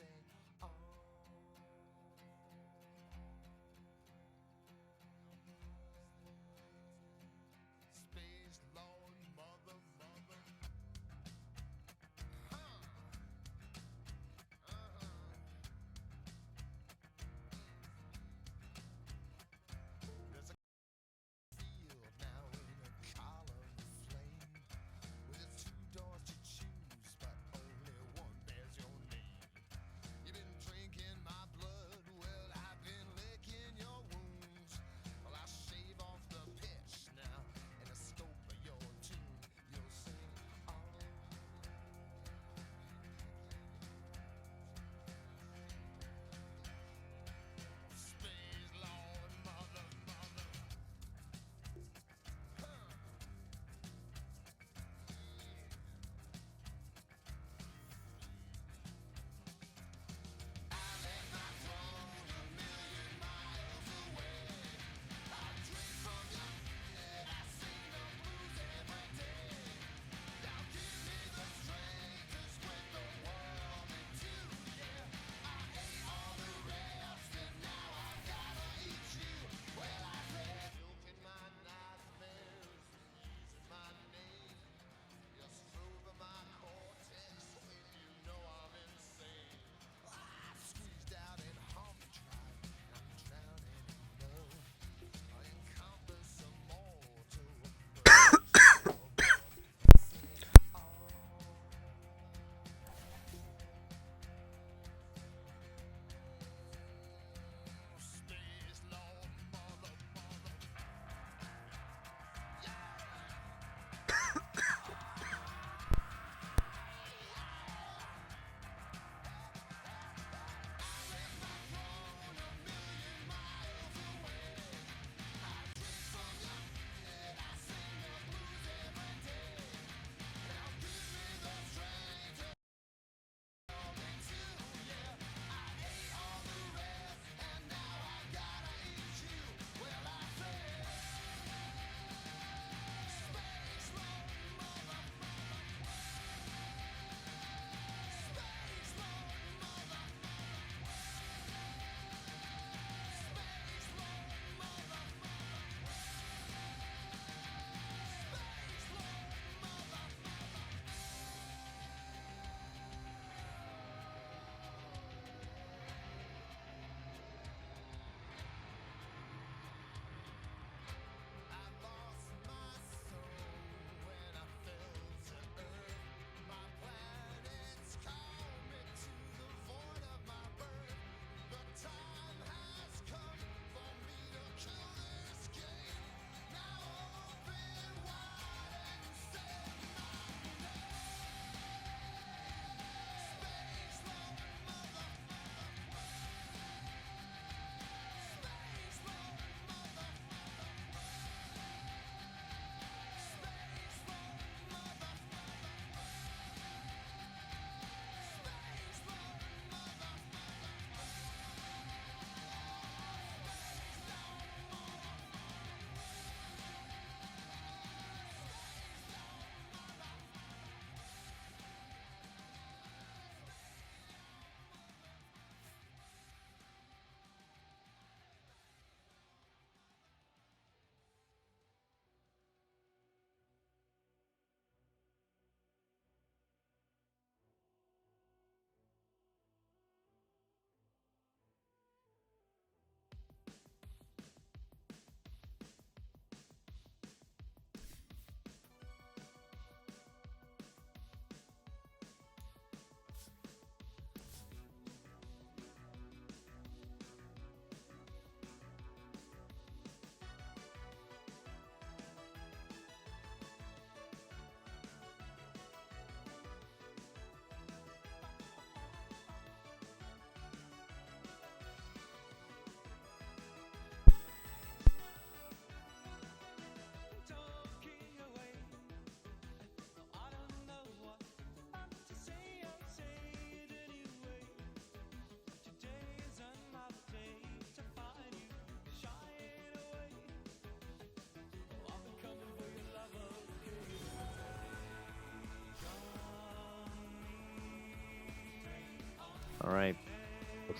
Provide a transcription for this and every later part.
say, oh. Space Lord, mother, mother. Huh. Uh-huh. There's a field now in a column of flame with two doors to choose, but only one bears your name.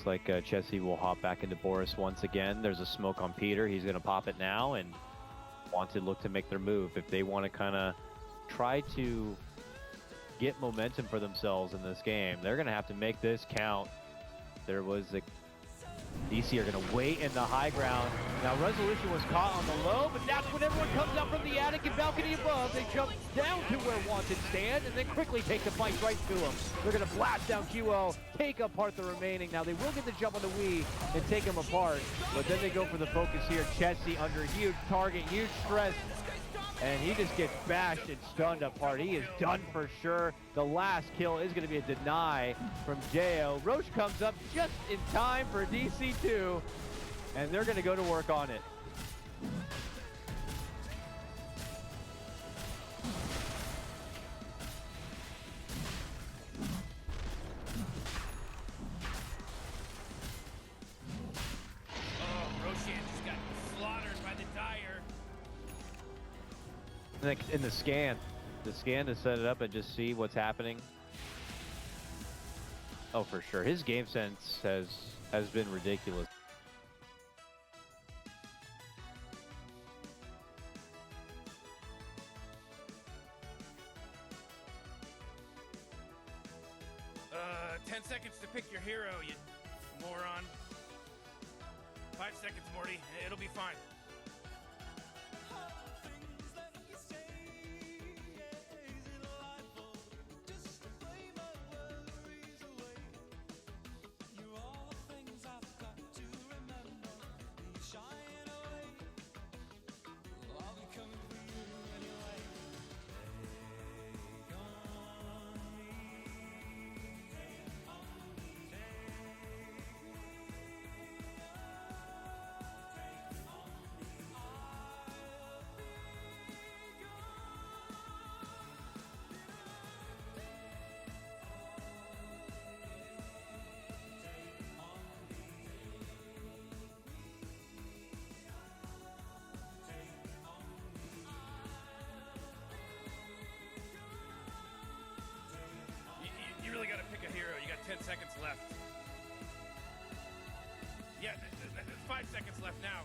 looks like Chessie will hop back into Boris once again. There's a smoke on Peter. He's going to pop it now, and Wanted look to make their move. If they want to kind of try to get momentum for themselves in this game, they're going to have to make this count. There was a DC are going to wait in the high ground. Now Resolution was caught on the low, but that's when everyone comes up from the attic and balcony above. They jump down to where Wanted stand and then quickly take the fight right to them. They're going to blast down QL, take apart the remaining. Now they will get the jump on the Wii and take them apart, but then they go for the focus here. Chessie under huge target, huge stress, and he just gets bashed and stunned apart. He is done for sure. The last kill is going to be a deny from Jo. Roche comes up just in time for DC2, and they're going to go to work on it. Oh, Roshan just got slaughtered by the Dire. In the scan to set it up and just see what's happening. Oh, for sure. His game sense has been ridiculous. Uh, 10 seconds to pick your hero, you moron. 5 seconds, Morty. It'll be fine. You really gotta pick a hero. You got 10 seconds left. Yeah, 5 seconds left now.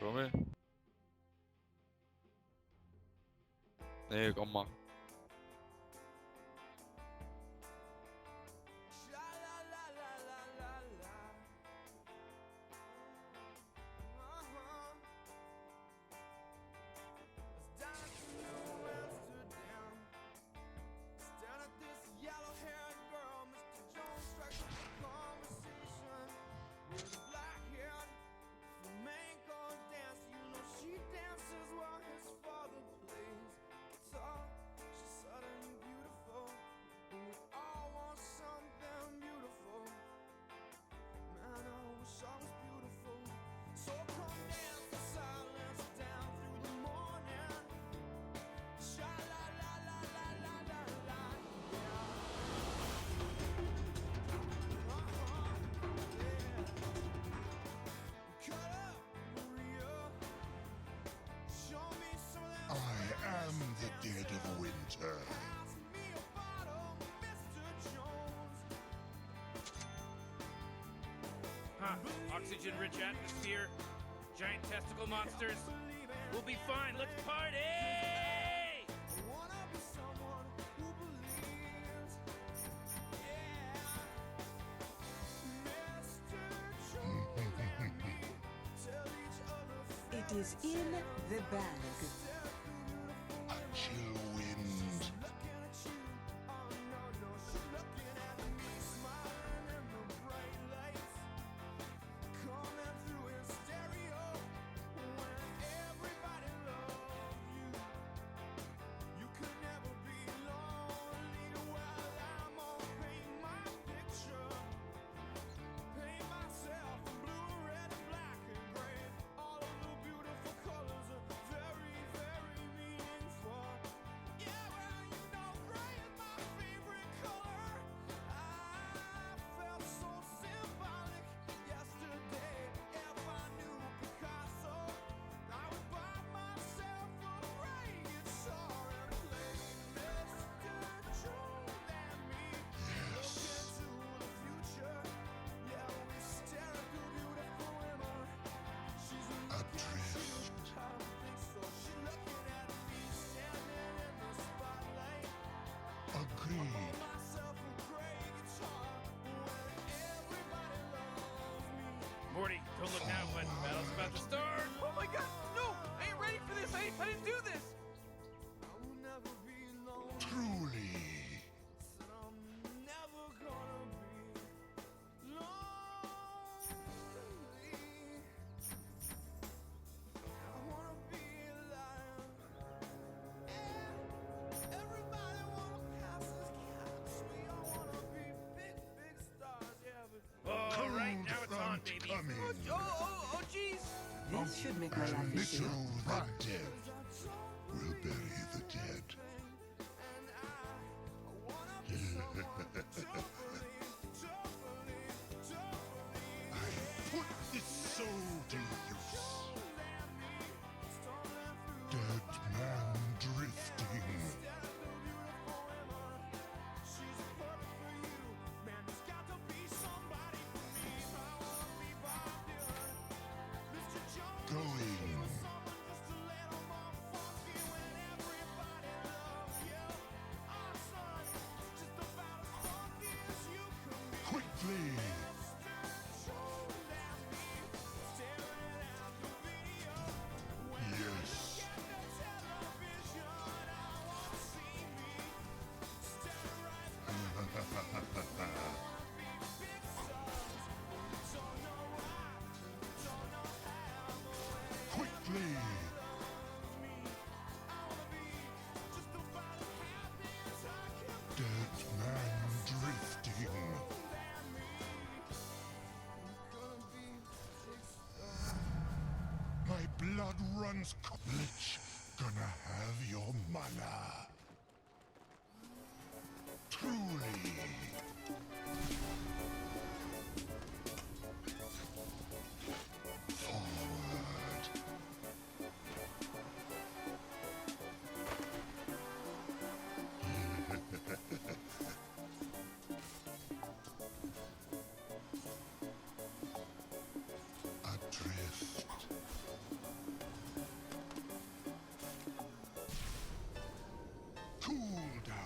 Romy? 네, 엄마. Oxygen-rich atmosphere, giant testicle monsters. We'll be fine. Let's party! Wanna be someone who believes. Yeah. Mr. Jones and me tell each other It is in the bag. a chill wind. Looking at you, oh no, no, she's looking at me, smiling in the bright lights, coming through in stereo. When everybody loves you, you could never be lonely. While I'm on paint my picture, paint myself in blue, red, and black and gray. All of the beautiful colors are very, very meaningful. Yeah, well, you know, gray is my favorite color. I felt so symbolic yesterday. If I knew Picasso, I would buy myself a gray guitar and play Mr. Jones and me. Look into the future. Yeah, we stare at the beautiful women. She's adrift. I don't think so. She's looking at me, standing in the spotlight. Agreed. Myself a gray guitar when everybody loves me. Morty, don't look now, but battle's about to start. Oh my god, no! I ain't ready for this! I didn't do this! I will never be lonely. Truly, Said I'm never gonna be lonely. I wanna be alive. Yeah. Everybody wanna pass this cat sweet. I wanna be big, big stars. Yeah, but All right, cold now it's on, front baby. coming. Oh, jeez! This should make my life And easier. Mitchell the dead will bury the dead. and I wanna be someone to believe, to believe, to believe. I put this soul to use. Dead man drifting. Going. Quickly. Yes. Quickly. Dead man drifting. My blood runs Lich, gonna have your mana. Truly. Forward. Adrift. Cool down.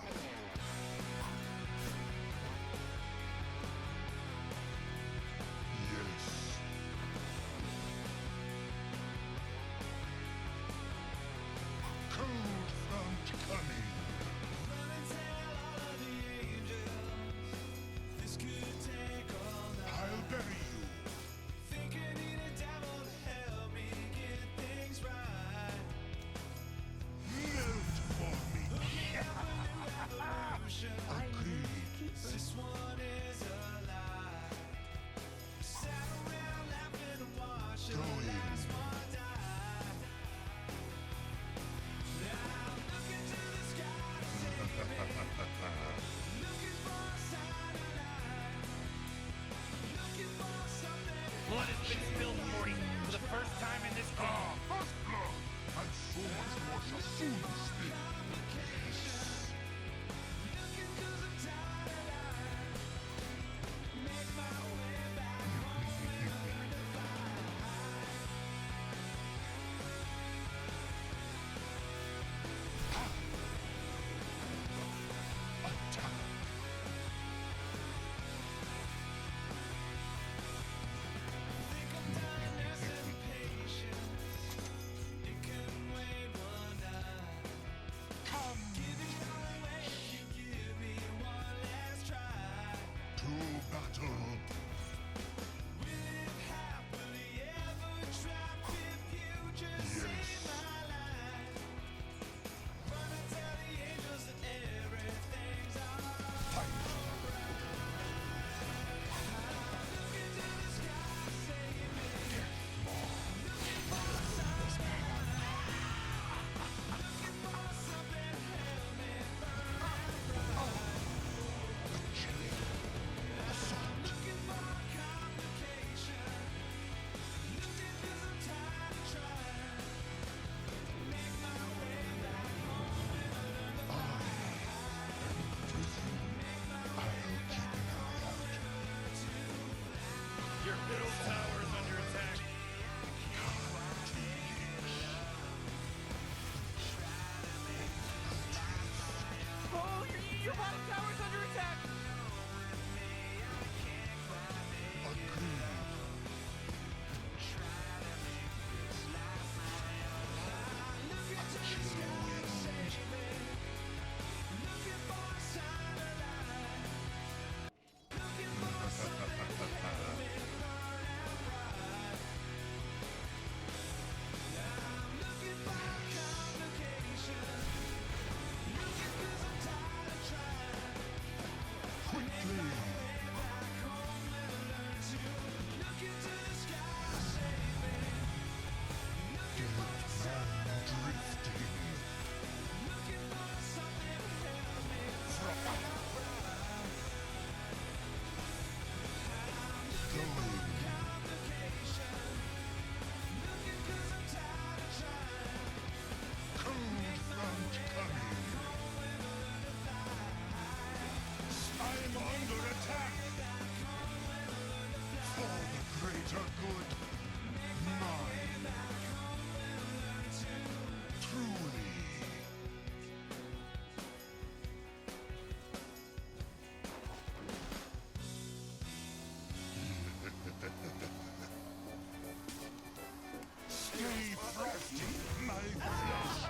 tasting my flesh.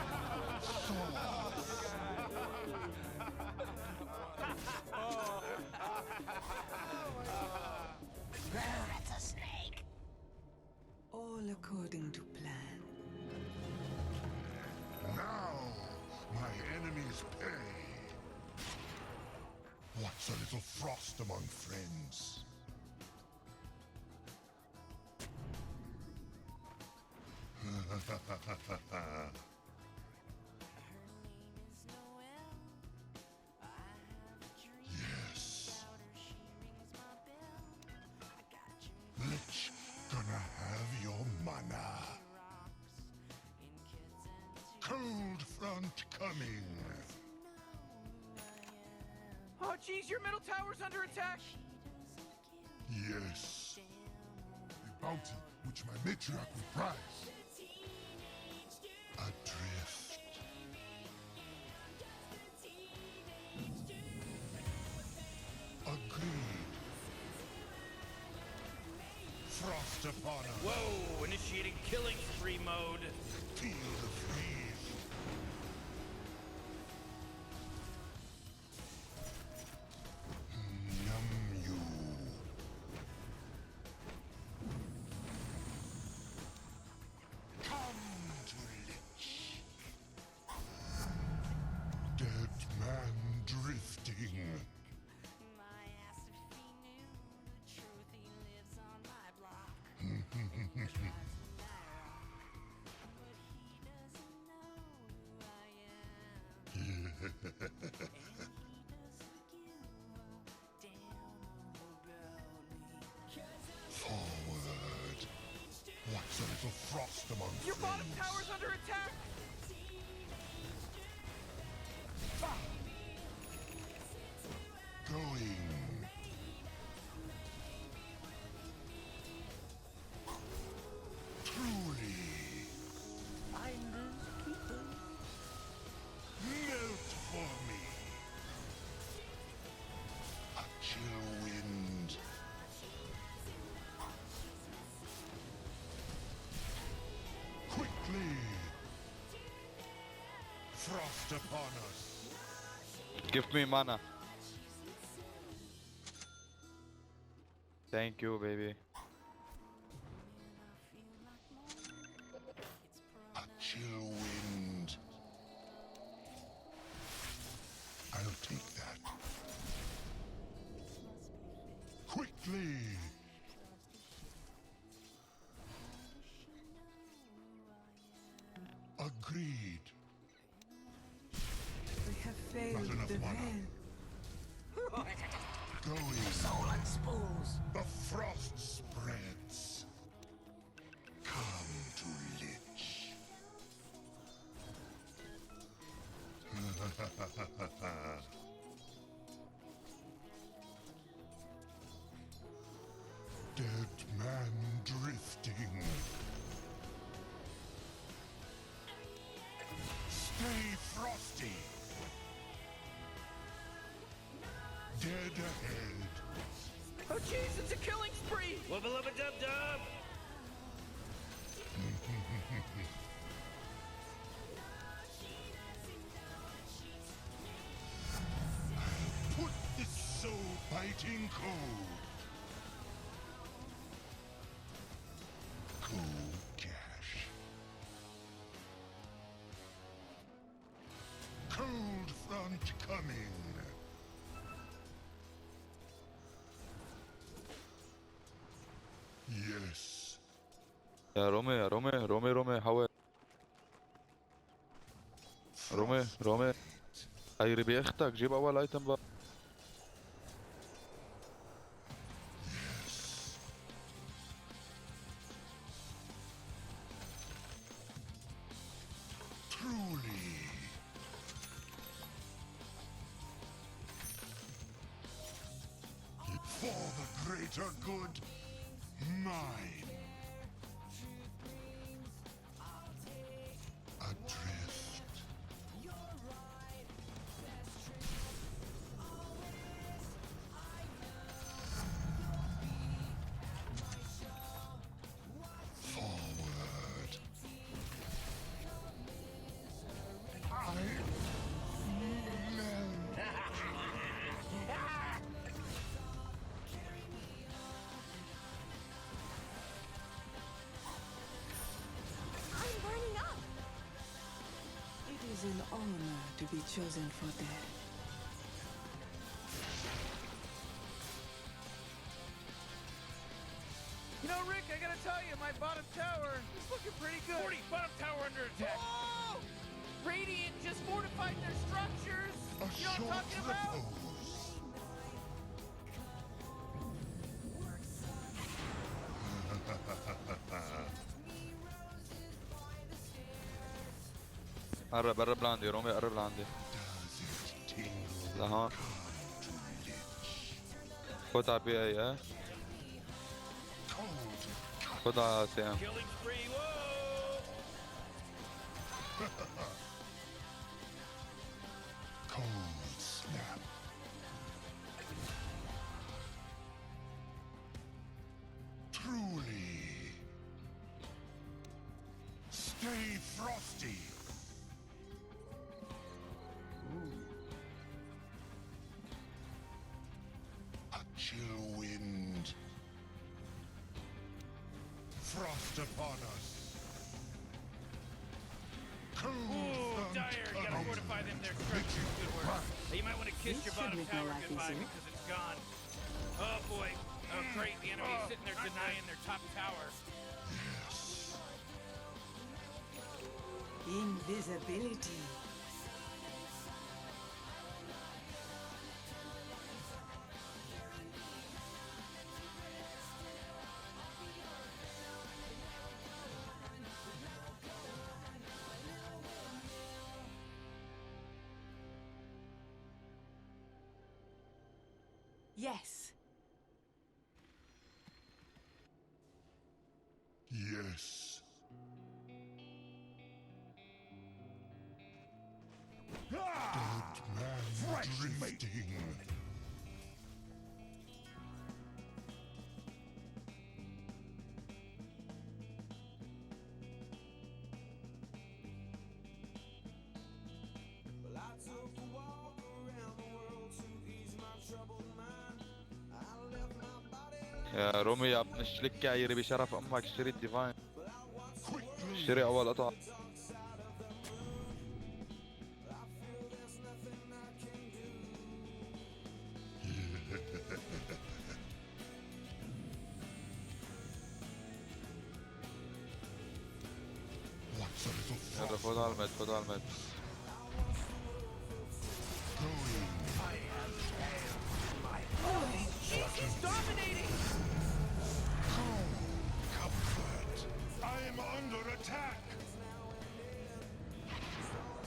All according to plan. Now, my enemies pay. What's a little frost among friends? Yes. Lich gonna have your mana. Cold front coming. Oh, geez, your middle tower's under attack. Yes. A bounty which my matriarch will prize. Adrift. Agreed. Frost upon us. Whoa! Initiating killing spree mode. Feel the freeze. Numb you. Come to Lich. Dead man drifting. My ass if he knew the truth, he lives on my block. Tries to lie, but he doesn't know who I am. And he doesn't give a damn about me. Forward. What's a little frost among Your bottom friends? tower's under attack. Going. Truly. Melt for me. A chill wind. Quickly. Frost upon us. Give me mana. Thank you, baby. A chill wind. I'll take that. Quickly. Agreed. We have failed enough the mana. man. Going. Soul spools. The frost spreads. Come to Lich. Dead man drifting. Stay frosty. Dead ahead. Oh, jeez, it's a killing spree. Wubba lubba dub dub. Put this soul-biting cold. Cold cash. Cold front coming. Yes. يا رومي يا رومي رومي رومي حاول رومي رومي خيري بيختك جيب اول ايتم بقى Truly. For the greater good, mine. Adrift. Forward. is an honor to be chosen for death. You know, Rick, I gotta tell you, my bottom tower is looking pretty good. 40, bottom tower under attack. Whoa! Radiant just fortified their structures. A You know what I'm short talking about? repose. قرب قرب لعندي رومي قرب لعندي Does it tingle لهون to lich? فوت على بي اي اه Cold فوت على سي ام Killing spree. Whoa! cold snap. Truly. Stay frosty. A chill wind. Frost upon us. Cold Ooh, front dire. You gotta coming. fortify them their structures. Good work. Hey, you might want to kiss This your should bottom make my tower life goodbye easier. because it's gone. Oh boy. Oh great. The enemy's sitting there denying their top tower. Yes. Invisibility. Yes. Yes. Dead man drifting. Well, I took a walk around the world to ease my troubled mind. I left my body يا رومي يا ابن الشلكة عيري بشرف امك اشتري الديفاين Quickly. اشتري اول قطعة What's a little يلا frost فوت على المد فوت على المد going? He's dominating. Comfort. I'm under attack.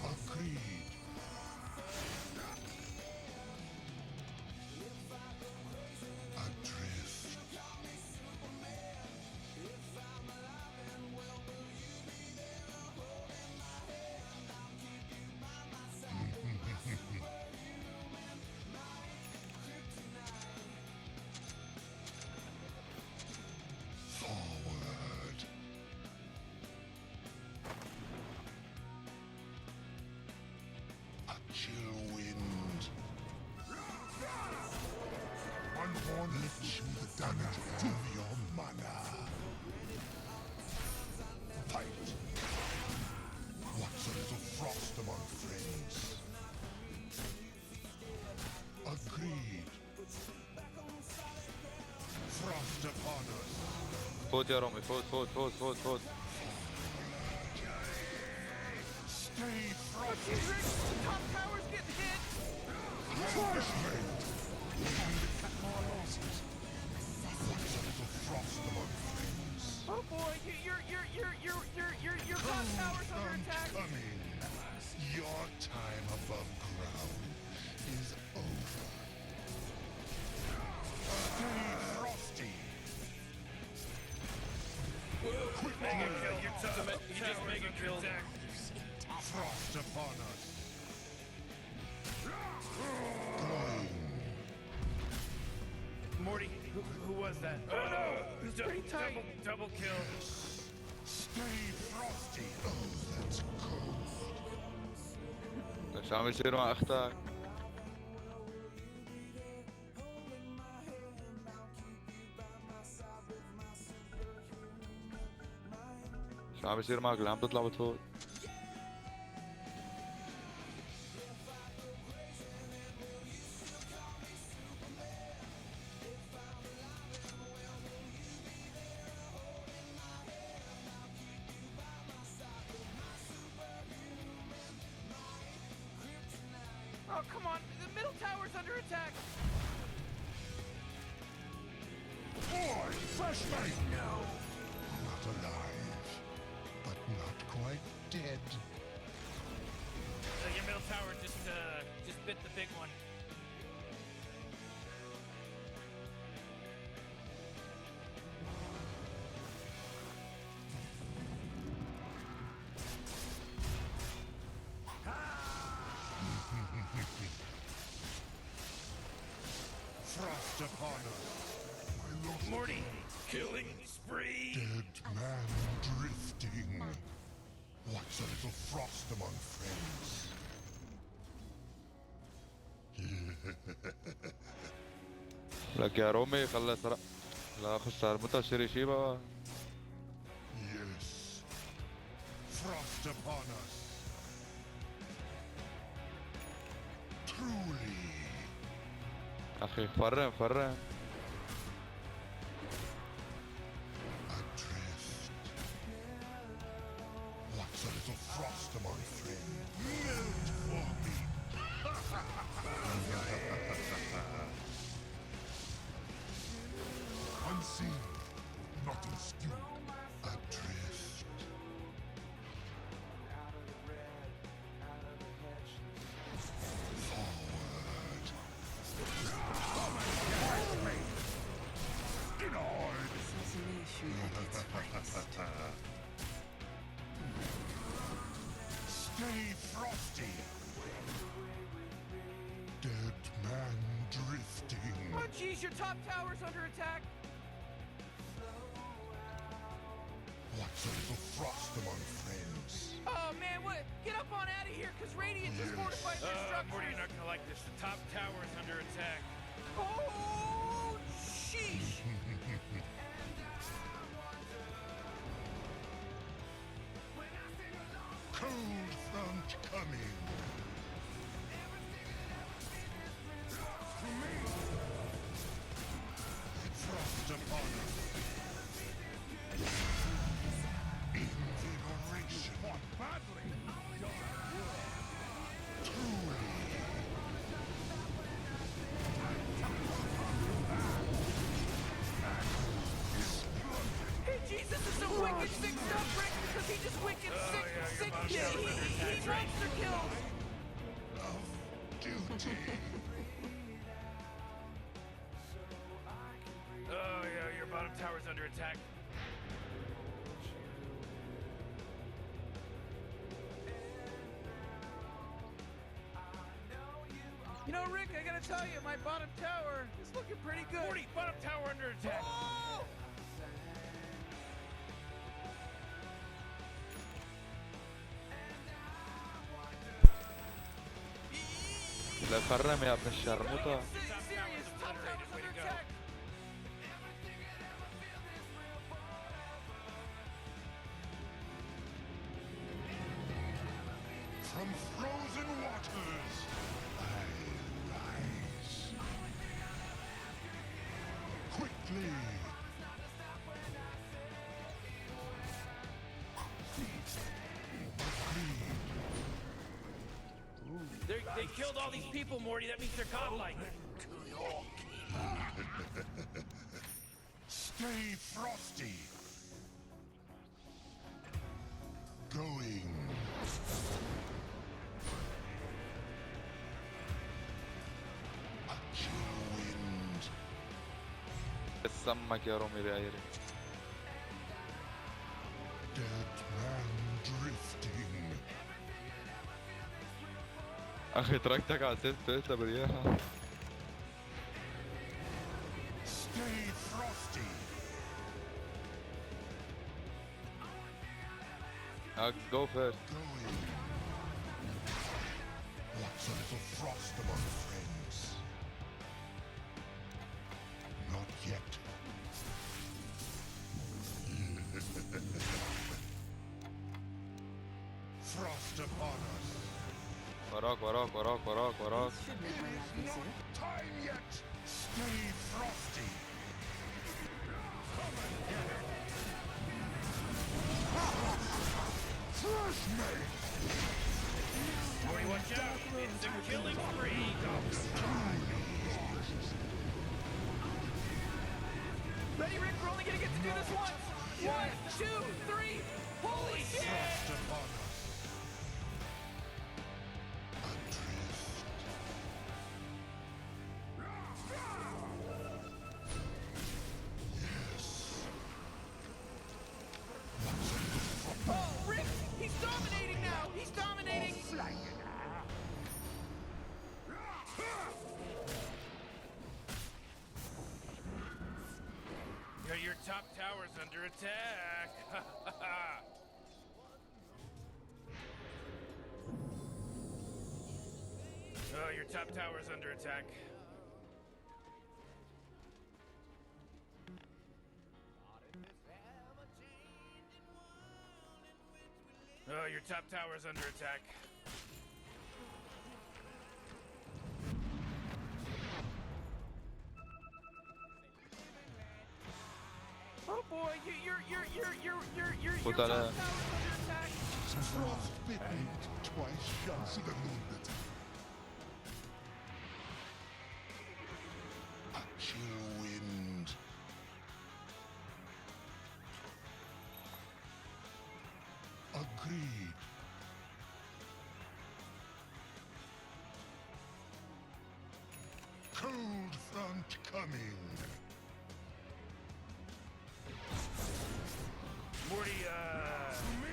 Agreed. Adrift. Forward. A chill wind. Unborn lich, the damage of your mana. Fight. What's a little frost among friends? Agreed. Frost upon us. فوت يا رومي فوت فوت فوت فوت فوت Stay frosty. Geez, Rick, top tower's getting hit. Punishment. More losses. What's a little frost among friends? Oh boy, your top tower's under attack. Coming. Your time above ground is over. Stay frosty. Mega kill. Your ultimate. You just mega killed. Frost upon us. Glowing. Morty, who was that? Oh no! pretty tight. Double kill. Stay frosty. Oh, that's cold. شو عم يصير مع اختك؟ شو عم يصير معك اللي عم تطلع بتفوت؟ Oh, come on. The middle tower's under attack. Boy, fresh mate! No. Not alive, but not quite dead. Your middle tower just bit the big one. Frost upon us. My lost Morty, killing spree. dead man drifting. What's a little frost among friends? لك يا رومي خلى سرق. لا خسر متشري شيبا. Yes. Frost upon us. Truly. أخي فرن فرن. Adrift. What's a little frost among friends? Melt for me. Unseen, not obscured. Adrift. Forward. Denied. Assassination at its finest. Stay frosty. Dead man drifting. Oh, jeez, your top tower's under attack. What's a little frost among friends? Oh, man, what? Get up on out of here, because Radiant just Yes. fortified their Morty, structures. you're not gonna like this. The top tower is under attack. Oh, sheesh. Cold front coming. Frost upon us. Invigoration. What badly? Truly. Hey, jeez, this is some wicked sick stuff, Rick, because he just wicked sick, yeah, sick, your he mom's under attack, right? monster kills. Duty. Oh yeah, your bottom tower's under attack. You know, Rick, I gotta tell you, my bottom tower is looking pretty good. Morty, bottom tower under attack. Oh! لا فرم يا ابن الشرموطة. Serious, top tower's under attack. From frozen waters, I rise. Quickly. They killed all these people, Morty. That means they're godlike. Stay frosty. Going. A chill wind. سمك يا رومي بعيري. Dead man drifting. أخي تركتك على سيف تويتا برياحة. Stay frosty. Go first. Going. What's a little frost among friends? Not yet. Frost upon us. وراك وراك وراك وراك وراك. This should make my life Not easier. time yet. Stay frosty. Fresh mate. Morty, watch out! It's a killing spree! Ready, Rick? We're only gonna get to do this once. 1, 2, 3. Holy shit! Frost upon us. Adrift. Yes. Oh, Rick! He's dominating now! He's dominating! Your top tower's under attack! Oh, your top tower's under attack. Oh, your top tower's under attack. Oh boy, your Put top that tower's out. under attack. Frostbitten, twice shuts the moonlit. A chill wind. Agreed. Cold front coming. Morty,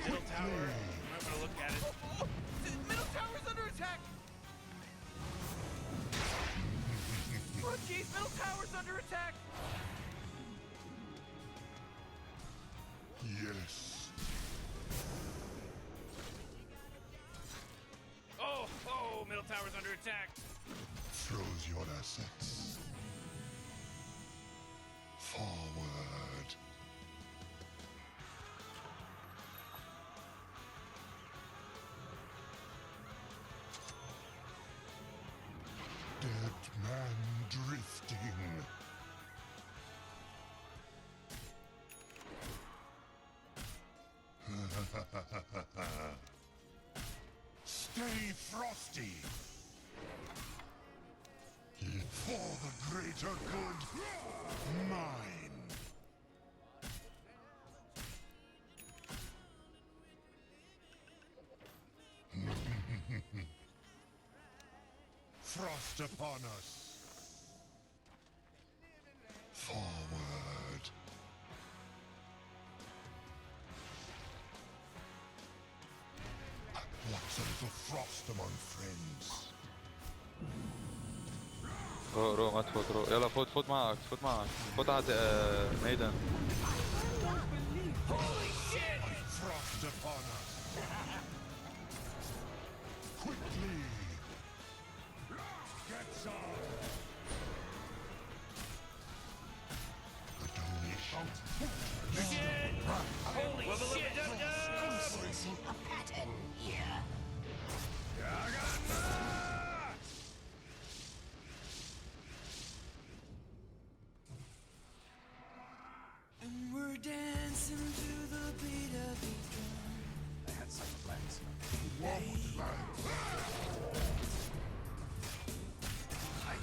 middle tower. I'm gonna look at it. Oh, the middle tower's under attack. Oh jeez, middle tower's under attack. Yes. Oh, middle tower's under attack. Froze your assets. Forward. Dead man drifting. Stay frosty. For the greater good, mine. Frost upon us. Forward. What's a little frost among friends? رو ما تفوت رو يلا فوت معك فوت على ميدان. Holy shit! Frost upon us. Quickly. Get some. A donation. Shit! Holy shit! Sensing a pattern here. And we're dancing to the beat of the drum. I had some plans. I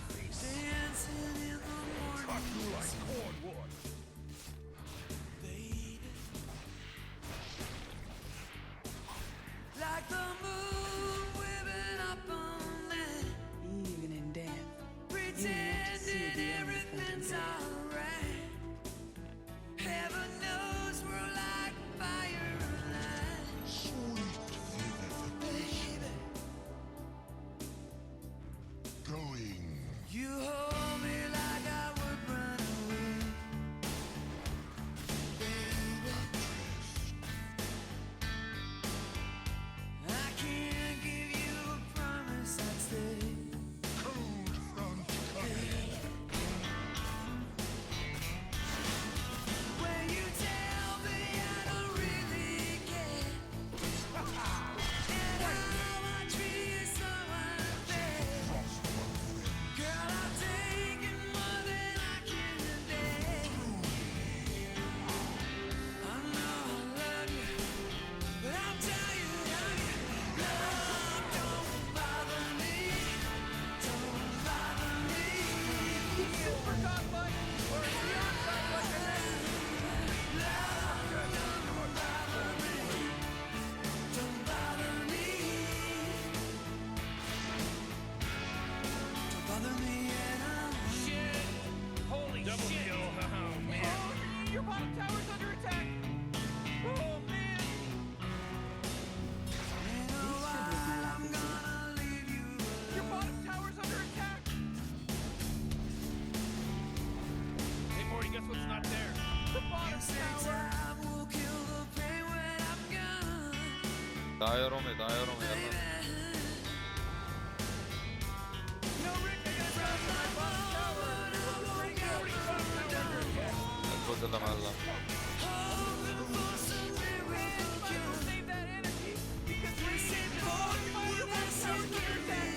تعال يا رومي تعال يا رومي يلا. No, Rick, I gotta drop my bottom tower. Rick, you already top tower under attack. الفوز اللي معلم. Save that energy because Radiant is on fire. Bottom tower's under attack.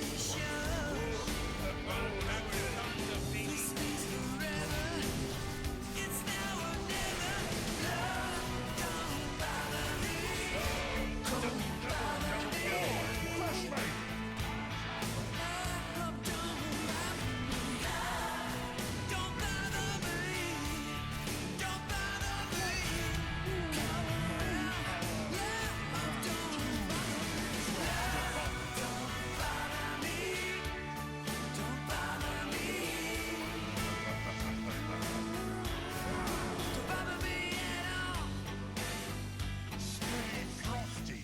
Stay frosty.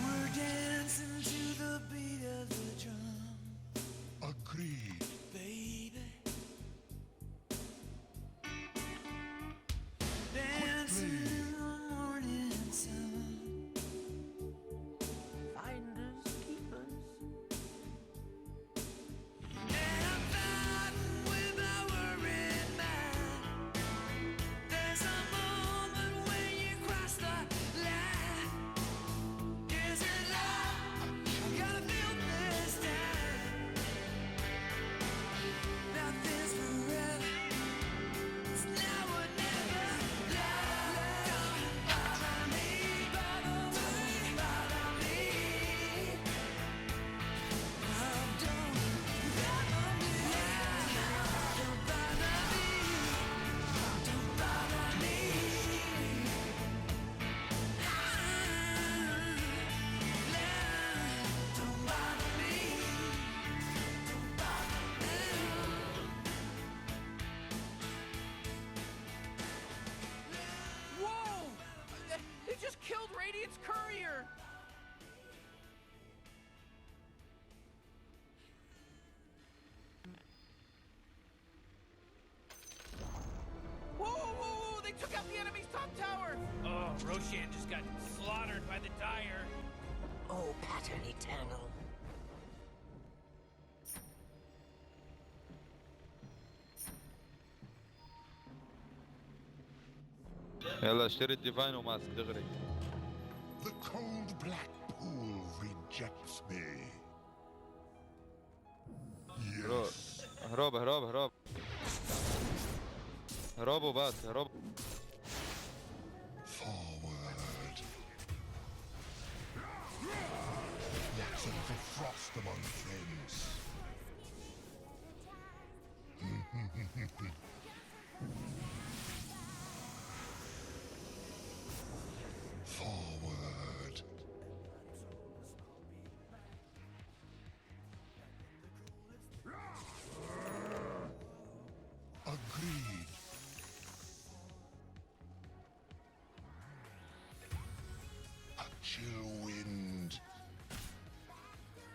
We're dancing to the beat of the drum, Agreed. baby. Dancing in the morning sun. Finders, keepers. And I'm fighting with my worried mind. There's a moment when you cross the line. Is it love? I gotta feel this time. Nothing's forever. It's now or never. Love, don't bother me. Don't bother me. Love, don't bother me. Don't bother me. Don't bother me. Love, don't bother me. Don't bother me. Whoa! They just killed Radiant's courier. Whoa, whoa, whoa! They took out the enemy's top tower. Oh, Roshan just got slaughtered by the Dire. Oh, pattern eternal. يلا اشتري الديفاين وماسك دغري. The cold black pool rejects me. هروب Yes. هروب هروب هروب. هروب وبات هروب. Forward. What's a little frost among friends? Forward. Agreed. A chill wind.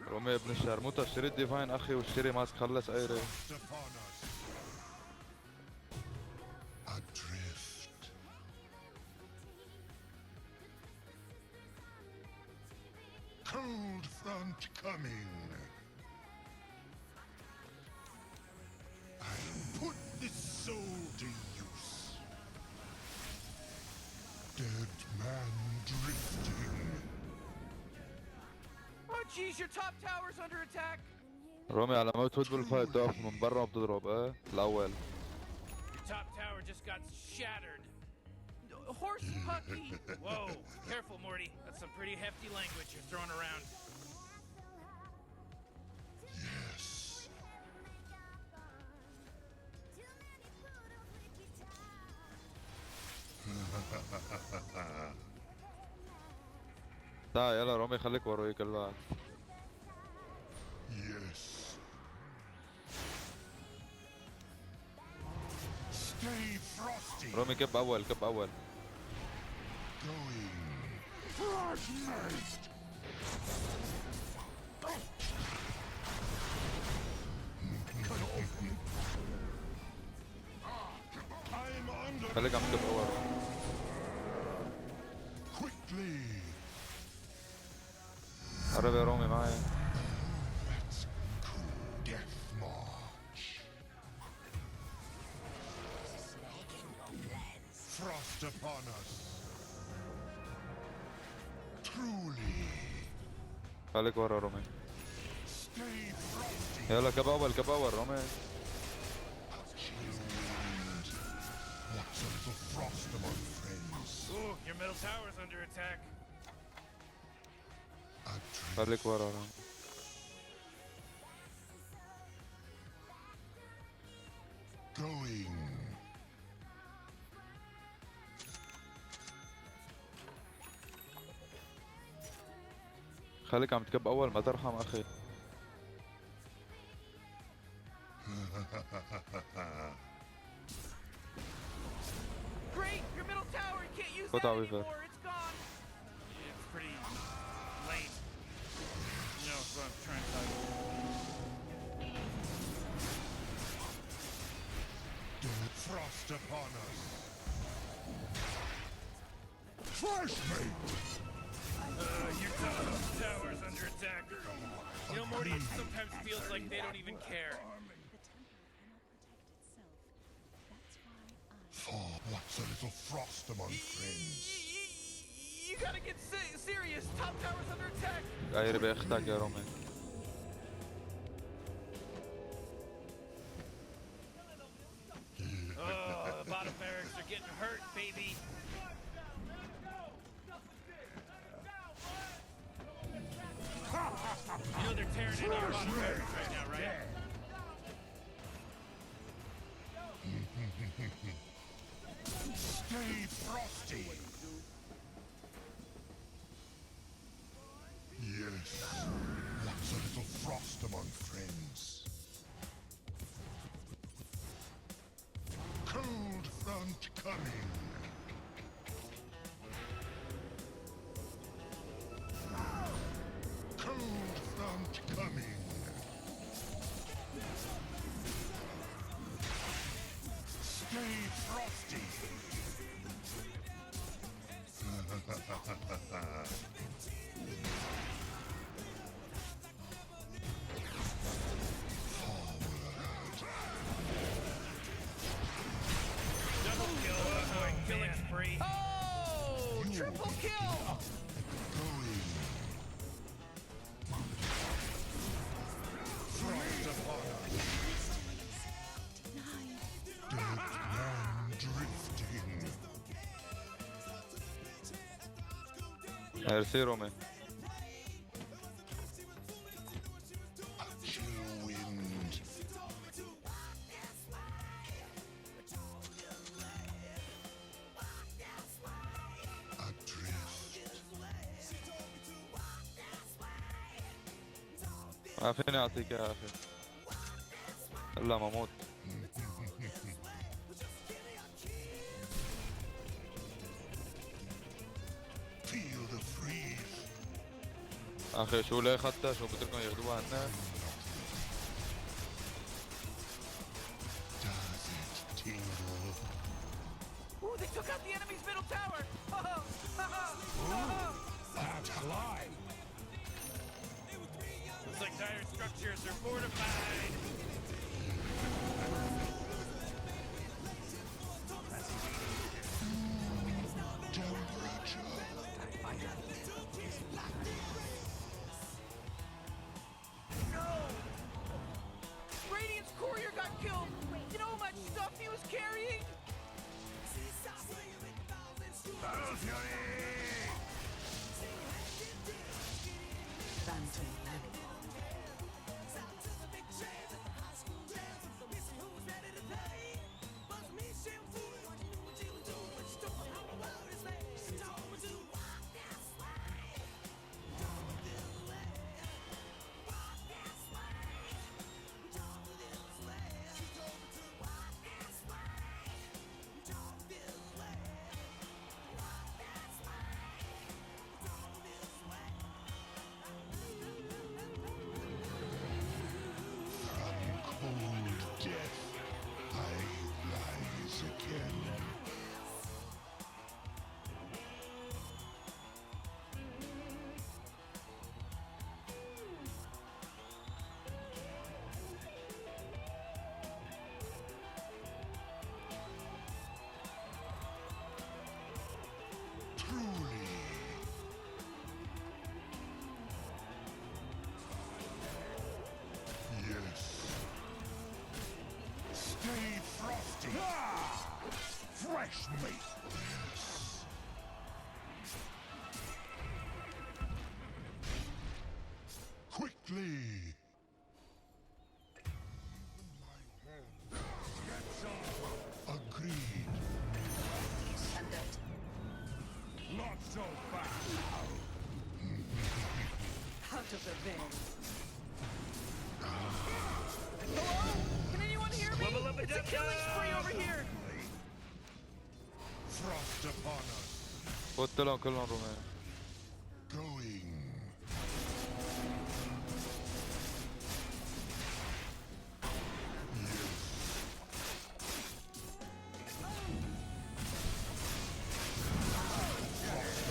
رومي ابن الشرموطة اشتري الديفاين اخي واشتري ماسك خلص ايري. Upon us. Adrift. Cold front coming. I'll put this soul to use. Dead man drifting. Oh, jeez, your top tower's under attack. رومي على ما تفوت بالفايت تقف من برا وبتضرب الاول. Your top tower just got shattered. Horse pucky. Whoa, careful, Morty. That's some pretty hefty language you're throwing around. Yes. تعال يلا رومي خليك وروي كل واحد. Yes. Stay frosty. رومي كب اول كب اول. Going. Frostnest. I'm under خليك عم تكب اول. Quickly! قرب يا رومي معي. Let's cool death march. Frost upon us. Truly. خليك ورا رومي. Stay frosty. يلا كب اول كب اول رومي. Chill wind. What's a little frost among friends? Ooh, your middle tower's under attack. A dream. خليك ورا رومي. Going. خليك عم تكب اول ما ترحم اخي. Great! Your middle tower, you can't use Put that out with it. anymore. It's gone. It's pretty late. You know what I'm trying to tell you. Frost upon us. Fresh mate. Your tower's under attack. You know, Morty, it sometimes feels like they don't even care. For what's a little frost among friends? You gotta get serious. Top tower's under attack. غير باختك يا رومي. Oh, the bottom barracks are getting hurt, baby. You know they're tearing into your bottom barracks right now, right? Stay frosty. Yes. What's a little frost among friends? Cold front coming. Cold front coming. Stay frosty. Double kill, killing spree. Oh, triple kill. Going. Frost upon us. Dead man drifting. ميرسي رومي. A chill wind. Adrift. ما فيني اعطيك يا اخي. الا ما اموت. Feel the freeze. اخي شو ليه اخذتها؟ شو بتركن ياخذوها هنا؟ Does it tingle? Ooh, they took out the enemy's middle tower. That's alive. Looks like dire structures are fortified. Temperature. Radiant's courier got killed. You know how much stuff he was carrying? fresh meat. Yes. Quickly. Agreed. Not so fast. Out of the vein. Hello? Can anyone hear me? Level up a It's a dub killing dub. spree over here. Frost upon us. قلت لهم كلهم رومان. Going.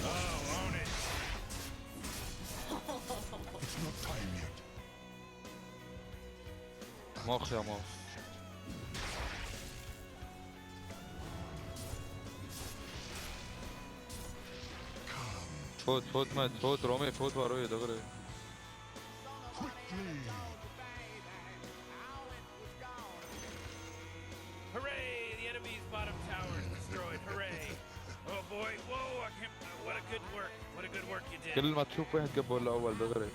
Oh, own it. It's not time yet. مخ يا مخ. فوت فوت مات فوت رومي فوت وروي دغري. Quickly. Hooray! The enemy's bottom tower is destroyed. Hooray! Oh boy! Whoa! I can't, what a good work! What a good work you did. كل ما تشوف واحد جاب جول الاول دغري.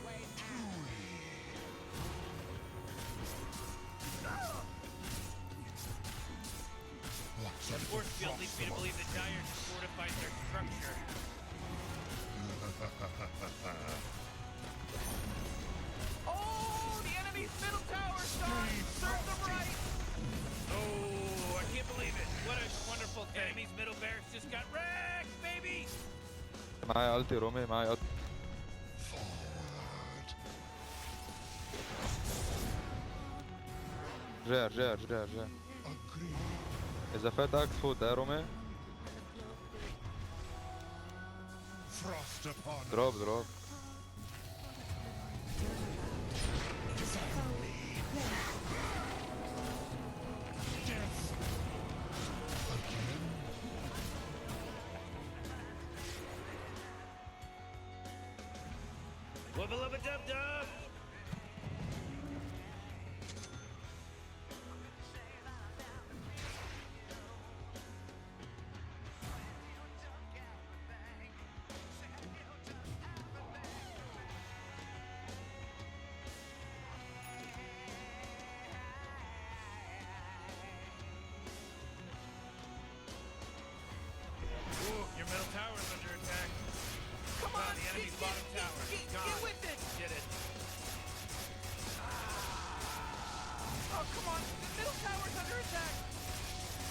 What's The up? force field leads me to believe the Dire just fortified their structure. Oh, the enemy's middle tower, son. Serve them right. Oh, I can't believe it! What a wonderful thing! Enemy's middle barracks just got wrecked, baby! معايا التي رومي معايا التي. Forward. رجع رجع رجع رجع. Agreed. إذا فاتك فوت يا رومي. Frost upon us. دروب دروب. Death. Again. Wubba lubba dub dub! Ooh, your middle tower's under attack. Come Wow, on, the enemy's bottom tower. get with it. Get it. Oh, come on. The middle tower's under attack.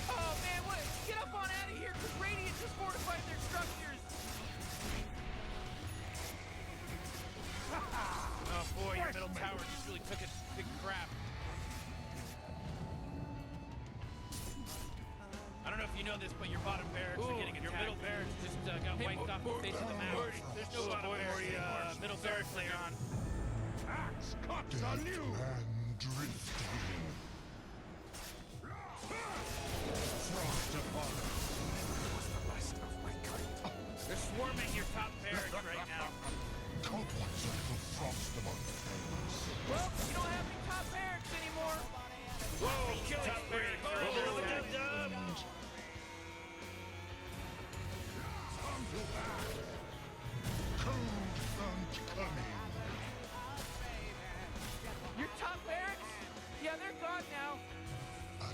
Oh, man, what? Get up on out of here, because Radiant just fortified their structures. Oh boy, your middle tower just really took a big crap. I don't know if you know this, but your bottom barracks are getting attacked. Your middle barracks just got wiped off the face of the map. There's no bottom barracks. Middle barracks later on. Axe cuts anew. And drifting. Frost upon us. They're swarming your top barracks right now. God, what's a little frost among things? Well, you don't have any top barracks anymore. Whoa, kill top barracks. Whoa, dub dub. Cold front coming. Your top barracks? Yeah, they're gone now.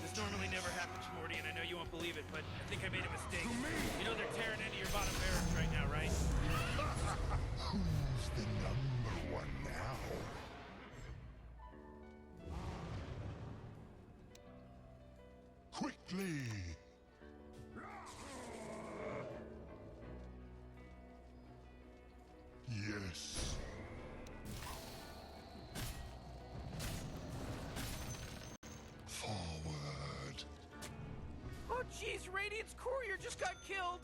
This normally never happens, Morty, and I know you won't believe it, but I think I made a mistake. You know they're tearing into your bottom barracks right now, right? Who's the number one now? Quickly! Yes. Forward. Oh, jeez, Radiant's courier just got killed.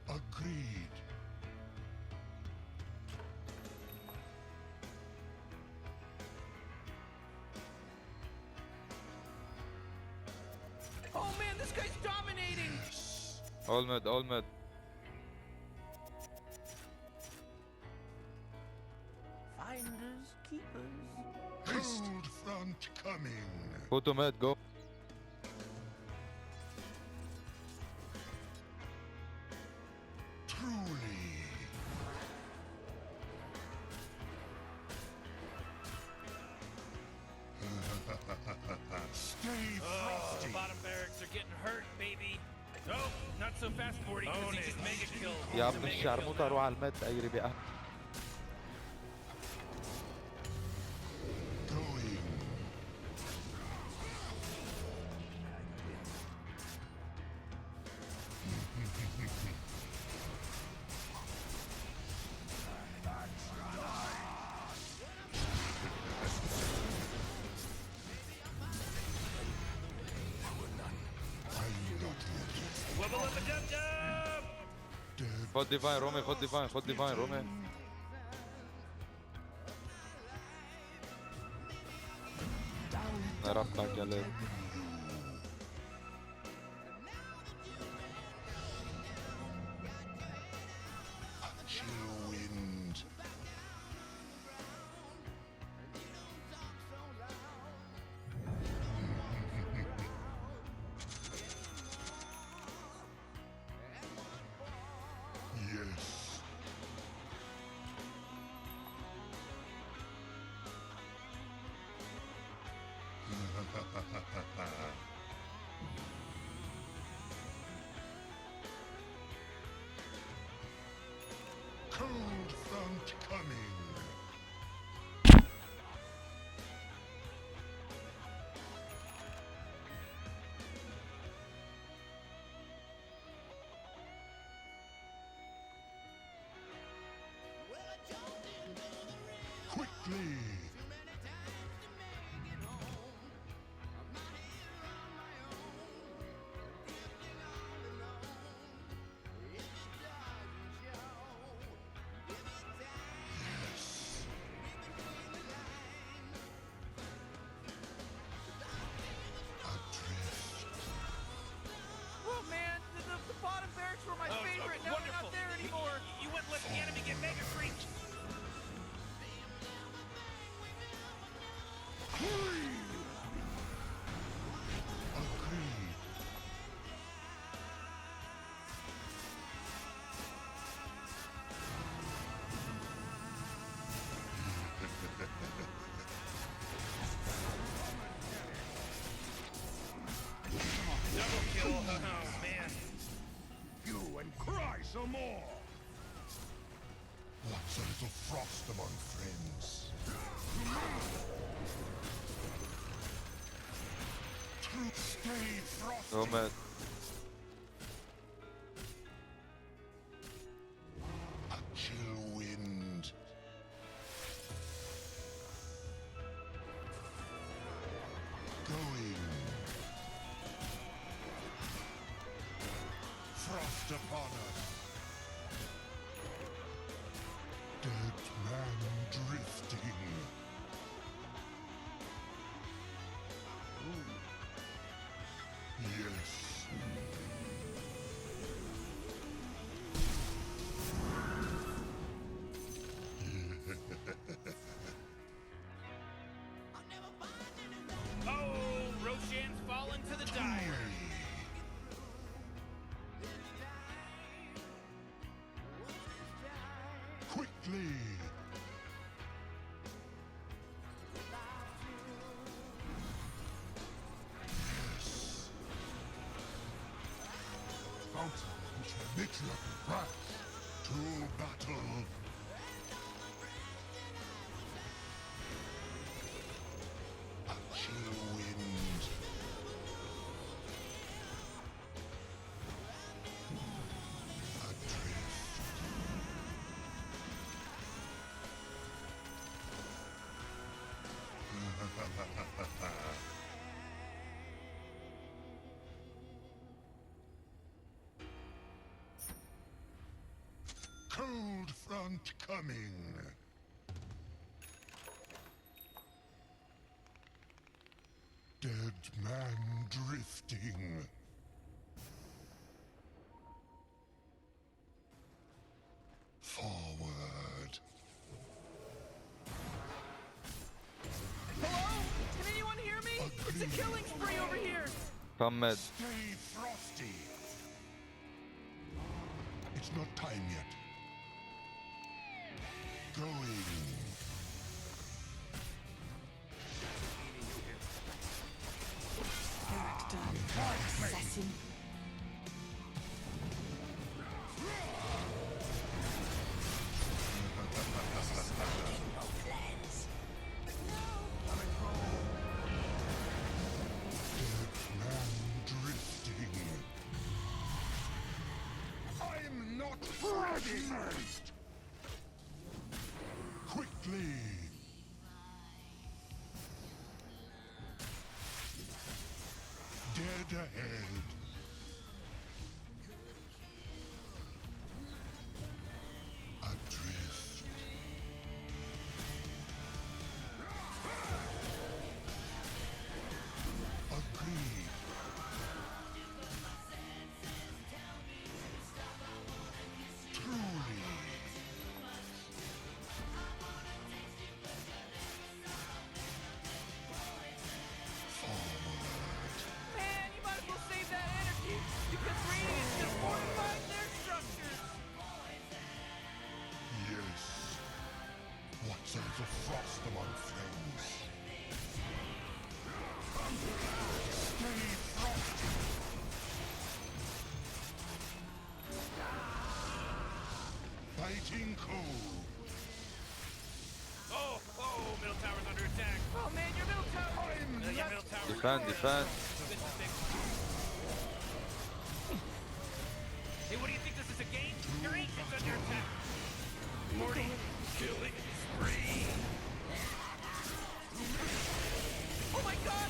Agreed. Oh, man, this guy's dominating. All mid all mid. Finders, keepers. Cold front coming. Photo mate, go. Truly. Stay Oh, frosty. the bottom barracks are getting hurt, baby. No, not so fast, Morty, because he just mega killed. يا He's a ابن mega الشرموطة kill now. روح على المد أجري بقى. Going. I'm not ready. Wubba lubba dub dub! Dead. خد ديفاين رومي، خد ديفاين، خد ديفاين رومي. نرفعك يا ليل. Chill wind. Yes. Cold front coming. Quickly. Yes. Adrift. Oh man, the bottom barracks were my Oh, favorite. oh, Now they're wonderful. not there anymore. You wouldn't let the enemy get mega freaked. Agreed. Double kill. Oh, man. You and cry some more. What's a little frost among friends? Stay frosty. رومي. A chill wind. Going. Frost upon us. Dead man drifting. Yes. Oh, Roshan's fallen to the dire. Quickly. Yes. Fountain which matriarch brass to battle. A chill wind. Adrift. Cold front coming. Dead man drifting. Forward. Hello? Can anyone hear me? It's a killer spree over here. Come med. Stay frosty. It's not time yet. Going. Character assassin. No plans. Man drifting. I'm not fragmented. Quickly. Dead ahead. Adrift. Agreed. Truly. Forward. Man, you might as well save that energy because Radiant just fortified their structures. Yes. What sends a frost among flames? Stay frosty. Biting cold. Oh, middle tower's under attack. Oh man, your middle tower. Your middle tower. Defend, defend. This is big. Hey, what do you think? This is a game? Your ancient's under attack. Morty, killing spree. Oh my god!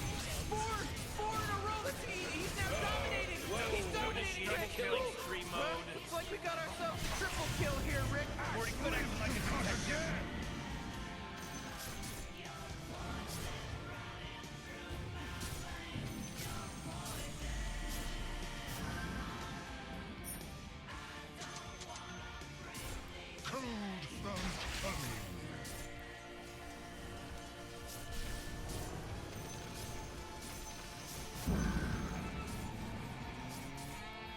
Four in a row! He's now dominating! He's dominating! Double Yeah, killing cool. spree Well, mode. looks like we got ourselves a triple kill here, Rick. Morty could act like a detective. Cold front coming.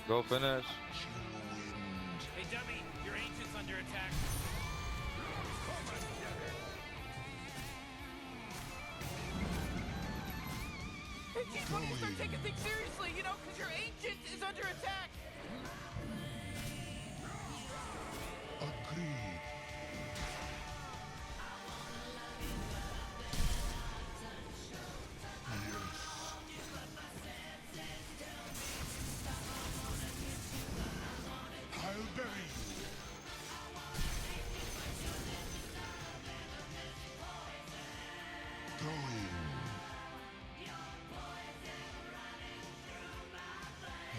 Go finish. Chill wind. Hey, dummy, your ancient's under attack. Hey, geez, why don't you start taking things seriously, you know, because your ancient is under attack. Agreed. Yes. I'll bury you. Going.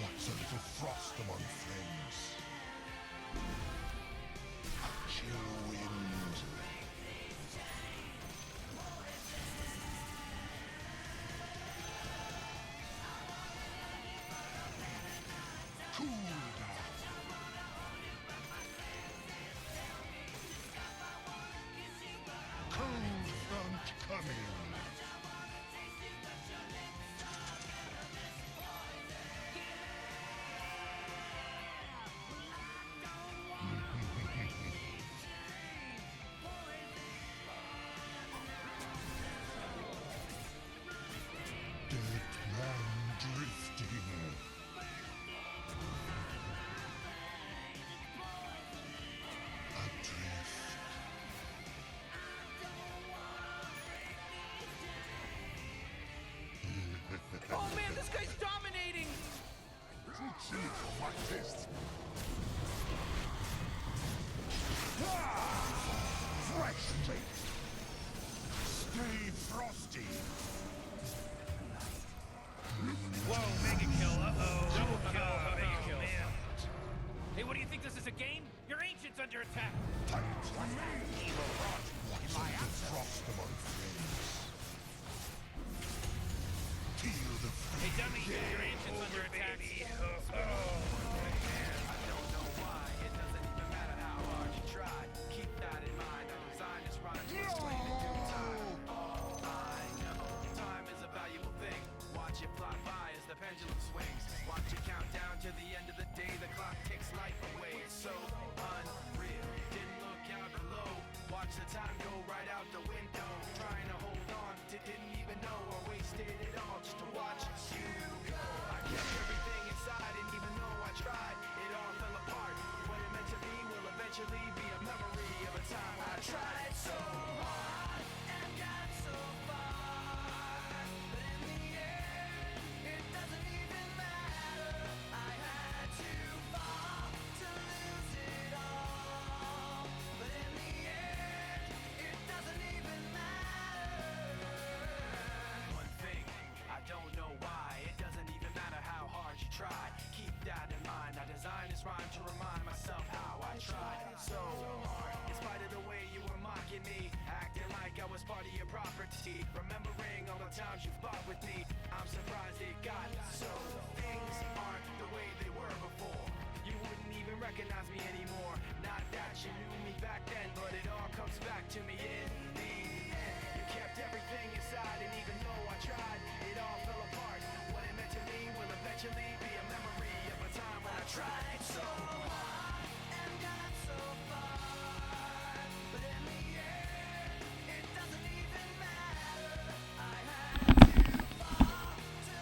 What's a little frost among flames? A chill wind. Cool down. Cold front coming. Dead man drifting. Adrift. Oh man, this guy's dominating. Too chilly for my taste. Fresh meat. Stay frosty. Whoa, mega kill. Uh-oh. Double kill. Mega kill. Man. Hey, what do you think? This is a game? Your ancient's under attack. What's a little frost among flames? Feel the Hey, dummy, your ancient's under attack. pendulum swings. Watch it count down to the end of the day. The clock takes life away. It's so unreal. Didn't look out below. Watch the time go right out the window. Trying to hold on, didn't even know I wasted it all just to watch you go. I kept everything inside, and even though I tried, it all fell apart. What it meant to be will eventually be a memory of a time I tried so hard and got so far. But in the end, it doesn't even matter. I had to fall to lose it all. But in the end, it doesn't even matter. One thing, I don't know why. It doesn't even matter how hard you try. Keep that in mind. I designed this rhyme to remind myself how I tried so hard. In spite of the way you were mocking me, acting like I was part of your property. Remembering all the times you fought with me, I'm surprised it got so. Things aren't the way they were before. You wouldn't even recognize me anymore. Not that you knew me back then, but it all comes back to me in the end. You kept everything inside, and even though I tried, it all fell apart. What it meant to me will eventually be a memory of a time when I tried so hard and got so far. But in the end, it doesn't even matter. I had to fall to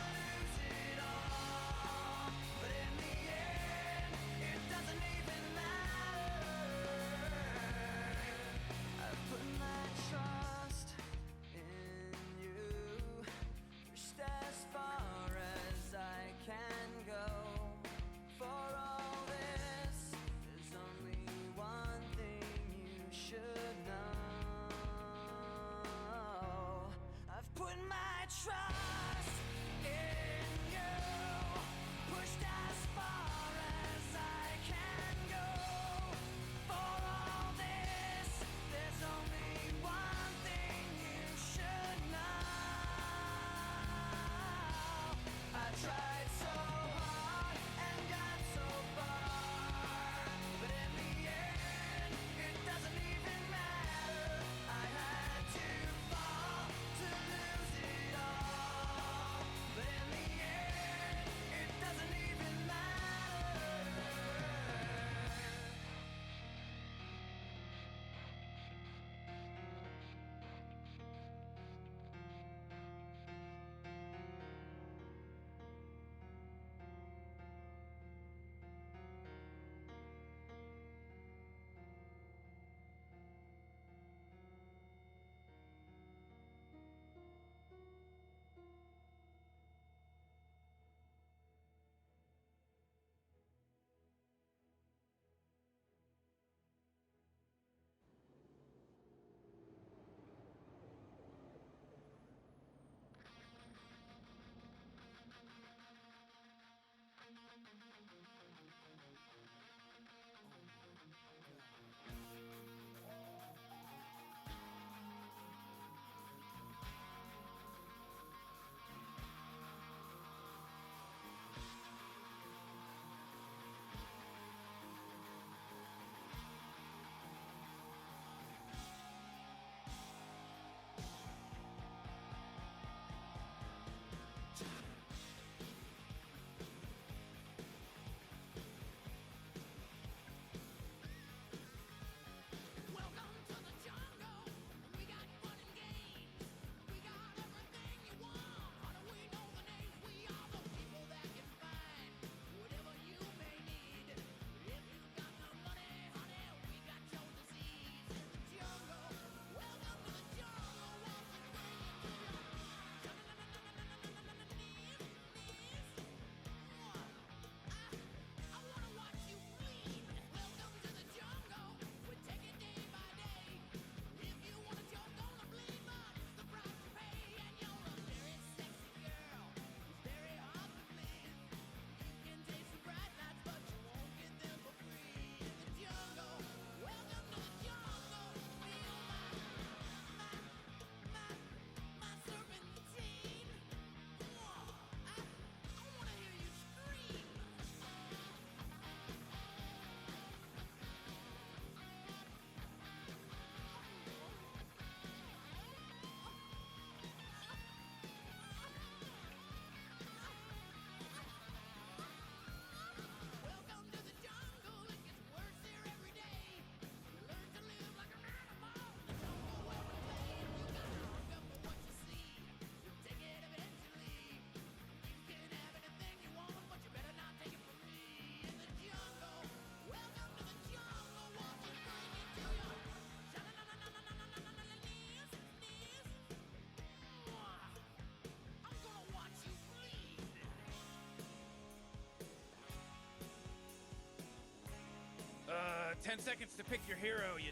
10 seconds to pick your hero, you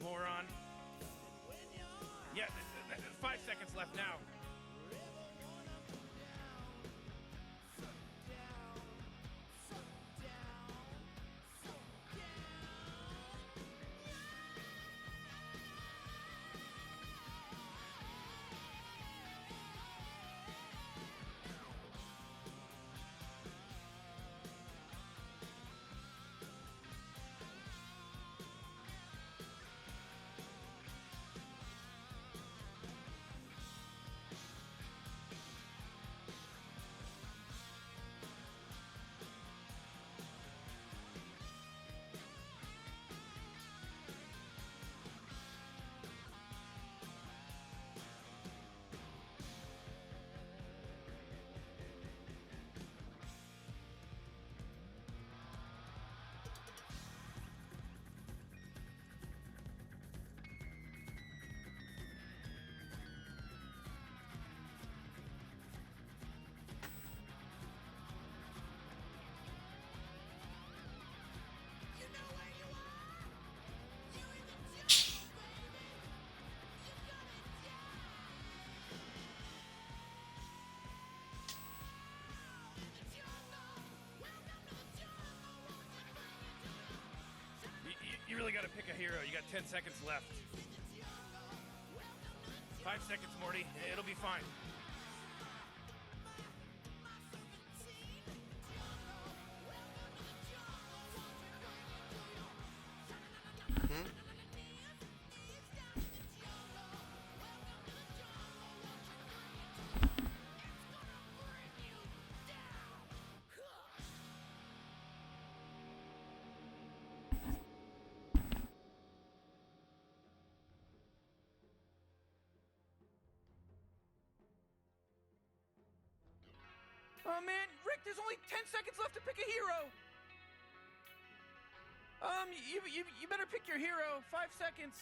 moron. Yeah, 5 seconds left now. You really got to pick a hero. You got 10 seconds left. 5 seconds, Morty. It'll be fine. Oh man, Rick, there's only 10 seconds left to pick a hero. You better pick your hero. 5 seconds.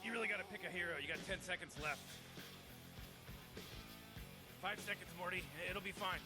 You really got to pick a hero. You got 10 seconds left. 5 seconds, Morty. It'll be fine.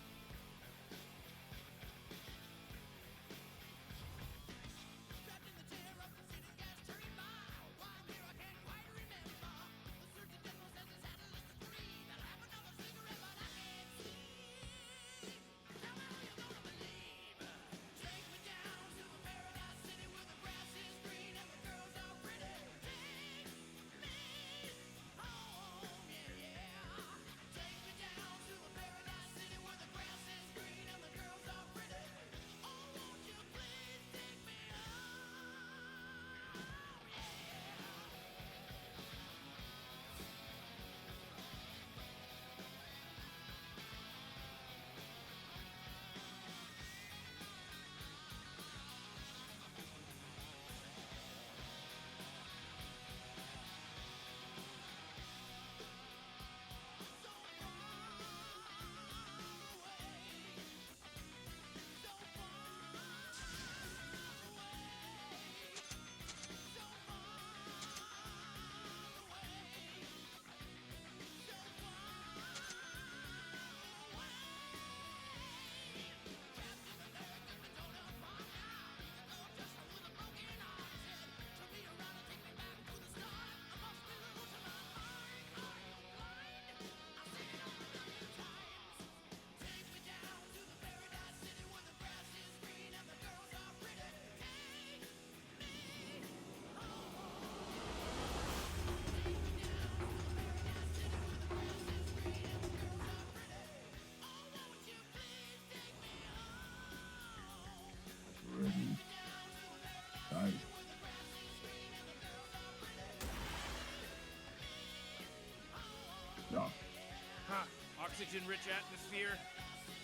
oxygen-rich atmosphere,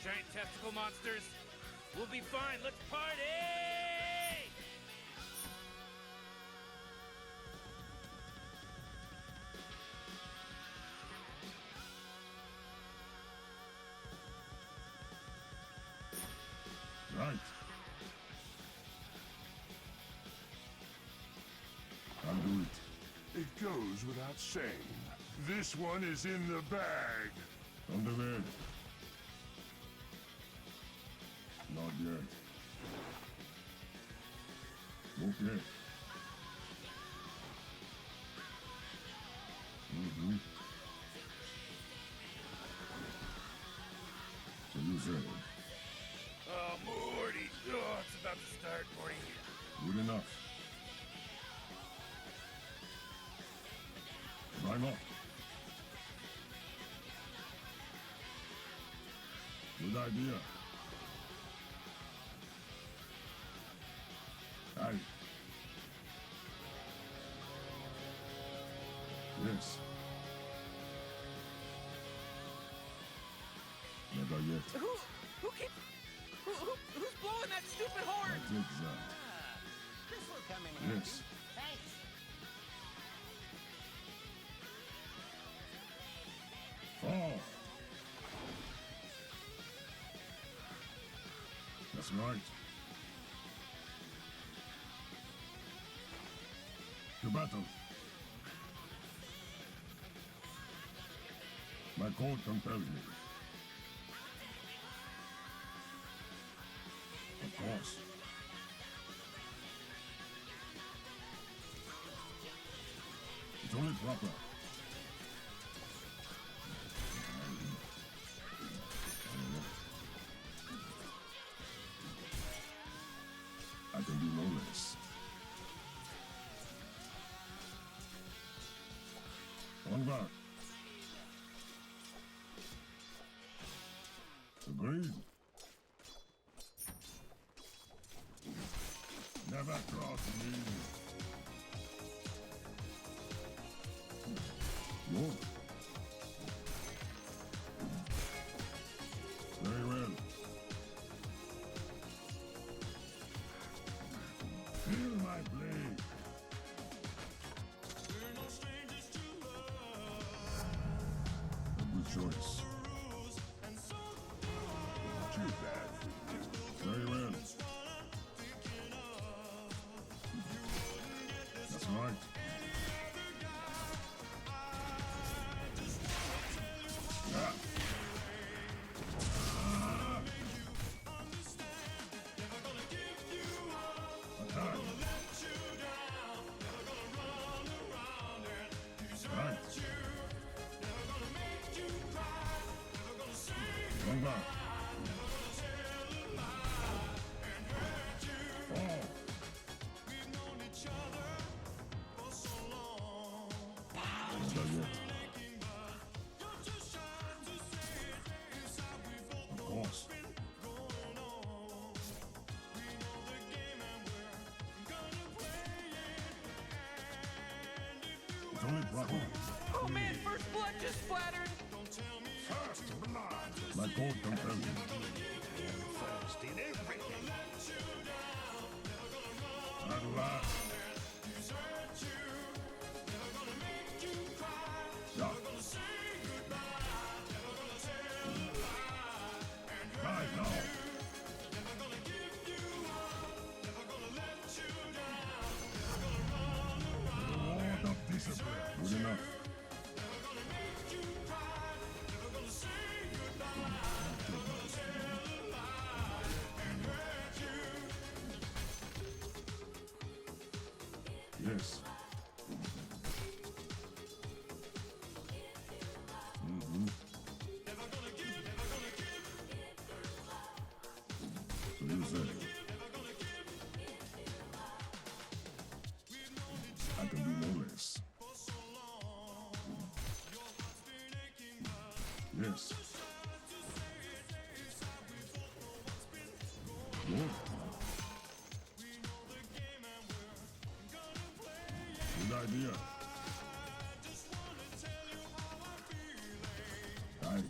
giant testicle monsters. We'll be fine. Let's party! Right. I'll do it. It goes without saying. This one is in the bag. On the way. Not yet. Okay. Mm-hmm. So you say, Oh, Morty. Oh, it's about to start, Morty. good enough. Why not? Good idea. Aye. Yes. Never yet. Who keeps... Who's blowing that stupid horn? I take that. This will come in handy. Yes. Thanks. Fall. That's right. To battle. My code compels me. Of course. It's only proper. I can do no less. On guard. Agreed. Never cross me. Good. Very well. Feel my blade. A good choice. Too bad for you. Very well. That's right. Yeah. Attack. Right. Wrong back. Fall. Not yet. Of course. It's only proper. Oh man, first blood just splattered. First blood. My code compels me. First in everything. At last. Yeah. Right now. The Lord of discipline. Good enough. Yes. Mm-hmm. So you say. I can do no less. Yes. Good. Good idea. Aye.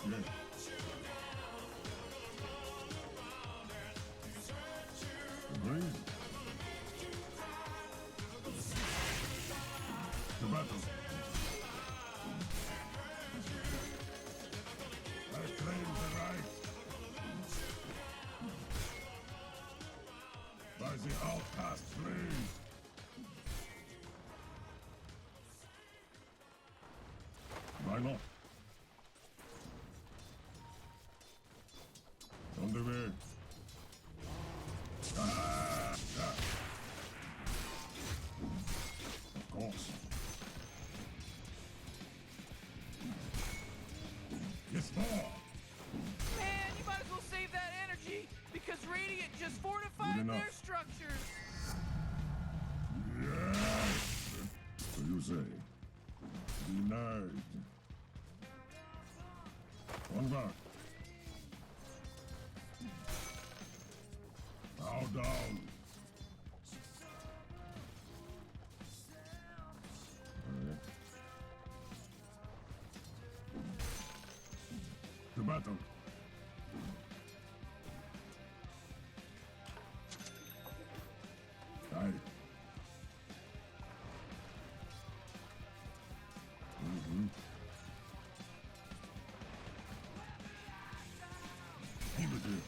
Agreed. To battle. I claim the right. By the outcast flame. Why not? On the way. Of course. Yes, more. Man, you might as well save that energy because Radiant just fortified Good their enough. structures. Yes. So you say. Denied. On guard. Bow down. Alright. To battle. Aye. Mm-hmm. Keep it here.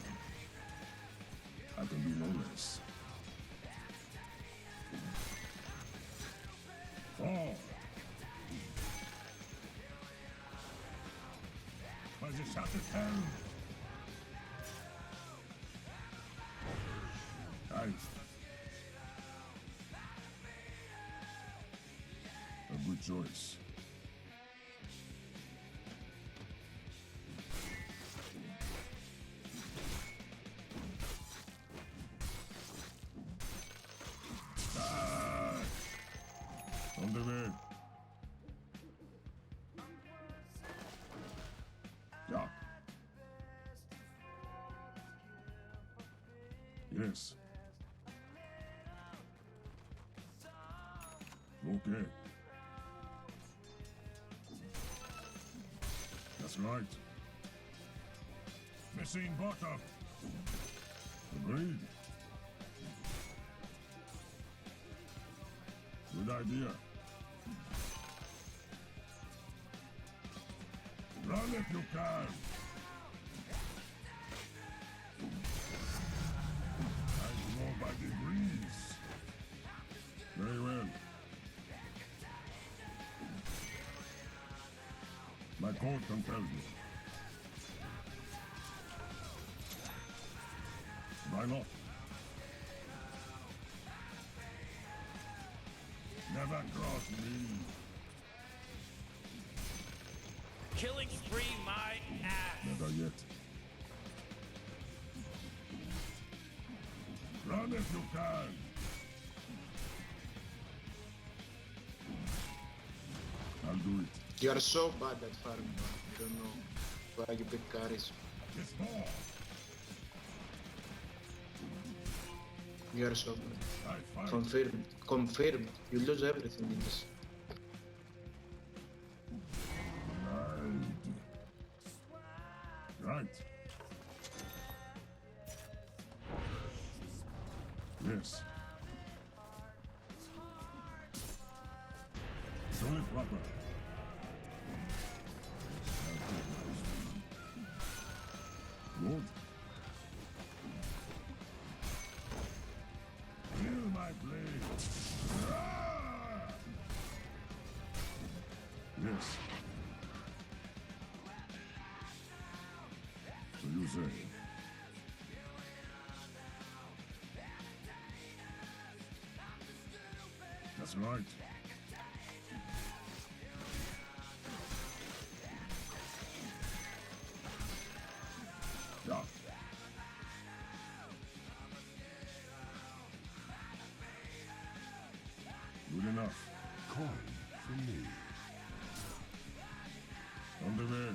I can do no less. Fall. By the shattered hell. Aye. A good choice. On the way. Yeah. Yes. Okay. That's right. Missing bottom. Agreed. Good idea. Run if you can. I grow by degrees. Very well. My code compels me. Why not? Never cross me. Killing spree my ass. Never yet. Run if you can. I'll do it. You are so bad at farming. I don't know why you pick carries. Yes, more. You are so bad. I fight. Confirmed. Confirmed. You lose everything in this. Right. Yes. It's only proper. Good. Feel my blade. Ah! Yes. So you say. That's right. Yeah. Good enough. Coin for me. On the way.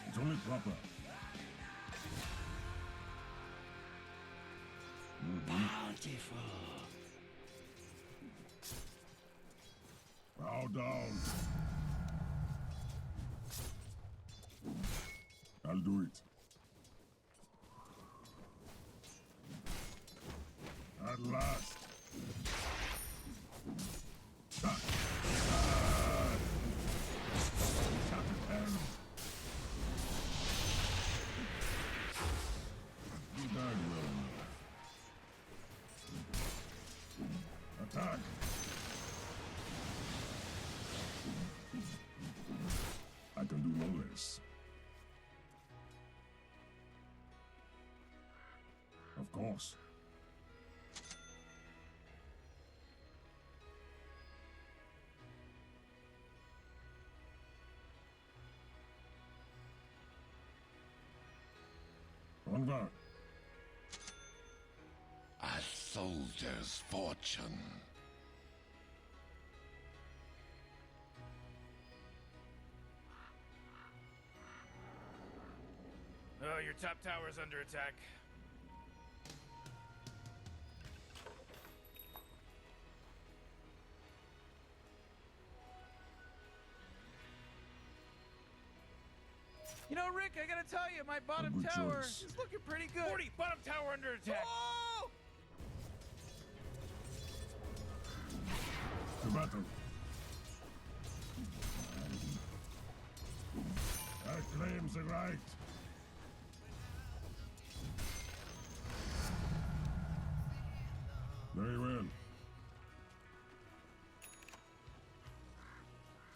It's only proper. Mm-hmm. Beautiful. Bow down. I'll do it. At last. Ah. Ah. Shattered helm. You died well enough. Attack. I can do no less. Of course. Onward. A soldier's fortune. Oh, your top tower's under attack. You know, Rick, I gotta tell you, my bottom good tower choice. is looking pretty good. 40, bottom tower under attack. Oh! To battle. I claim the right. Very well.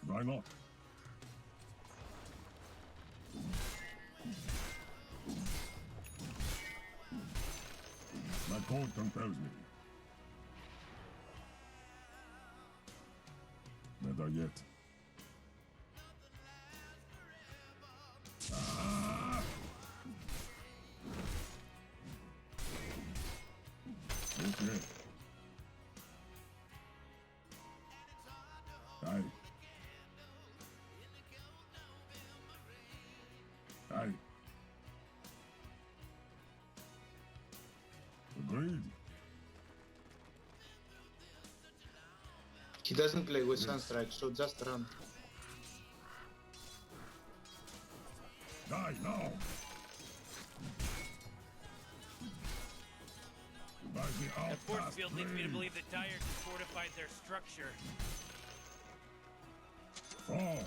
Why not? My code compels me. Never yet. Ah! Okay. Aye. Aye. Agreed. He doesn't play with Sunstrike, so just run. Die now. By the That force outcast field leads me to blade. believe that Dire just fortified their structure. Fall.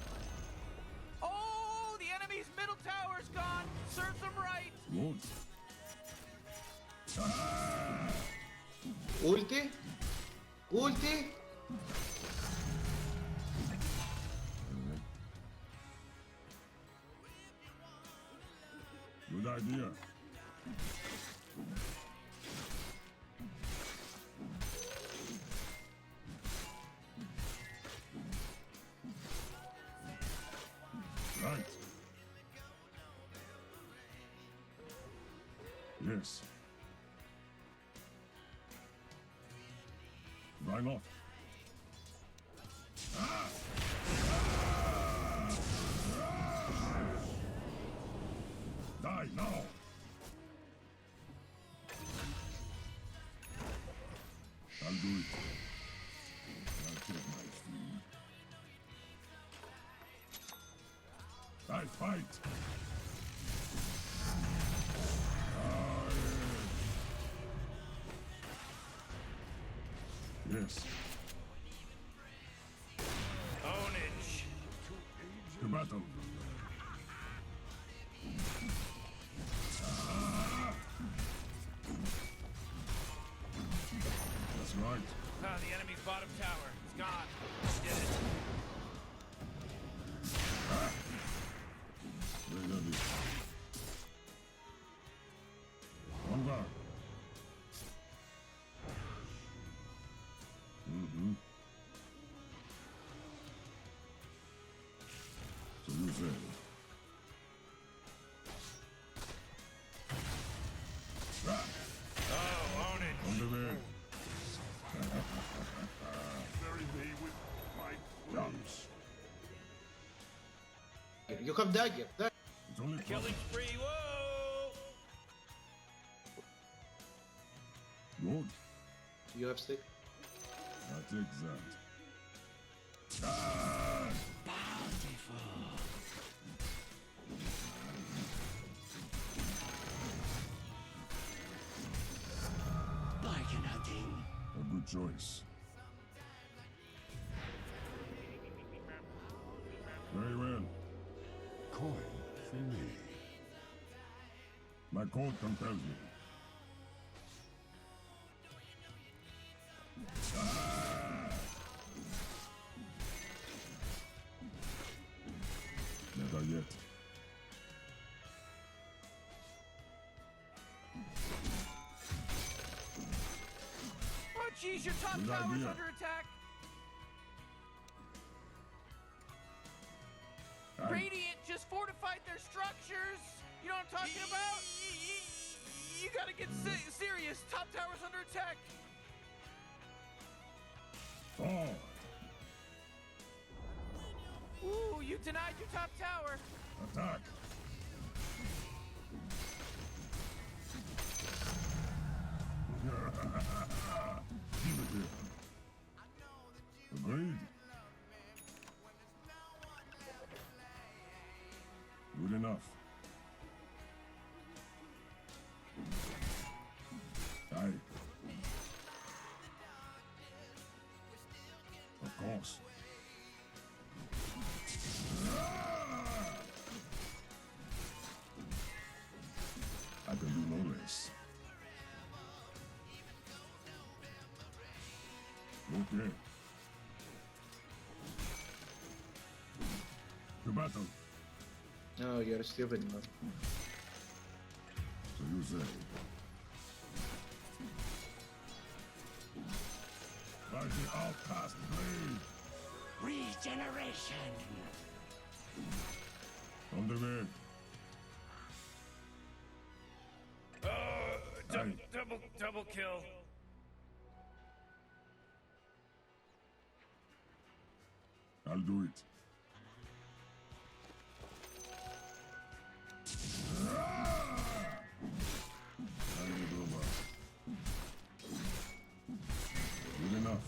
Oh, the enemy's middle tower's gone. Serves them right. Good. Ah! Ulti? Ulti? Good idea. Right. Yes. Why not? Ah! Ah! Ah! Die now! I'll do it. I'll take my food. I fight! Ah, yes. Ownage. To battle. Ah! That's right. Ah, the enemy's bottom tower. It's gone. Did it. Very heavy. Onward. Mm-hmm. So you say. Ah, Oh, ownage. on the way. Bury me with my Jumps. You have dagger. It's only Killing spree. Whoa! Good. You have stick? I'll take that. Bargain hunting. A good choice. Very well. Coin for me. My code compels me. Never yet. Oh, jeez, your top Good tower's idea. under attack. Aye. Radiant just fortified their structures. You know what I'm talking about? You gotta get serious. Top tower's under attack. Fall. Ooh, you denied your top tower. Attack. Keep it here. Agreed. Good enough. Aye. Of course. I can do no less. Okay. To battle. No, you're stupid, man. So you say. By the outcast blade. Regeneration. On the way. Double kill. I'll do it. Hand it over. Good enough.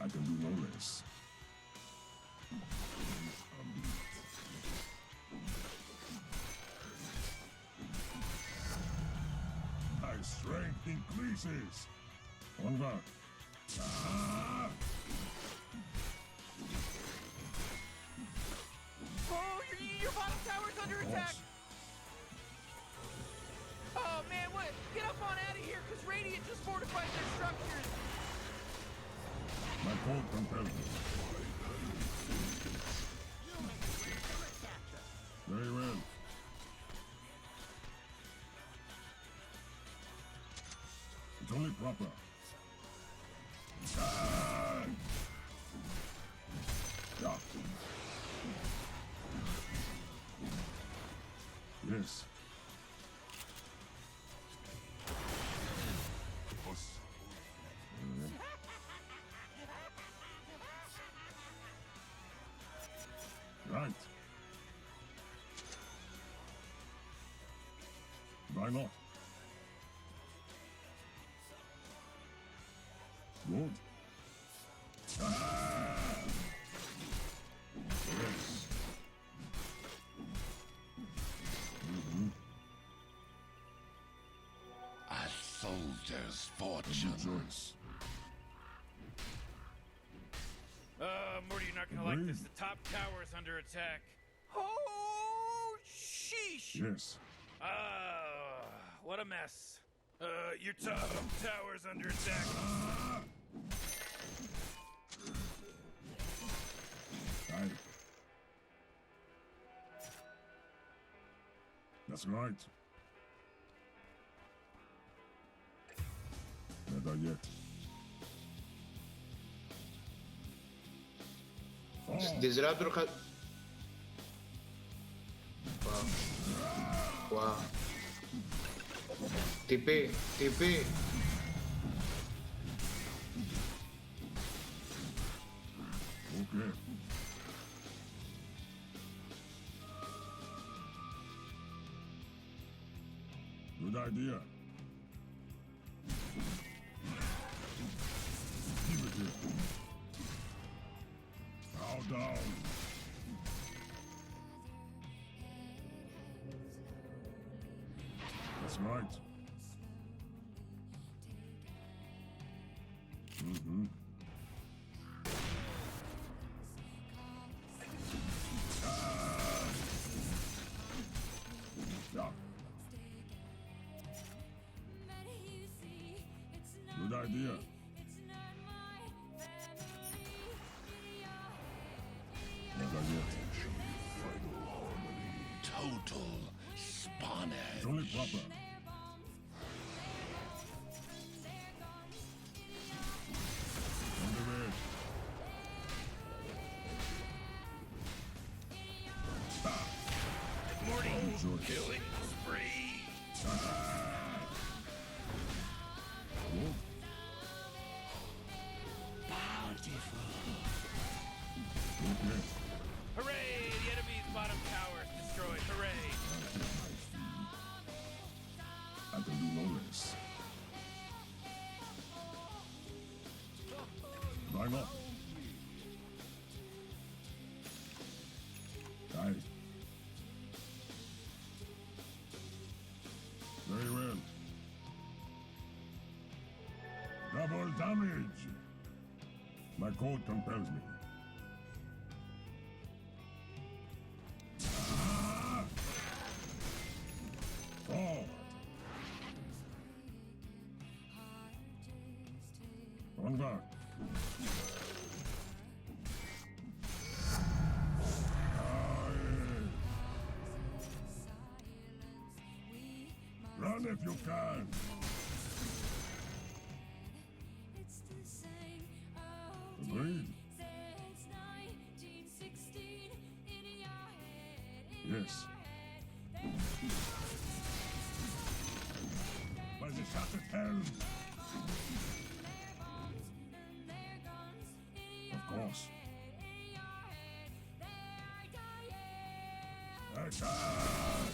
I can do no less. My strength increases. Onward. Ah! Oh, your bottom tower's under attack. Oh man, what? Get up on out of here, cause Radiant just fortified their structures. My code compels me. Very well. It's only proper. Ah! Yeah. Yes. Boss. Right. Why not? Good. Ah! Yes. A soldier's fortune. Good choice. Morty, you're not gonna like this. The top tower's under attack. Oh, sheesh. Yes. What a mess. Your top tower's under attack. Aye. That's right. Never yet. Oh, Disruptor had. Wow. Wow. TP, TP. okay. Good Good idea. Keep it here. Bow down. That's right. Mm-hmm. Yeah. Good idea. Never yet. Total spawnage. It's only proper. On the way. Morty, Enjoy. killing spree. Whoa. Okay. Hooray! The enemy's bottom tower is destroyed. Hooray! I can do no less. Why not? Aye. Very well. Double damage. My code compels me. Ah! Forward. On guard. Aye. Run if you can. Agreed. Yes. By the shattered helm. Of course. Attack!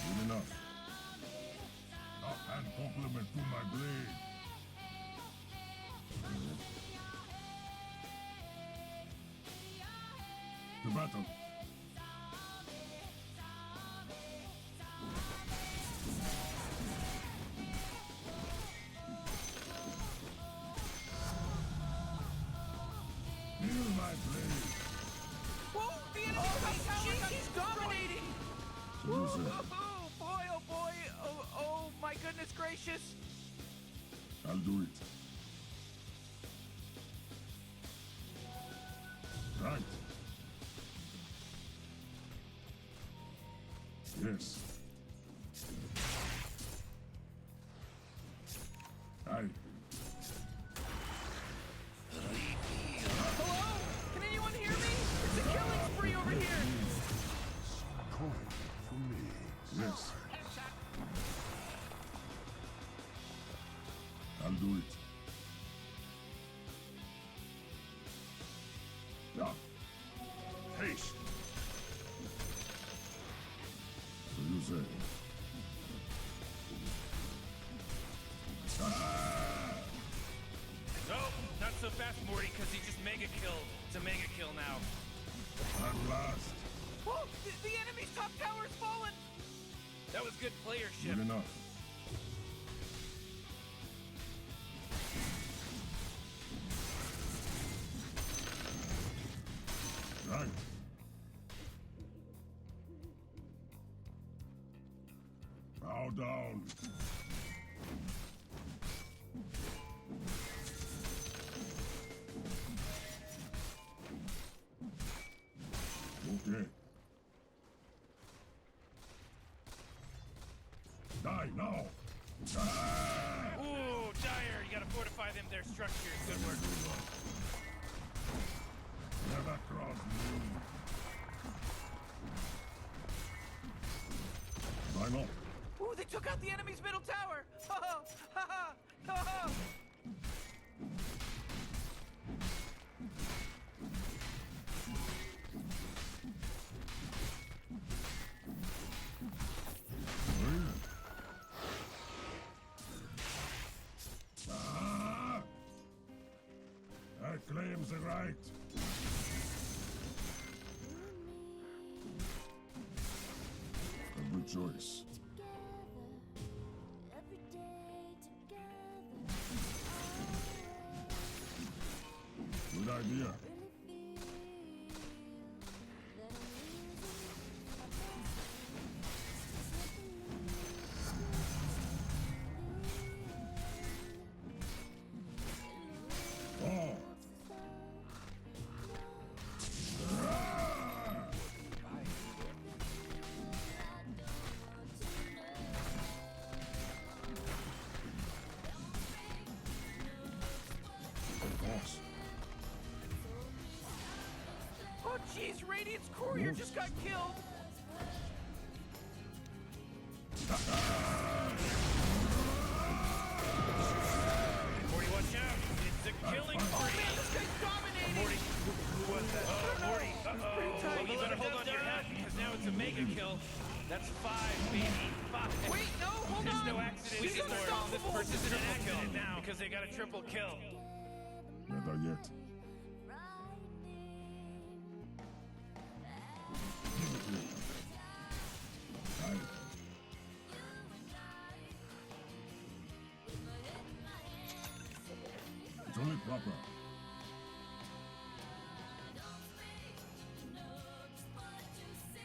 Good enough. Offhand compliment to my blade. To battle. Feel my blade. Whoa, the enemy's tower he's dominating! Loser. Woo-hoo-hoo! Boy, oh boy! Oh my goodness gracious! I'll do it. Right. Yes. Aye. Hello? Can anyone hear me? It's a killing spree over here! Coin for me. Yes. I'll do it. Yeah. Haste. So you say. Ah! No, not so fast, Morty, because he just mega killed. It's a mega kill now. At last. Whoa, the enemy's top tower's fallen! That was good playership. Good enough. Right. Bow down. Okay. Die now. Ah! Ooh, Dire, you gotta fortify them, their structures. Good work. Never cross me. Why not? Ooh, they took out the enemy's middle tower! Ha ha! Ha ha! Ha ha! claims the right. A good choice. Good idea. Oh. Of course. Oh, jeez, Radiant's courier just got killed. Morty, watch out! It's a killing Oh spree! man, this guy's dominating. Morty, who was that? Oh, Morty! tight. You better hold on to your hat because now it's a mega kill. That's 5, baby. 5. Wait, no, hold There's on. no accident He's anymore. This unstoppable. person's an accident now because they got a triple kill. Never yet. Right. It's only proper.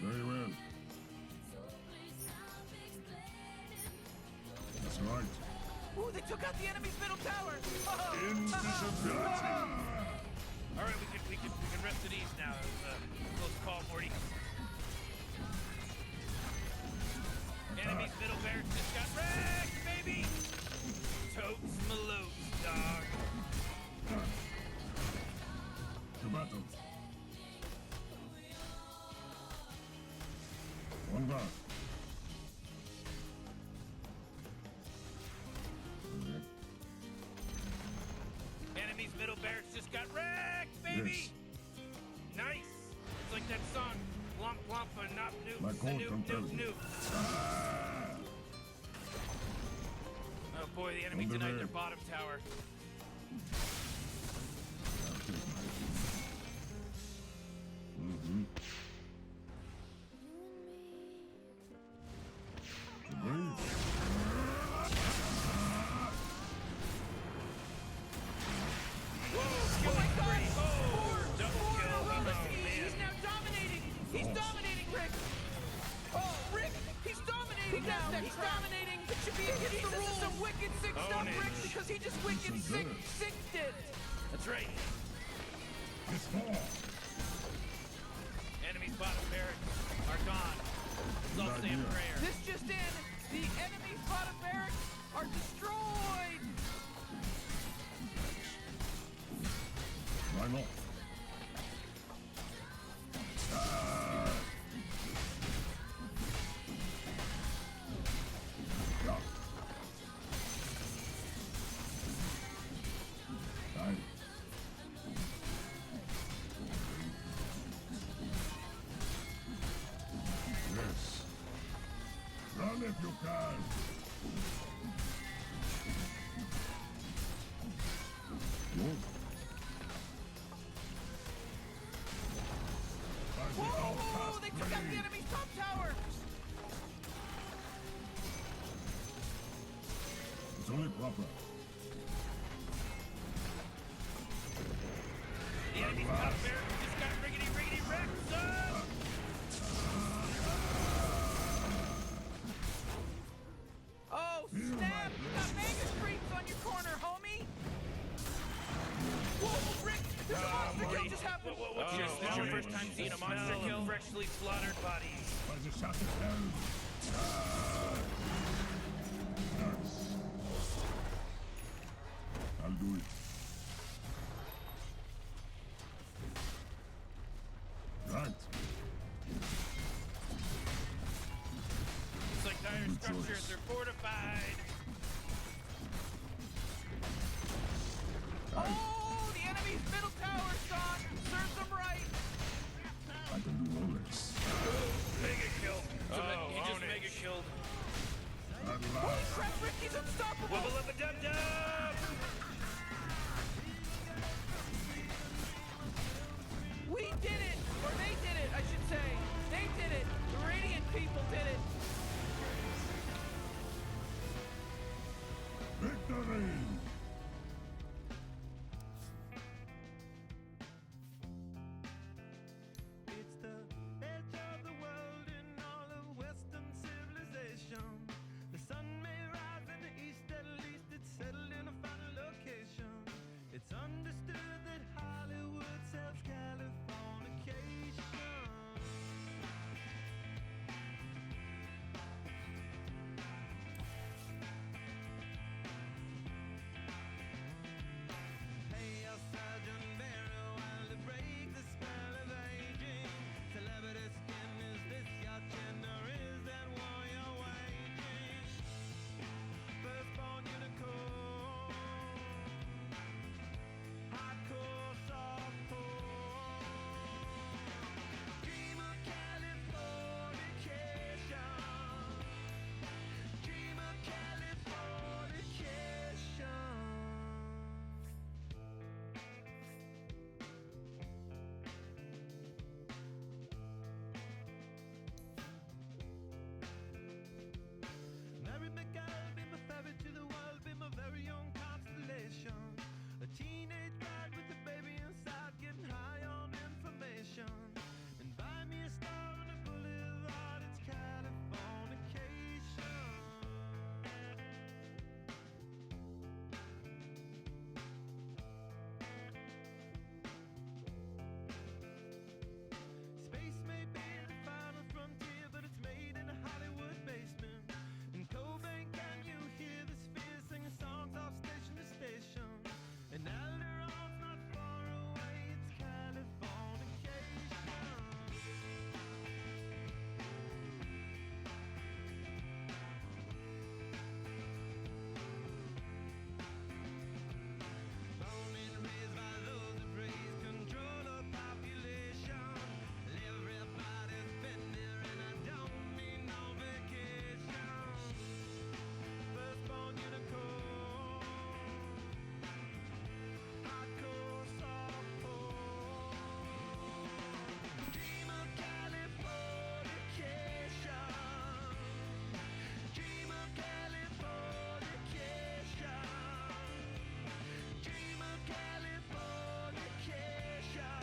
Very well. That's right. Ooh, they took out the enemy's middle tower. Oh. Invisibility. All right, we can rest at ease now. It was a close call, Morty. Enemy's middle bear just got wrecked, baby. Totes Malotes, dog. To battle. One guard. Enemy's middle barracks just got wrecked, baby! Yes. Nice! It's like that song, Blump Blump and Nop Noop, My code Noop compels Noop me. Noop. Oh boy, the enemy On the denied way. their bottom tower. Mm-hmm. Breathe. Whoa, Oh my God! spree. Four double in a kill. row. Oh, He's man. now dominating. He's dominating, Rick. Oh, Rick, he's dominating now. He's dominating. It should be against the rules. This is some wicked sick Own stuff, it. Rick, because he just wicked sicked it. That's right. It's four. Enemy's bottom barracks are gone. Let's all say a idea. prayer. This just in. The enemy's bottom barracks are destroyed. Why not? Yeah. Aye. Yes. Run if you can. Good. By the Whoa, outcast they took out the blade. enemy's top tower. It's only proper. The enemy's top barracks just got riggedy wrecked, son! Oh, snap! You got mega creeps on your corner, homie! Whoa, Rick! There's a monster kill just happened! What's your, this your first time seeing a monster kill? Freshly slaughtered bodies. By the shot of hell. Nice. I'll do it. Right. It's like dire Good structures choice. are fortified. Oh, the enemy's middle tower's gone! Serves them right! I can do no less. Mega kill. He just mega killed. At Holy last. crap, Rick, he's unstoppable! Wubba lubba dub dub! people did it. Victory! It's the edge of the world in all of Western civilization. The sun may rise in the east, at least it's settled in a final location. It's understood that Hollywood sells Californication. Pay your surgeon very well to break the spell of aging. Celebrity skin, is this your chin or is that war you're waging? Firstborn unicorn, hardcore softcore. Dream of Californication. Dream of Californication. Mary McGill, be my ferry to the world, be my very own constellation. A teenage bride with a baby inside, getting high on information. And buy me a star on a boulevard, it's Californication. Space may be the final frontier, but it's made in a Hollywood basement. In Cobain, can you hear the sphere singing songs off station to station? And Alderon's not far away, it's Californication. Born and raised by those who praise control of population. Everybody's been there and I don't need no vacation. Firstborn unicorn, hardcore softcore. Dream of Californication. Dream of Californication. Dream of Californication.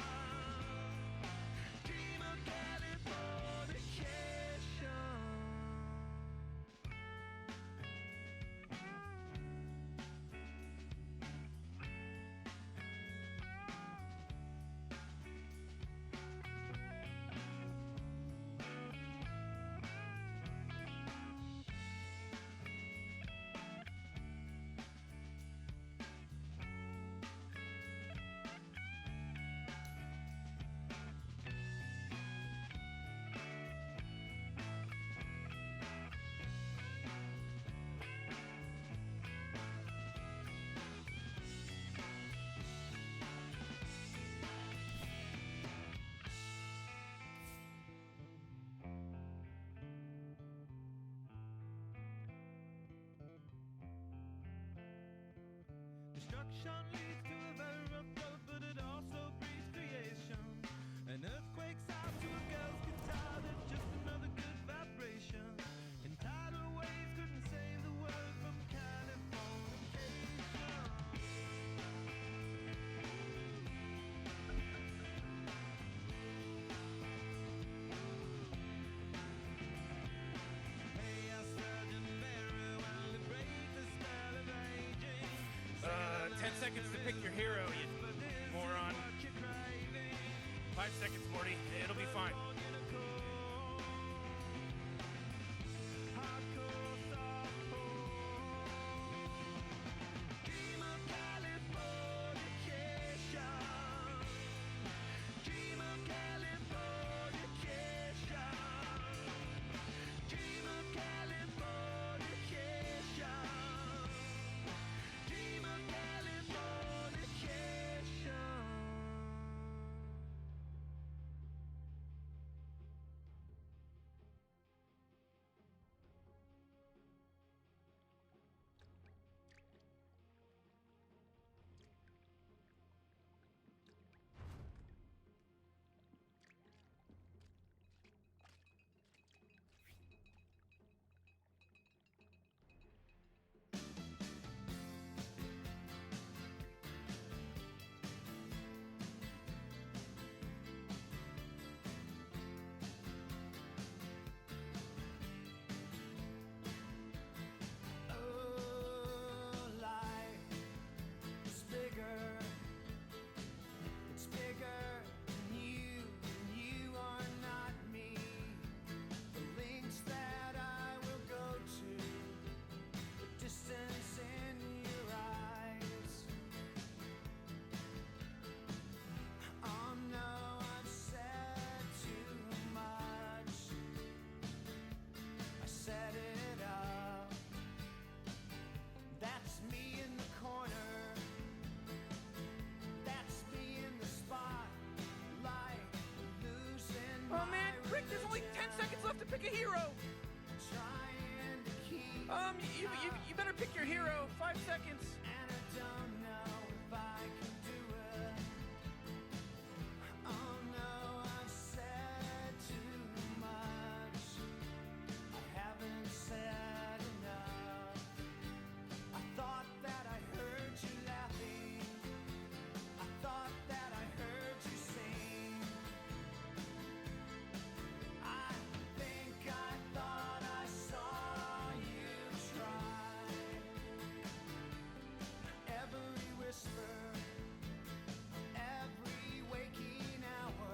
Dream of Californication. Destruction leads to a very rough road, but it also breeds creation. An earthquake sounds to a girl's guitar, that's just another good vibration. And tidal waves couldn't save the world from Californication. Pay your surgeon very well to break the spell of aging. 10 seconds to pick your hero, you moron. 5 seconds, Morty. It'll be fine. Hardcore softcore. Dream of Californication. Dream of Californication. Dream of Californication. Dream of Californication. Oh man, Rick, there's only 10 seconds left to pick a hero. trying to keep. You better pick your hero. 5 seconds. And I don't know if I can do it. Oh no, I've said too much. I haven't said enough. I thought that I heard you laughing. I thought that I heard you sing. I think I thought I saw you try. Every whisper, every waking hour,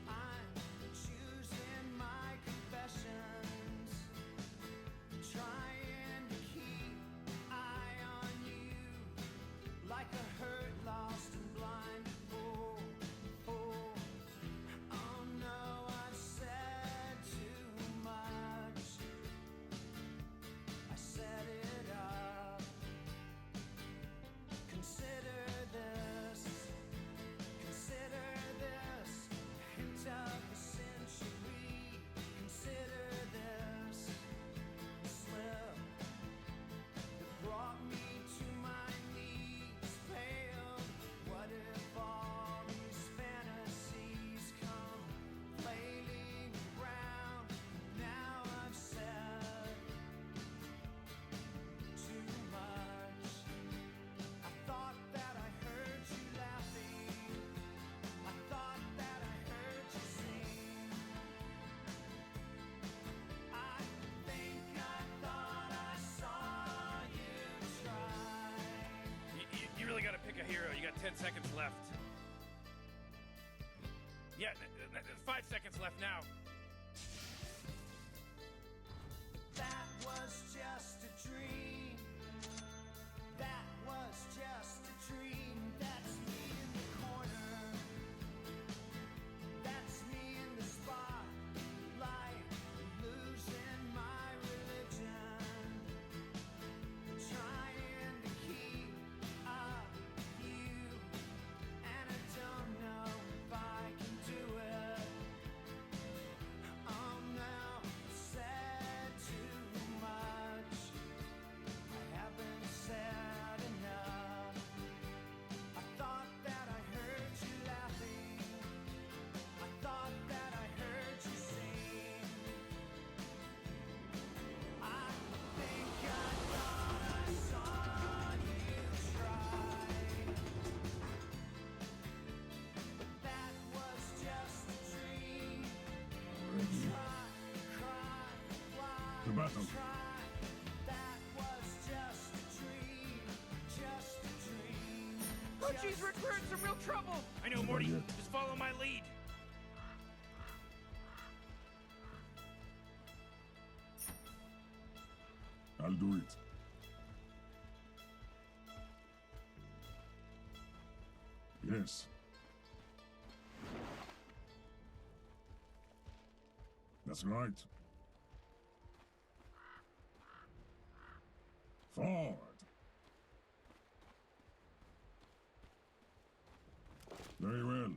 I'm choosing my confessions, trying to keep eye on you, like a hurt, lost and blind fool. Oh no, I've said too much. I set it up. Consider this hint of the century. Consider this slip that brought me to my knees, pale. What if all these fantasies come flailing around? Now I've said too much. I thought that I heard you laughing. I thought that I heard you sing. I think I thought I saw you try. You really got to pick a hero. You got 10 seconds left. Yeah, 5 seconds left now. That was just a dream. That was just a dream. That's me in the corner. That's me in the spotlight, losing my religion, trying to keep up you, and I don't know if I can do it. Oh no, said too much. I haven't said enough. I thought that I heard you laughing. I thought that I heard you sing. I think I thought I saw you try. But that was just a dream. Try, cry, fly, To battle. try. That was just a dream. Just a dream. Oh jeez, Rick, we're in some real trouble. I know, Morty. Just follow my lead. I'll do it. Yes. That's right. Forward. Very well.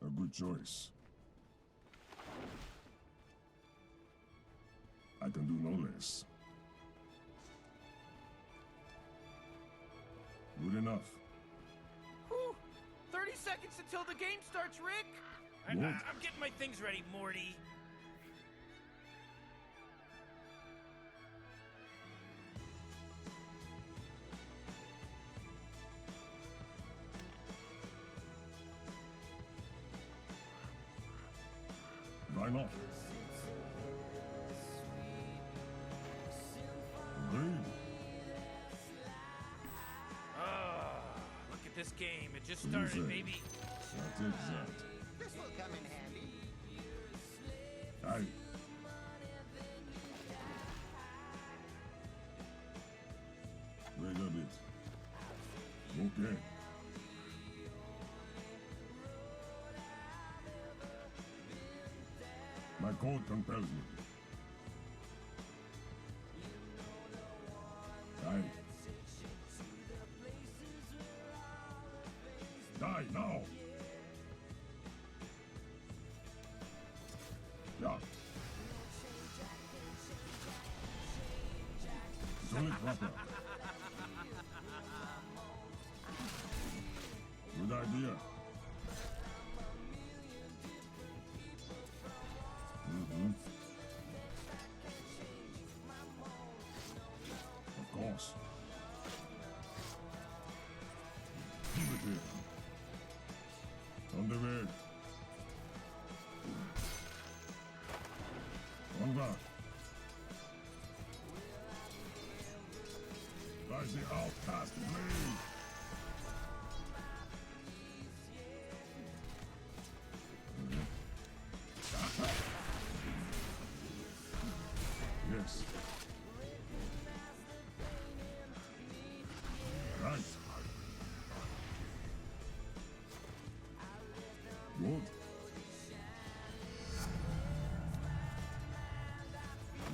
A good choice. I can do no less. Good enough. Whew. 30 seconds until the game starts, Rick. I'm What? getting my things ready, Morty. Why not? Agreed. Ah, look at this game. It just What do you started, say? baby. That is that. This will come in handy. Aye. Wait a bit. Okay. My code compels me. Aye. Die now! proper. Good idea. Mm-hmm. Of course. Keep it here. On the way. On guard. By the outcast blade. Yes. Right. Good.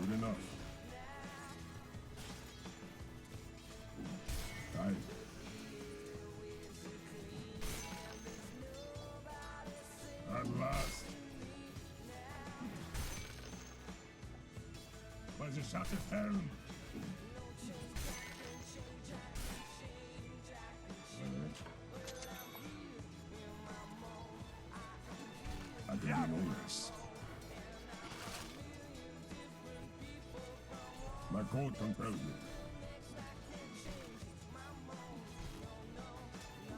Good enough. Aye. At last. By the shattered helm. I didn't know this. My code compels me.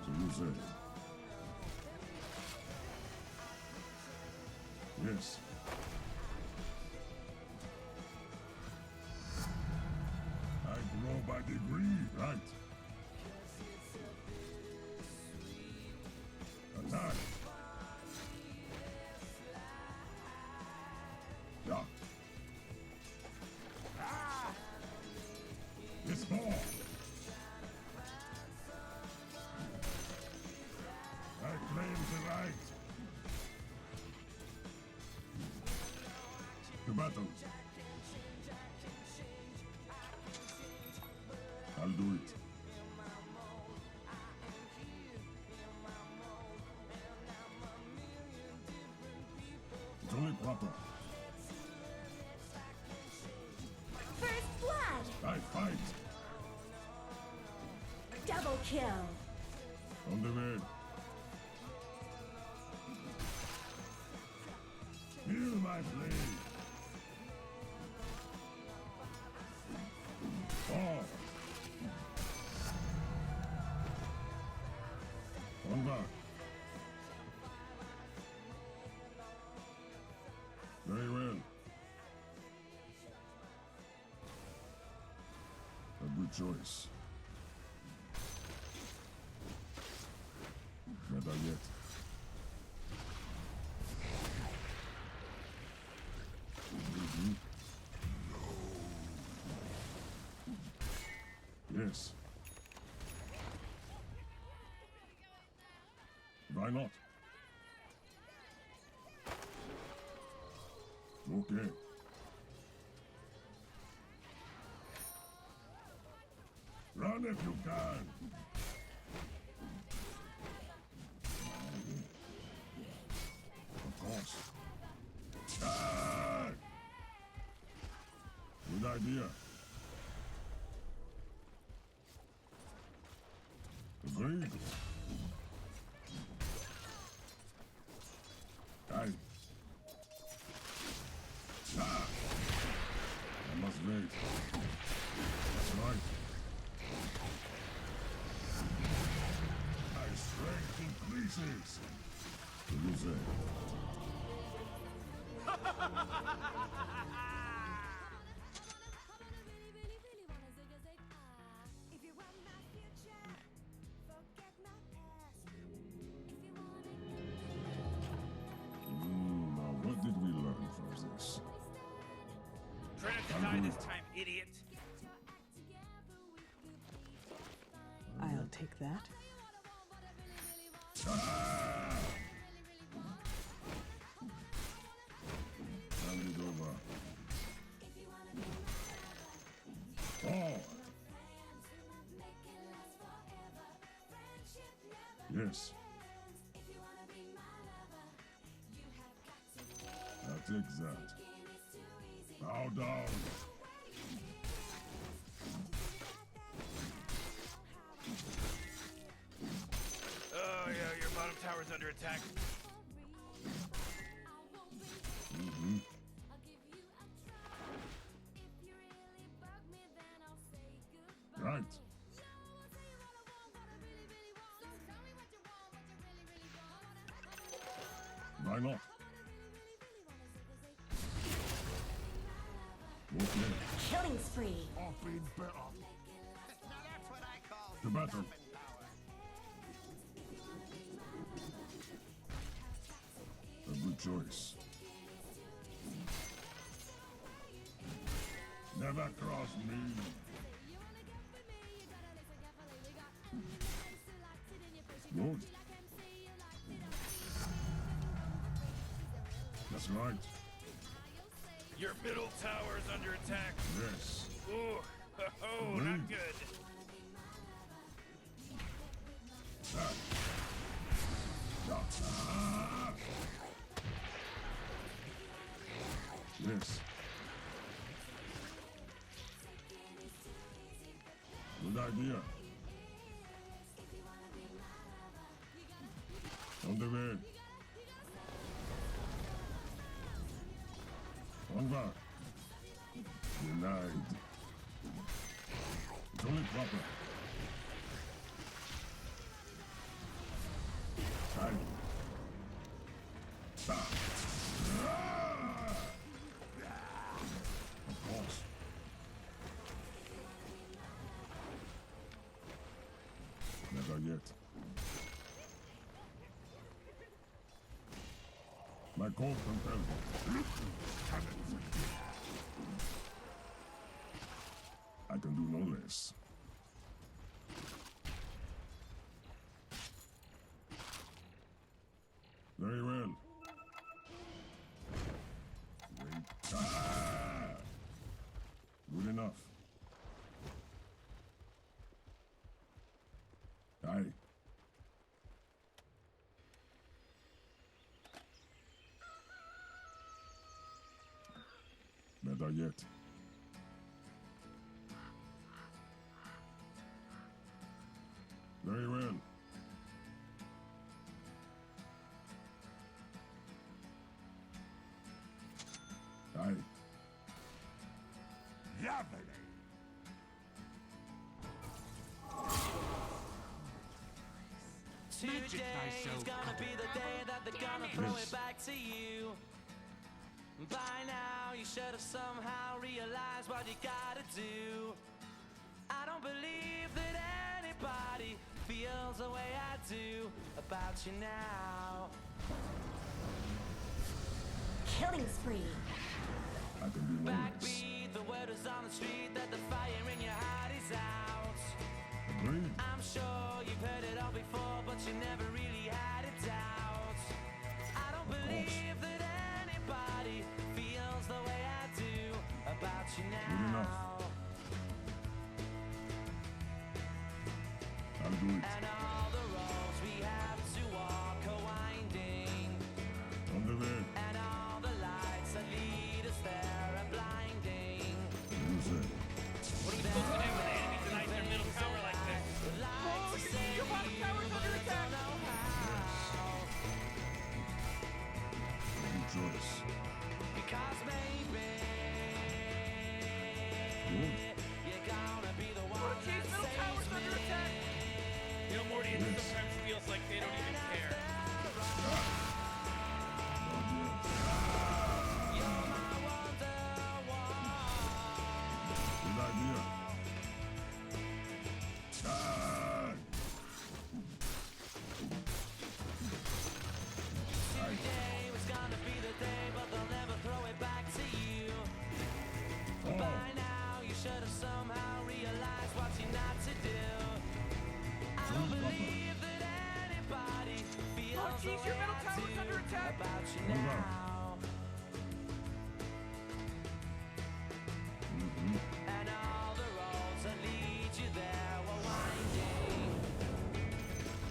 So you say? Yes. I grow by degree, right? Attack! Yeah. It's more! I claim the right to battle. I'll do it. It's only proper. First blood! I fight. Double kill! On the way. Feel my blade. Fall. On guard. Very well. A good choice. Better yet. Mhm. Yes. Why not? Okay. Run if you can. Of course. Ah! Good idea. Agreed. Time. Ah! I must wait. That's right. My strength increases. What do you say? If you want my future, forget my past. If you wanna Now what did we learn from this? Try not to die this time, idiot. I'll take that. Ah! Hand it over. Forward. Yes. I'll take that. Bow down. tower's under attack. Right. Why not? Okay. Killing spree. Off in better. Now that's what I call The battle. stopping power. A good choice. Never cross me. Good. That's right. Your middle tower's under attack. Yes. Ooh, oh, not good. Ah. Ah. Yes. Good idea. On the way. Onward. Denied. It's only proper. Time. Stop. Of course. Never yet. My code compels me. I can do no less. Very well. Wait. Ah! Good enough. Aye. Better yet. Very well. Aye. Lovely. Today's gonna be the day that they're gonna throw it back to you. By now, you should have somehow realized what you gotta do. I don't believe that anybody feels the way I do about you now. Killing spree. I can do no less. Backbeat, the word is on the street that the fire in your heart is out. Agreed. I'm sure you've heard it all before, but you never really had a doubt. I don't believe that anybody feels the way I do about you Good enough. now. I'll do it. And all the roads we have to walk are winding, On the way. and all the lights that lead us there are blinding. You say. What are we supposed to do when the enemy denies their middle tower like this? Would like to say your bottom tower's but under I attack. don't know how. Good choice. Because maybe Good. you're gonna be the one Oh, geez, that middle tower's saves under me. attack. You know, Morty, it sometimes feels like they don't even care. Not yet. You're my wonderwall. Good idea. Ah! Today was gonna be the day, but they'll never throw it back to you. Oh. By now, you should have somehow realized what you're not to do. I don't believe that anybody feels Oh, geez, the your way middle I tower's do under attack. about you Hold on. now. And all the roads that lead you there were winding,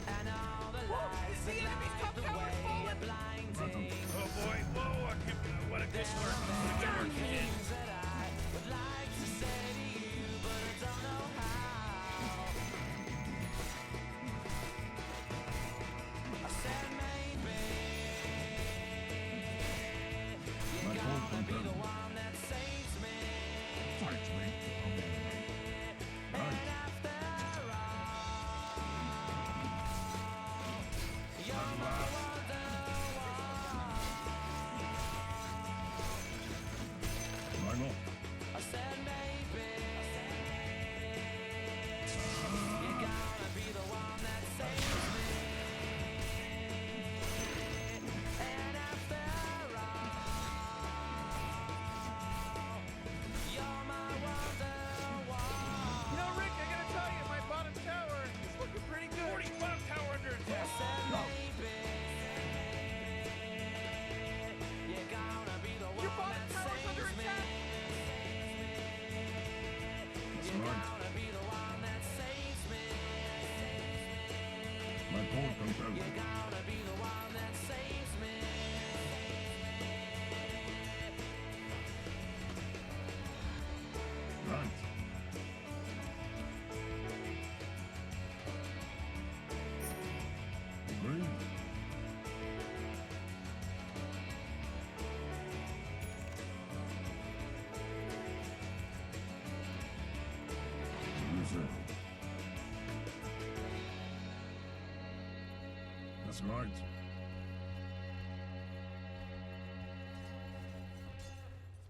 and all the lights the that enemy's light top the tower's way fallen. are blinding. Oh boy, whoa, what a good work. What a good work you did. Things that I would like to say to you, but I don't know how. I said That's right.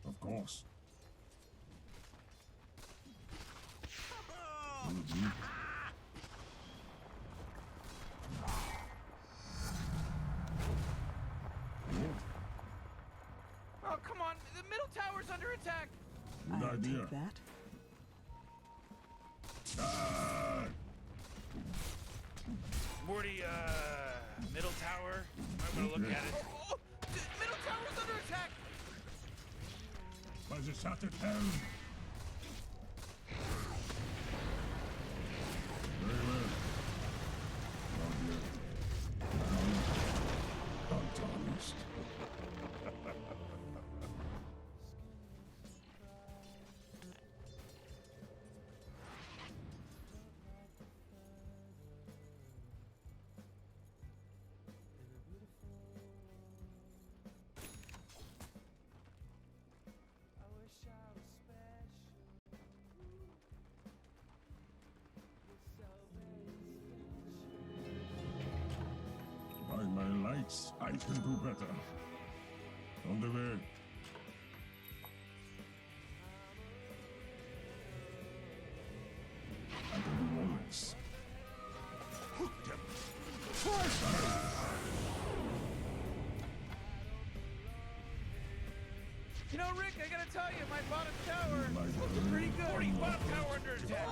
Of course. Mhm. Oh, come on. The middle tower's under attack. Good I'll idea. take that. Ah! Morty, middle tower. I'm gonna look at it. Oh, the middle tower's under attack. By the shattered helm. Very well. Not yet. Now, untarnished. By my lights, I can do better. On the way. I can do all this. Hook them. You know, Rick, I gotta tell you, my bottom tower My is looking pretty good. Morty, bottom tower under attack.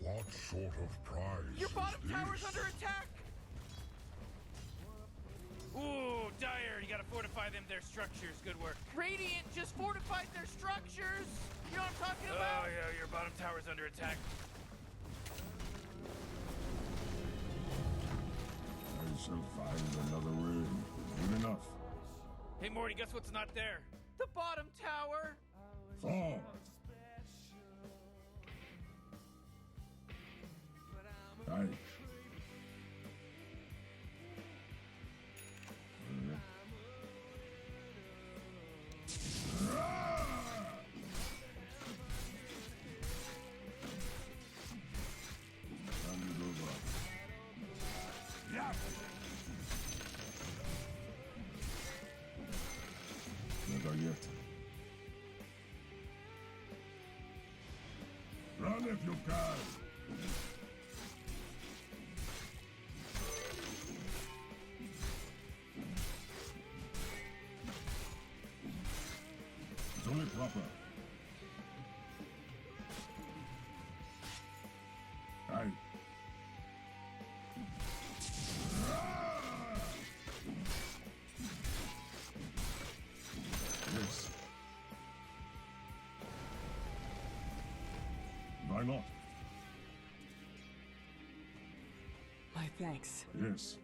What sort of prize? Your bottom tower's under attack. Ooh, Dyer, you gotta fortify their structures. Good work. Radiant just fortified their structures. You know what I'm talking Oh, about? yeah, your bottom tower's under attack. I shall find another way. Good enough. Hey, Morty, guess what's not there? The bottom tower. Fall. Aye. Hand it over. Yeah. Never yet. Run if you can. It's only proper. Aye. Yes. Why not? My thanks. Yes.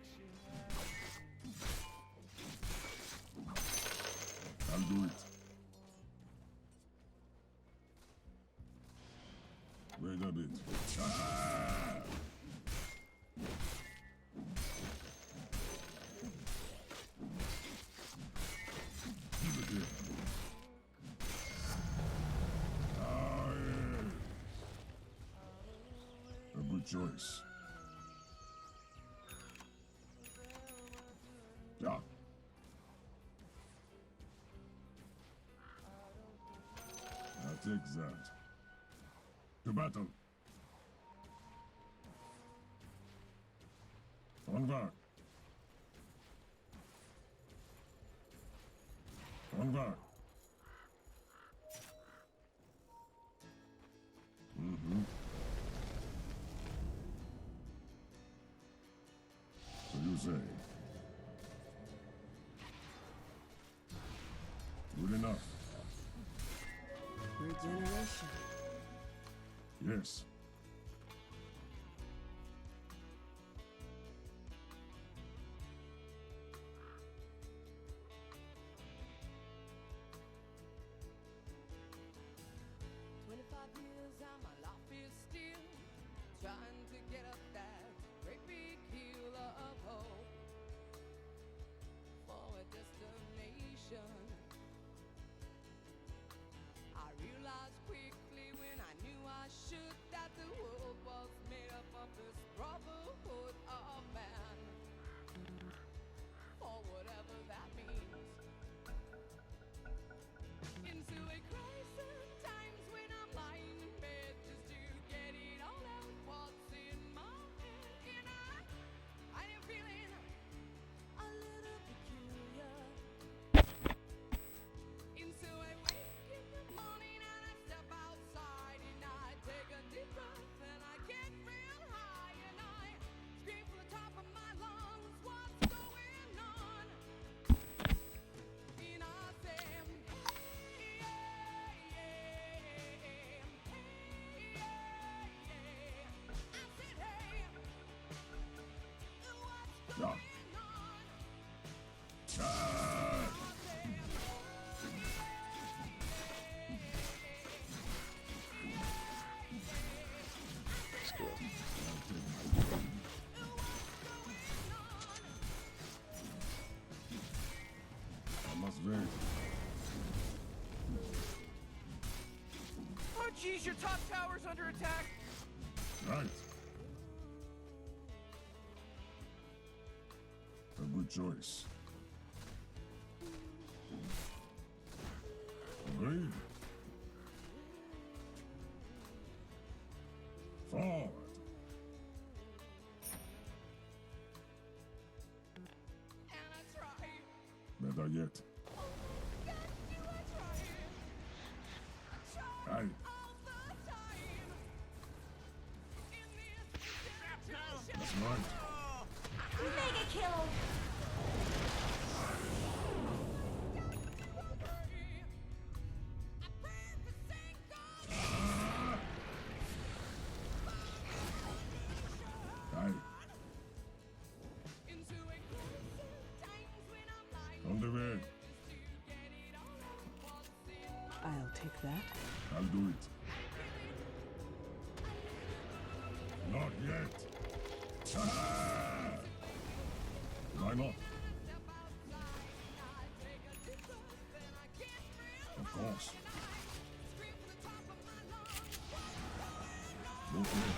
I'll do it. Wait a bit. Ah! Keep it here. Ah, yes. A good choice. Yeah. I'll take that. To battle. On guard. On guard. Mm-hmm. So you say. Good enough. Regeneration. Yes. Years and my life is still trying to get up that great big hill of hope for a destination. I realize a crisis, times when I'm lying in bed just to get it all out what's in my head. And I am feeling a little peculiar. And so I wake in the morning and I step outside and I take a deep breath and I get real high and I scream from the top of my lungs, what's going on? And I say, hey, yeah, yeah, hey, yeah, yeah. I said, hey, what's going on? I must wait. Oh, geez, your top tower's under attack. Right. A good choice. Agreed. Forward. And I try. Better yet. God, do I try? I try Aye. all the time. In this situation. That's right. Mega kill! Aye. On the way. I'll take that. I'll do it. Not yet. Ah! Why not? Of course. Okay.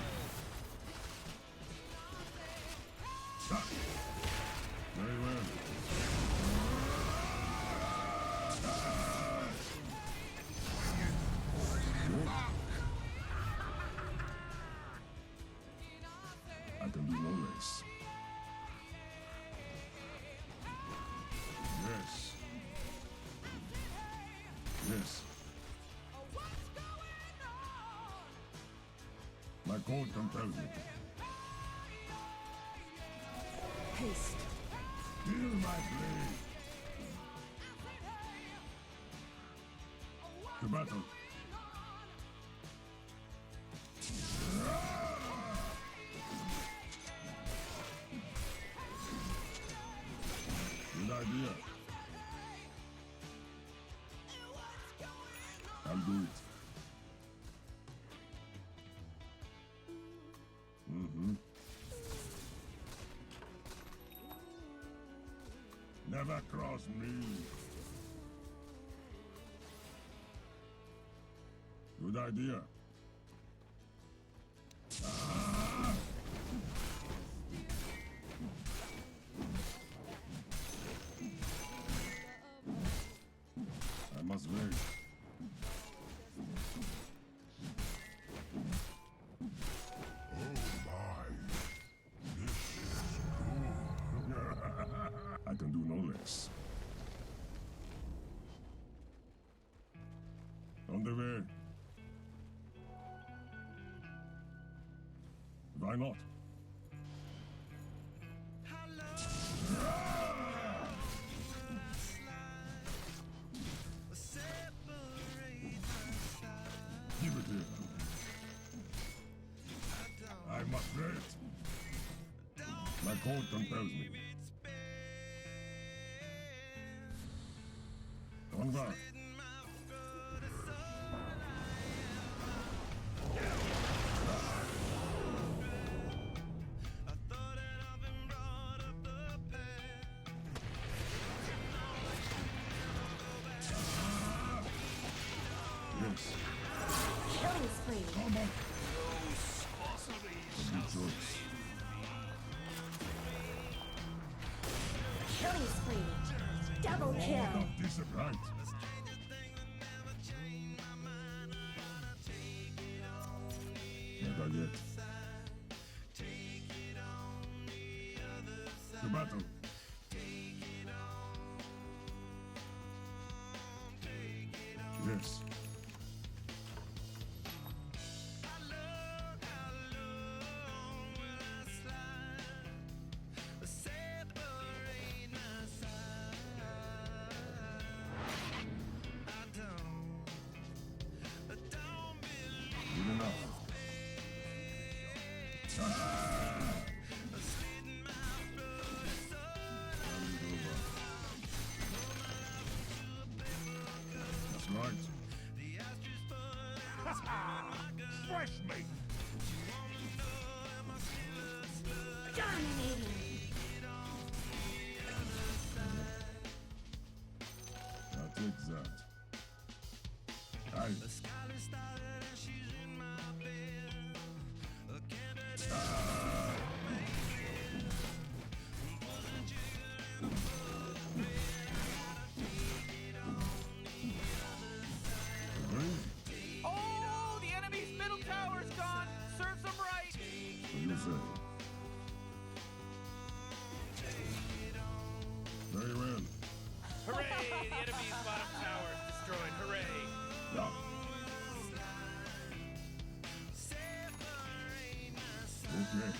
Ah! Very well. I can do no less. Yes. Yes. My code compels me. Haste. Feel my blade. To battle. Good idea. I'll do it. Never cross me. Good idea. Ah! I must wait. I can do no less. On the way. Why not? Give it here. I must wait. My code compels me. Onward. Yes. Killing spree. Come on. Good choice. Killing spree. Double kill. This is right. yet. To battle. Yes. Good enough. That's right. Fresh meat. I'll take that. Aye. Agreed. Oh, the enemy's middle tower's gone. Serves them right. What do you say? Very well. Hooray! The enemy's bottom tower is destroyed. Hooray! Yeah. Okay.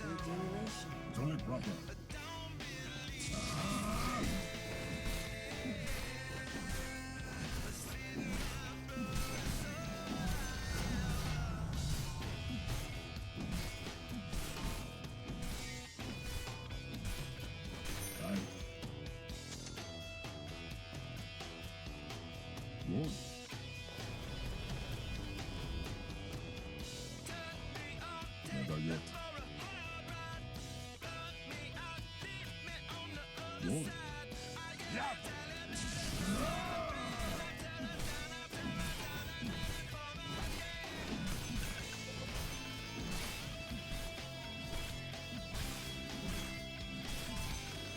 Regeneration. It's only proper. Aye. Good. Never yet. Good.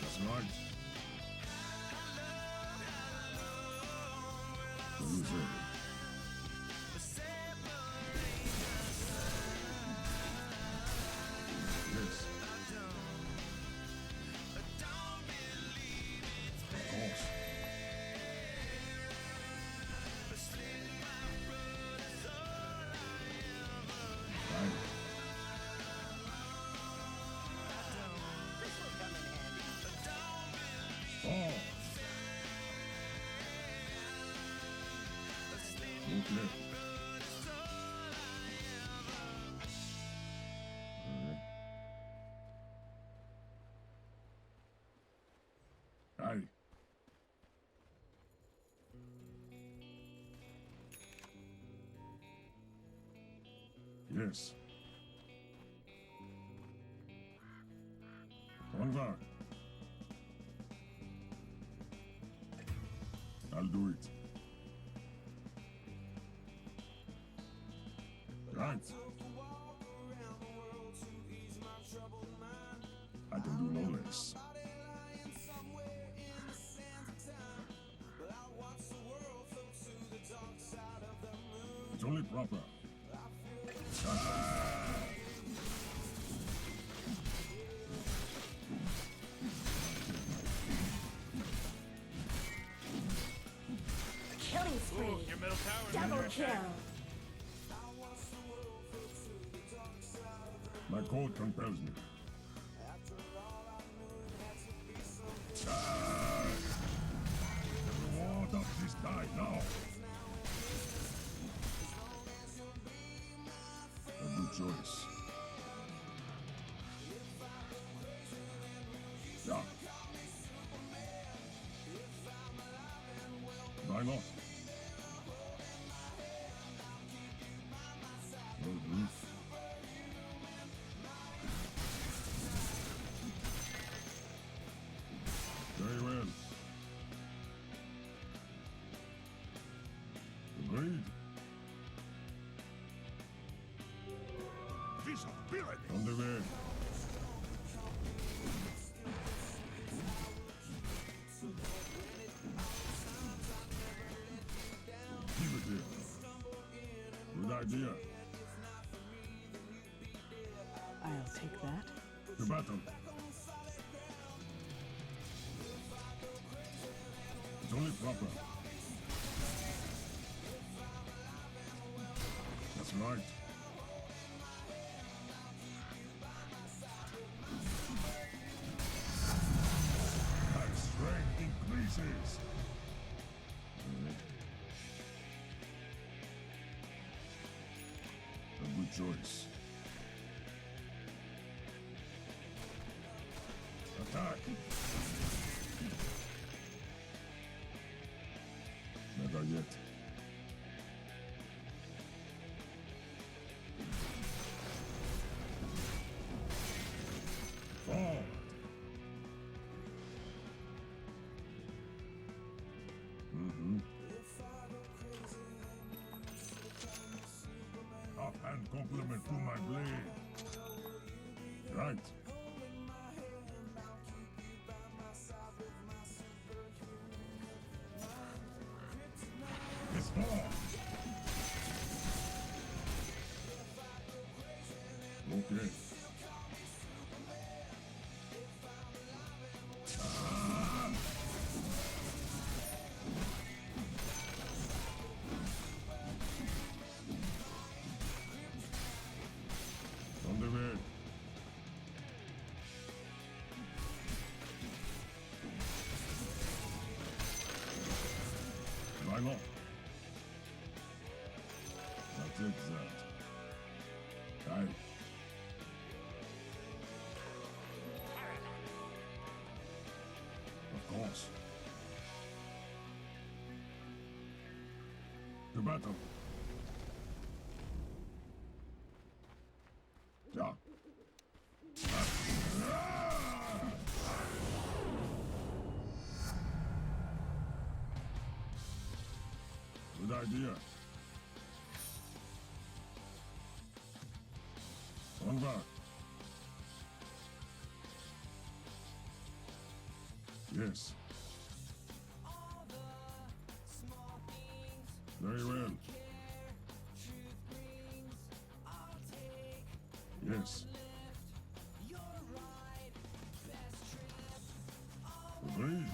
That's right. What do you say? Yes. Of course. Right. Oh. Okay. Aye. Yes. On guard. I'll do it. Right. I can do no less. It's only proper. Killing spree. Ooh, your middle tower is Double under kill. attack. My code compels me. The reward of this die now. A good choice. Yeah. Why not? Will do. Very well. Agreed. Visibility. On the way. Give it here. idea. I'll take that. To battle. It's only proper. That's right. My strength increases. A good choice. Attack! Never yet. Forward! Mm-hmm. Offhand compliment to my blade. Right. It's on. Okay. On the way. Line up. I'll take that. Aye. Of course. To battle. Yeah. Good idea. On back. Yes. Very well. Yes. Agreed.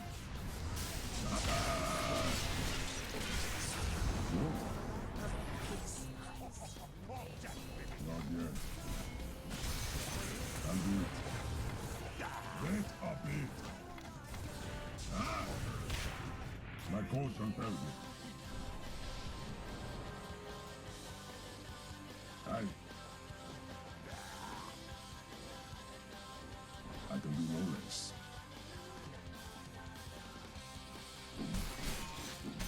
Not yet. I'll do it. Wait a bit. Ah! My code compels me. Aye. I can do no less.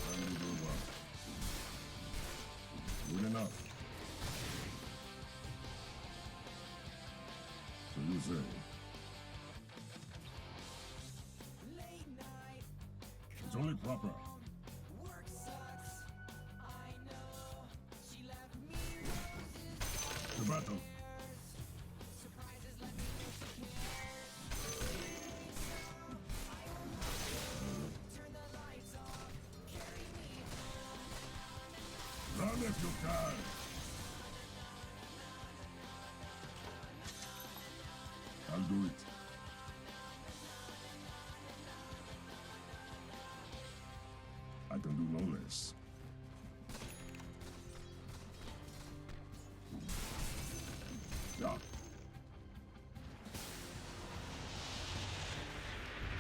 Hand it over. Good enough. So you say. It's only proper. To battle. Run if you can. I'll do it. I can do no less. Yeah.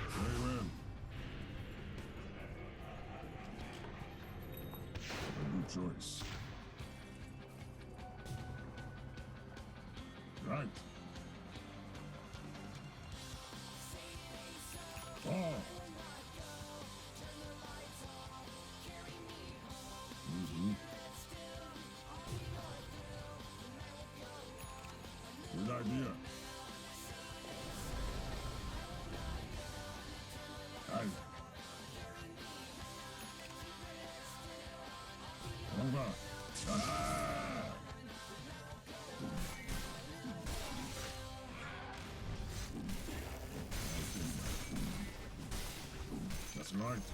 Very well. A good choice. Right. Oh. Mm-hmm. Good idea. Aye. Over. Ah! That's right.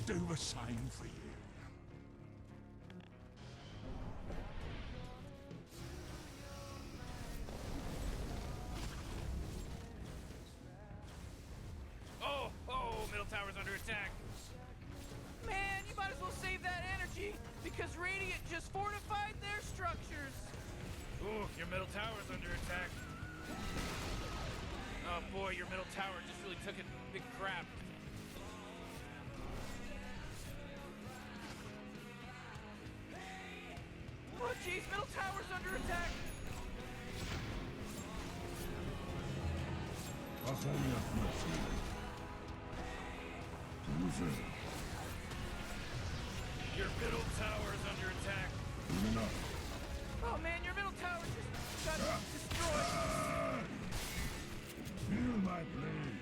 do the same for you. Oh, middle tower's under attack. Man, you might as well save that energy because Radiant just fortified their structures. Ooh, your middle tower's under attack. Oh boy, your middle tower just really took a big crap. Oh jeez, middle tower's under attack. Your middle tower's under attack. Oh man, your middle tower just got destroyed. Feel my blade.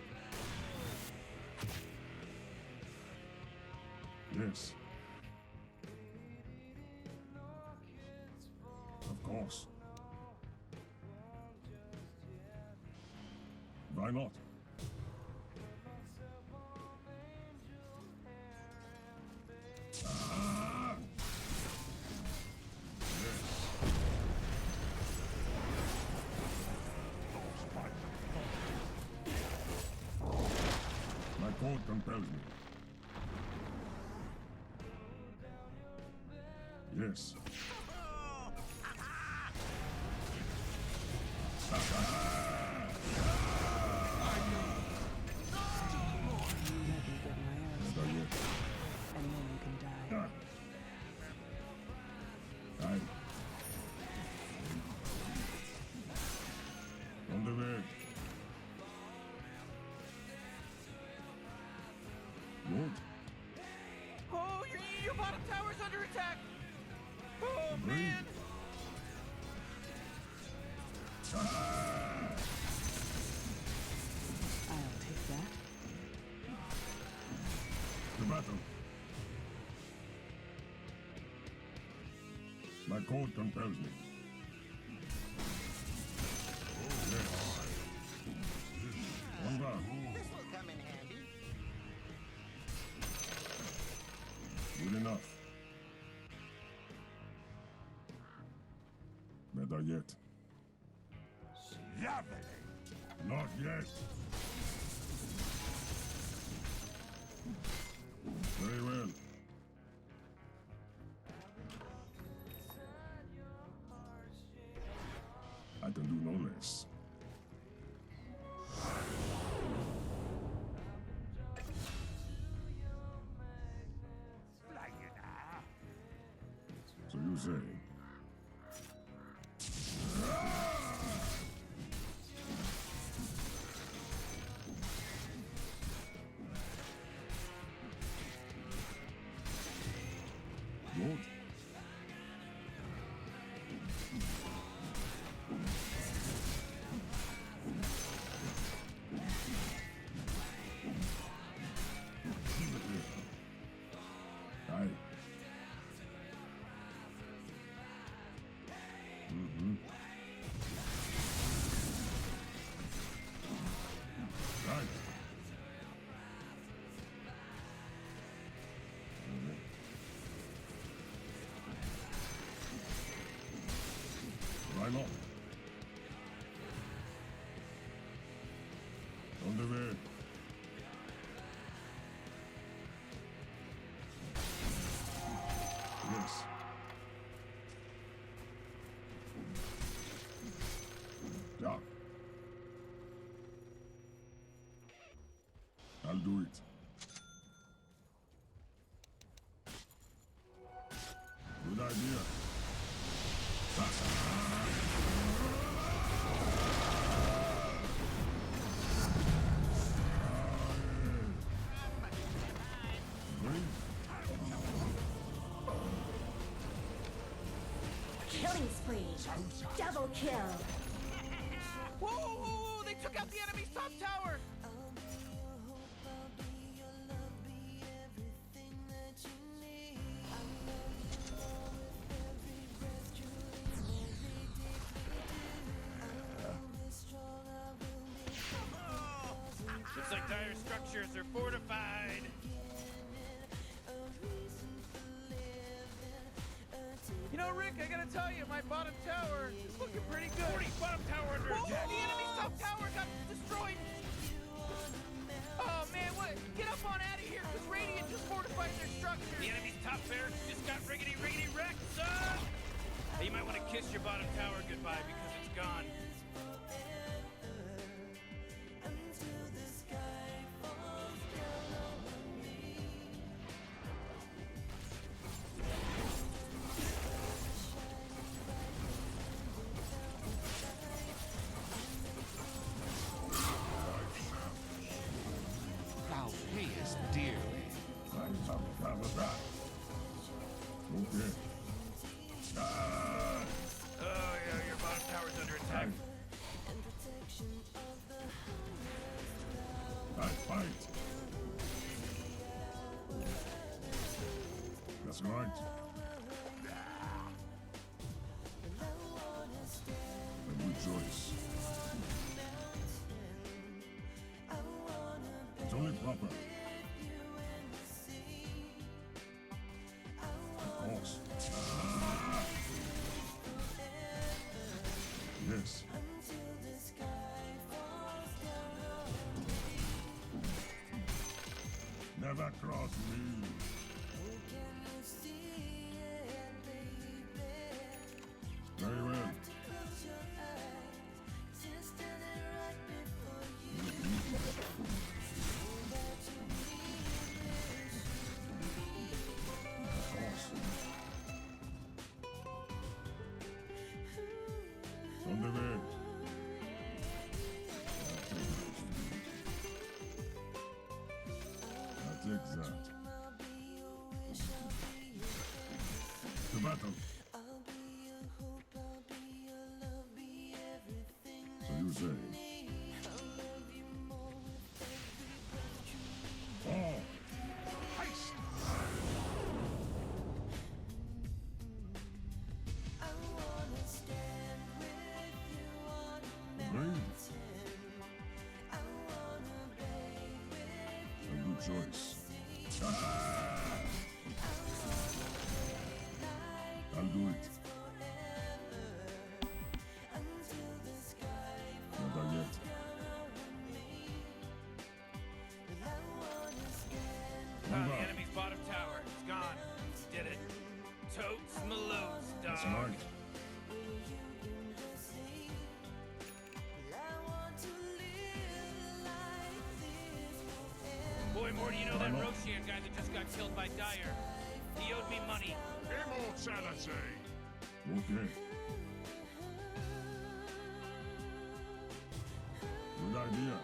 Yes. Of course. Why not? Ah! Yes. My code compels me. Yes. Maybe get my arrows back, and then you can die. Aye. On the way. Good. Oh, your bottom tower's under attack. Oh man. I'll take that. The battle. My code compels me. Yes. On guard. This will come in handy. Good enough. Better yet. Lovely. Not yet. Very well. I can do no less. So you say? Good. Aye. Right. Why not? On the way. Yes. Yeah. I'll do it. Good idea. Killing spree. Double kill. Whoa, whoa, whoa, they took out the enemy's top tower. Looks like dire structures are fortified. know, Rick, I gotta tell you, my bottom tower is looking pretty good. 40 bottom tower under attack. The enemy's top tower got destroyed. Oh man, what? Get up on out of here, because Radiant just fortified their structure. The enemy's top barracks just got riggedy wrecked, son. Hey, you might want to kiss your bottom tower goodbye because it's gone. Thou payest dearly. Okay. Oh yeah, your bottom tower's under attack. Fight. That's right. A good choice. It's only proper. Of course. Yes. Never cross me. Very well. Of course. On the way. I'll take that. To battle. So you say? Oh! Heist! Agreed. A good choice. I'll do it. Never yet. The enemy's bottom tower is gone. Did it. Totes Malotes, dog. That's right. Boy, Morty, you know that Roshian guy that just got killed by Dyer? He owed me money. Immortality! Okay. Good idea.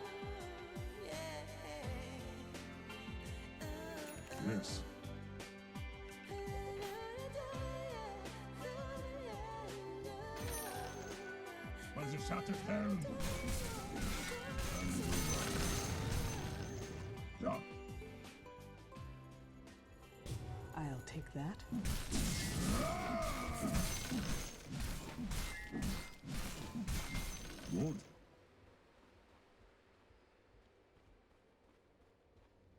Yes. By the shattered hand. Yeah. I'll take that. Good.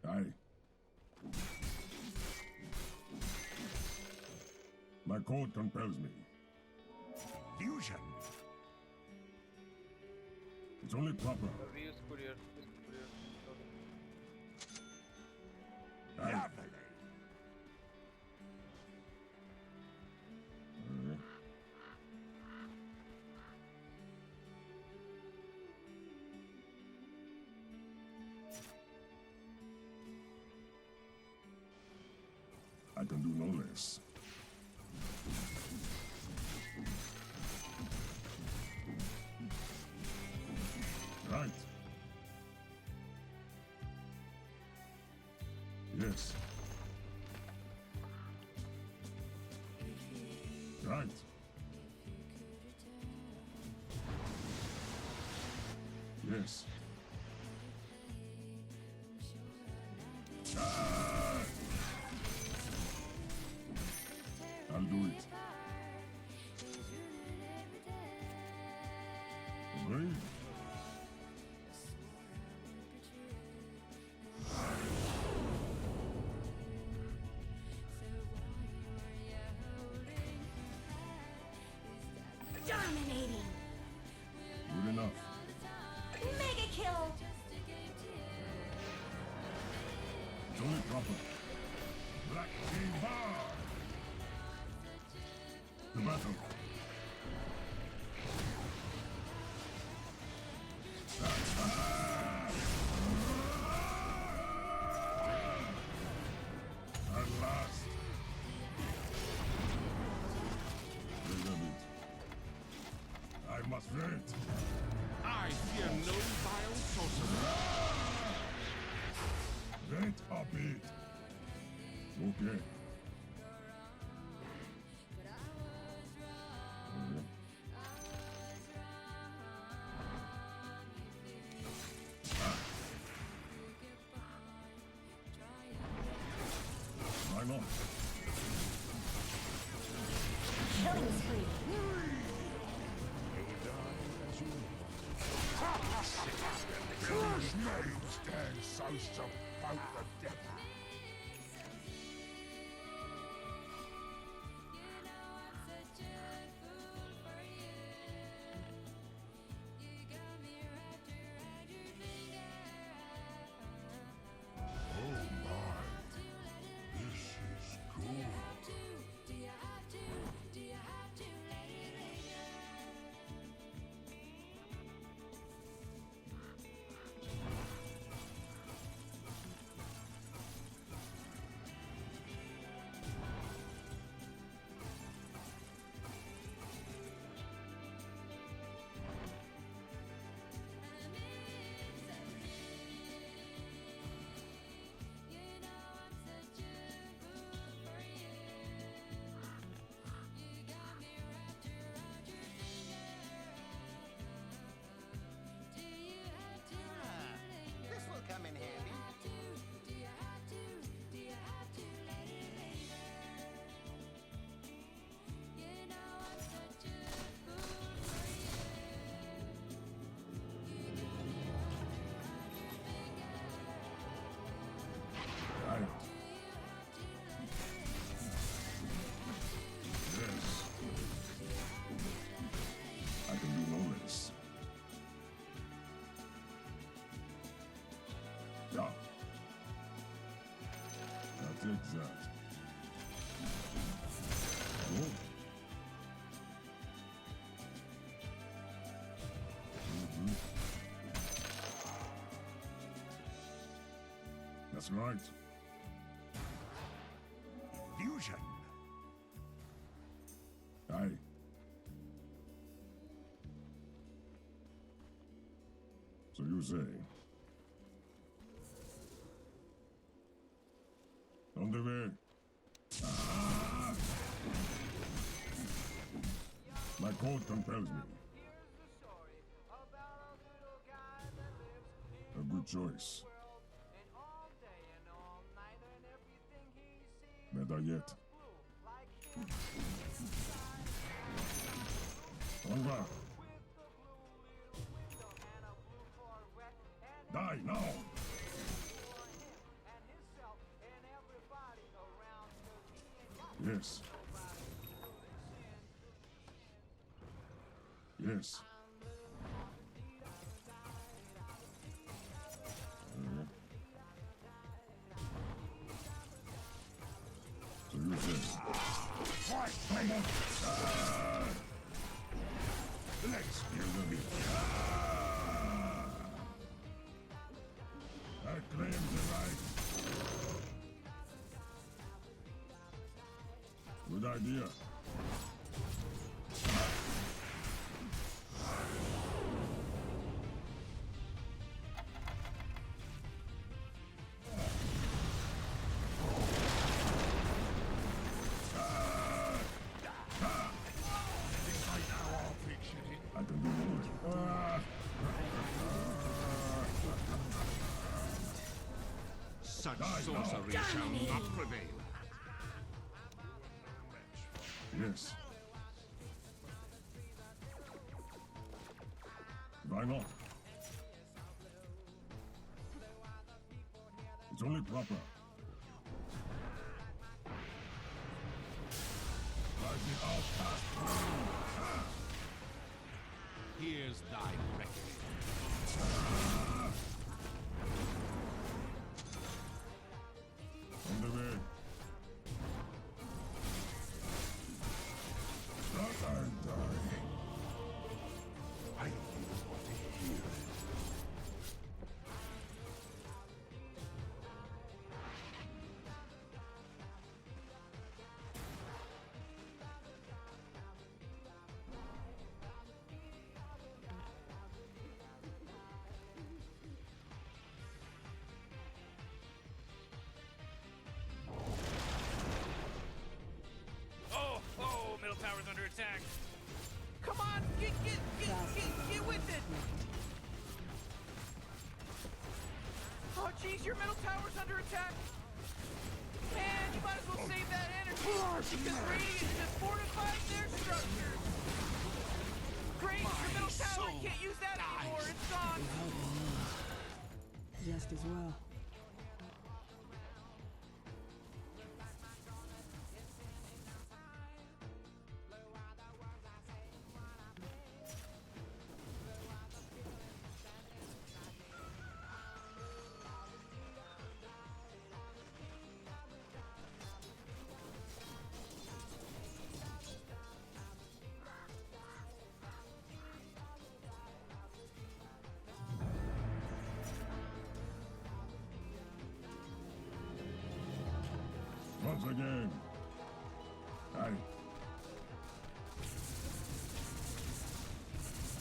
Aye. My code compels me. Fusion. It's only proper. Aye. I can do no less. Right. Yes. Right. Yes. I'll do it. Agreed. Dominating. Good enough. Mega kill. It's only proper. Black King Bar. The battle. At last. Beloved. I must wait. I fear no vile sorcerer. Wait a bit. Okay. Why not? Killing spree. Whose name stands so about the devil? Oh my. This is good. This will come in handy. Right. Yes. I can do no less. Yeah. I'll take that. Oh. Mhm. That's right. Fusion. Aye. So you say. On the way. Ah! My code compels me. A good choice. Better yet. Onward. Die now. Yes. Yes. So you say. Let's hear the beat. I claim the right. Good idea. I can do more. Such sorcery shall not prevail. Yes. Why not? It's only proper. Like the outcast. Here's thy reckoning. On the way. Not I die. I want to hear it. Oh, middle tower's under attack. Come on, get with it. Oh, jeez, your middle tower's under attack. Man, you might as well save that energy because Radiant just fortified their structures. Great, your middle tower can't use that anymore. It's gone. Just as well. Once again. Aye.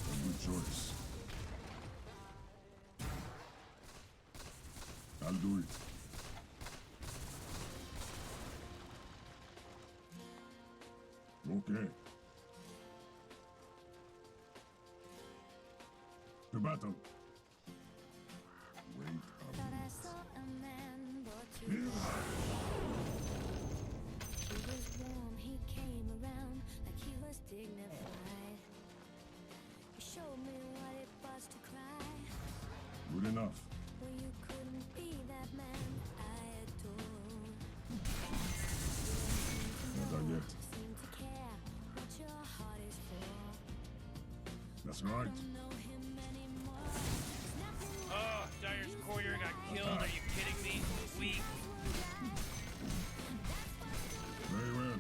A good choice. I'll do it. Okay. To battle. Wait a Thought I minute. saw a man brought to life. He was warm, he came around like he was dignified. He showed me what it was to cry. Good enough. Well, you couldn't be that man I adore. Not I yet. Seem to care what your heart is for. That's right. Don't know him anymore. There's nothing Oh, Dyer's courier got killed. Are you kidding me? Weak. Very well.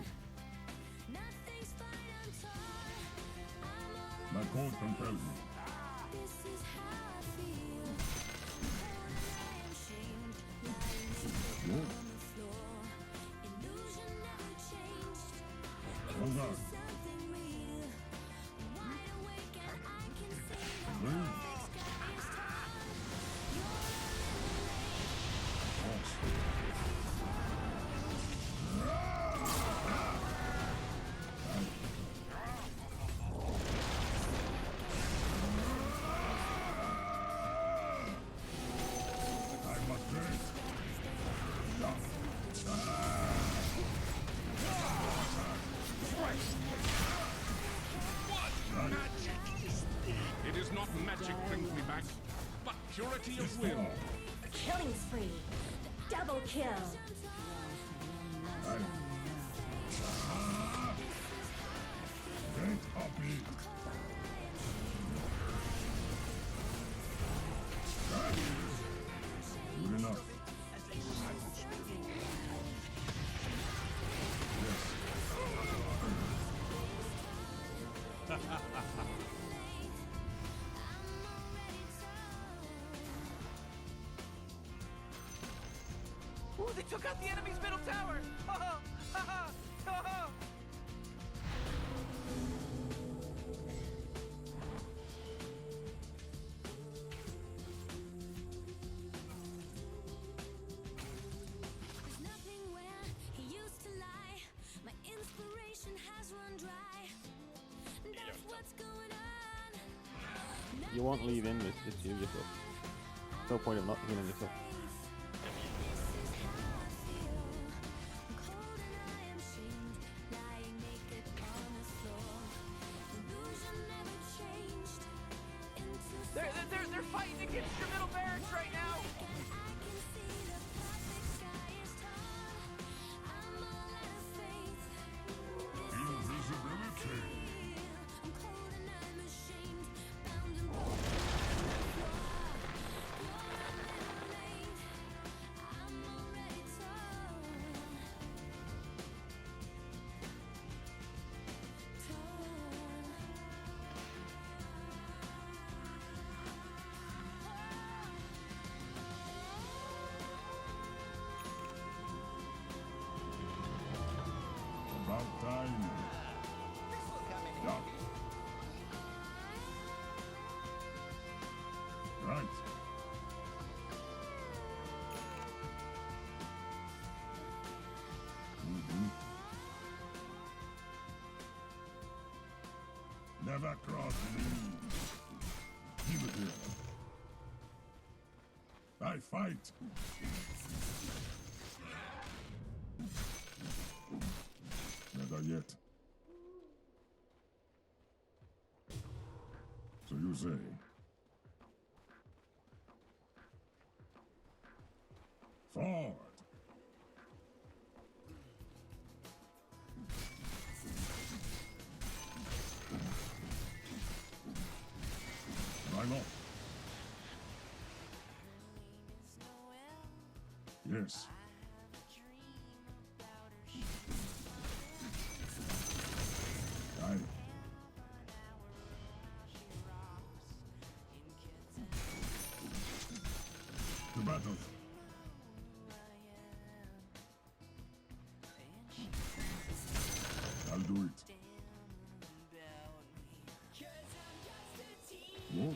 nothing's fine until I'm all My code compels me. This is how I feel. Cold and I am shamed. Lying naked What? on the floor. Illusion never changed. Hold on. Something real. Wide awake and I can see the Well. perfect sky is tall. You're a little late. Boss. I'm afraid. What magic is this? It is not magic brings me back, but purity of will. Killing spree. Double kill. Ain't happy. Good enough. Ooh, they took out the enemy's middle tower. Oh, oh, oh. There's nothing where he used to lie. My inspiration has run dry. That's what's going on. You won't leave in, it's you yourself. No point of not healing yourself. They're fighting against your middle barracks right now. Invisibility. About time. This will come in Yeah. handy. Right. Never cross me. Keep it here. I fight. Never yet. So you say. Forward. Right on. Yes. Aye. To battle. I'll do it. What?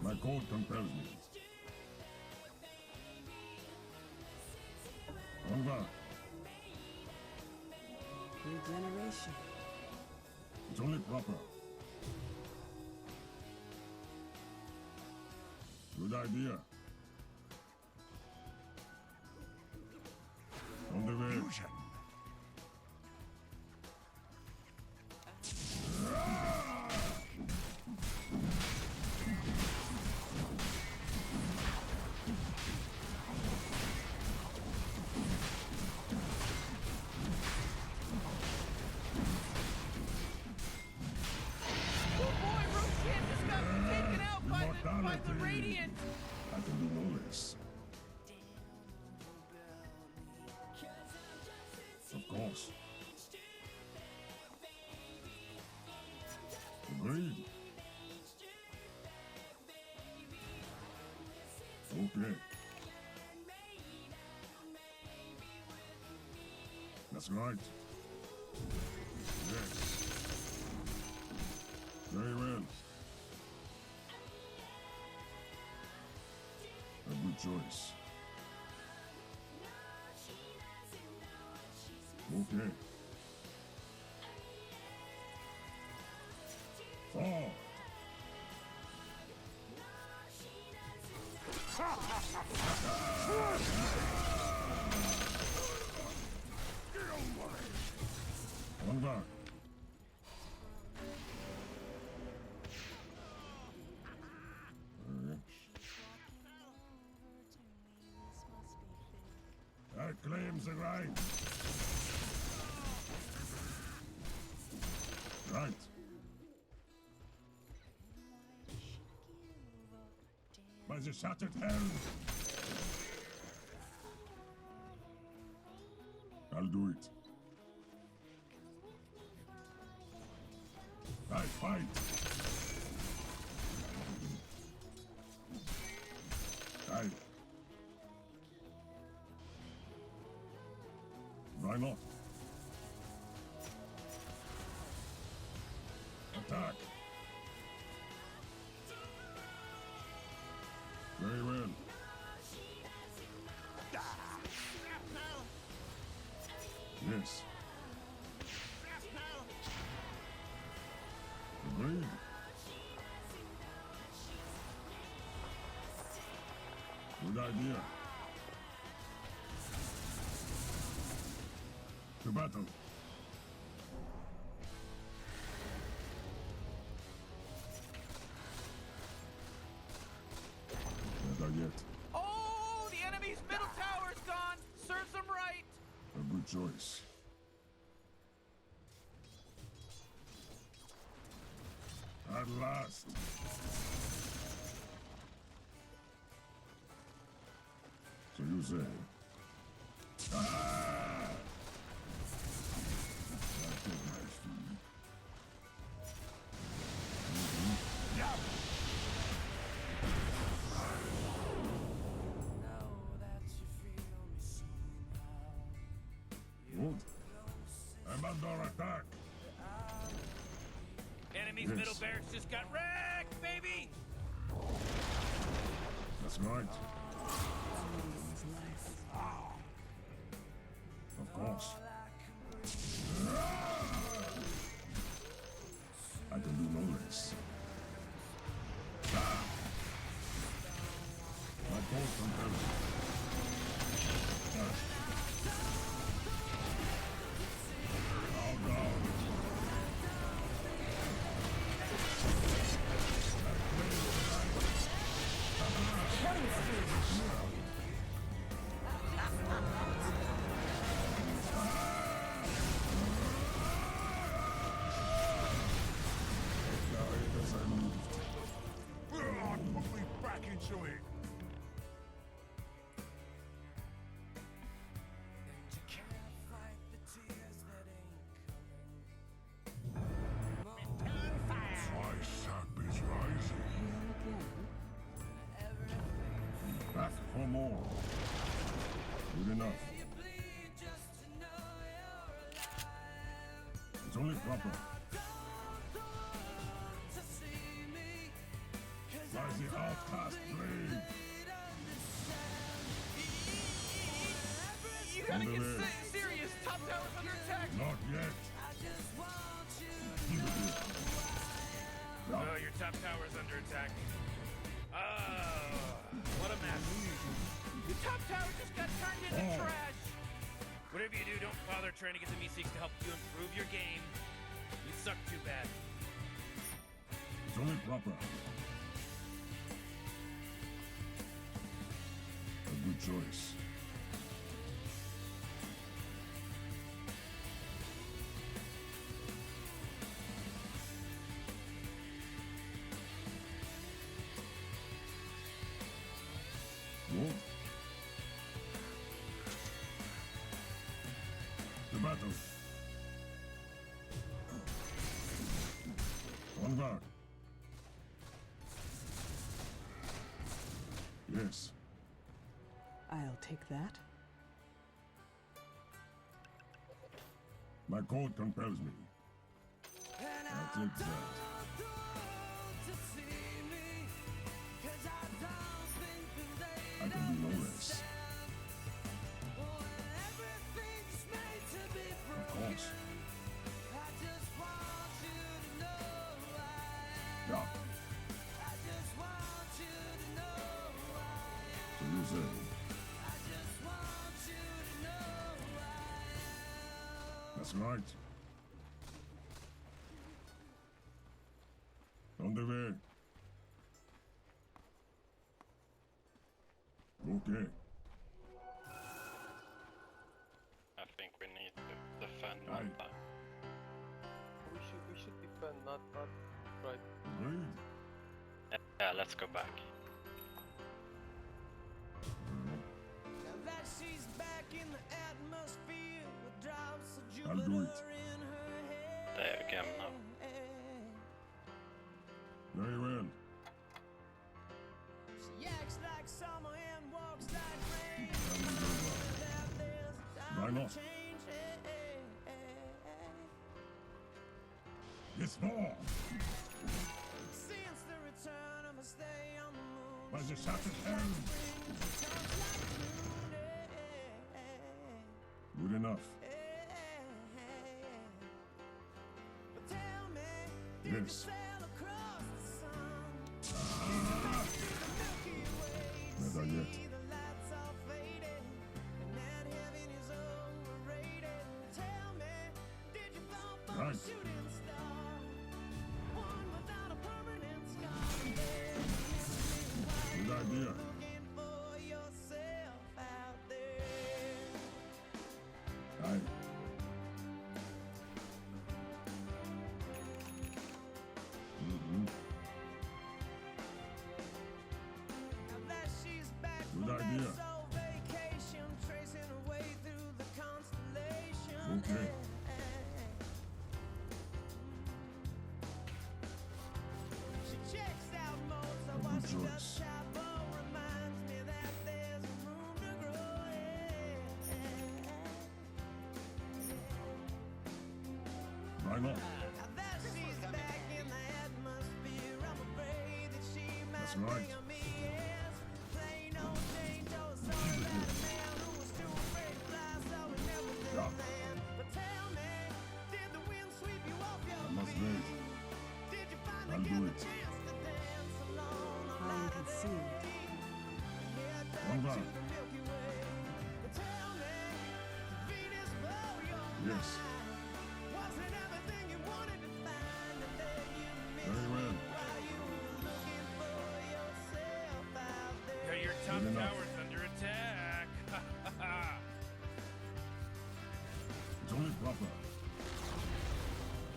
My code compels me. Over. Regeneration. It's only proper. Good idea. On the way. Oh boy, Roshan just got taken out by the Immortality. Radiant. I can do no less. Of course. Agreed. Okay. That's right. Yes. Very well. A good choice. Okay. Forward. One back. I claim the right. Right. By the shattered helm. I'll do it. I fight. I. Why not? Attack. Very well. Yes. Agreed. Good idea. To battle. Never yet. Oh, the enemy's middle tower's gone. Serves them right. A good choice. At last. So you say. Ah! I take my food. Know that you feel me seen. I'm under attack. Enemy's Yes. middle barracks just got wrecked, baby! That's right. His life. Of course. I can do no less. My goal compels me. Bow down. As I moved. Put me back into it. My sap is rising. Here again. Back for more. Good enough. It's only proper. Flies the outcast blade. You gotta get Under there. serious! Top tower's under attack! Not yet. Oh, your top tower's under attack. Oh, what a mess. Your top tower just got turned into Oh. trash. Whatever you do, don't bother trying to get the Meeseeks to help you improve your game. You suck too bad. It's only proper. A good choice. Good. The battle. On guard. Yes. I'll take that. My code compels me. I'll take that. I can do no less. Of course. Yeah. So you say. That's right. On the way. Okay. I think we need to defend Aye. one time. We should defend, not right. Agreed. Yeah, let's go back. Now that she's back in the atmosphere with drops of I'll do Jupiter it. in her head. There again now. Very well. She acts like summer and walks like rain. Why not? Yes, more. Since the return of a stay on the moon, By the shattered hand. Good enough. But tell me, did you Yes. sail across the sun? Never yet. See the lights all faded, and that heaven is overrated. Tell me, did you fall for Right. a shooting star? One without a permanent scar. Good idea. Looking for yourself out there. Aye. Mm-hmm. Now that she's back Good from idea. that soul vacation, tracing her way through the constellation. Okay. She checks out most A of good what she choice. does. Chapo reminds me that there's room to grow. Try not. That's right. Yeah. I must wait. I'll do it. Mind concealed. One back. Yes. Very well. Your top Good enough. tower's under attack. It's only proper.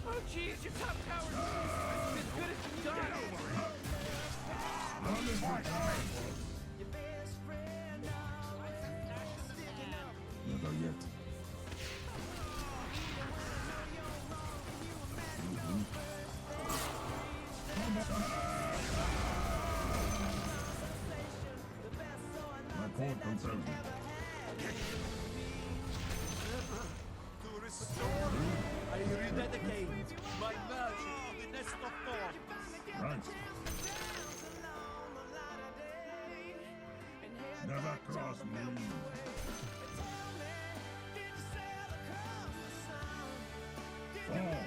Oh jeez, your top tower's as good as done. Run it for time. Never yet. My point concerns me. To restore, I rededicate my magic to the nest of thought. Right. Never cross me. Fall.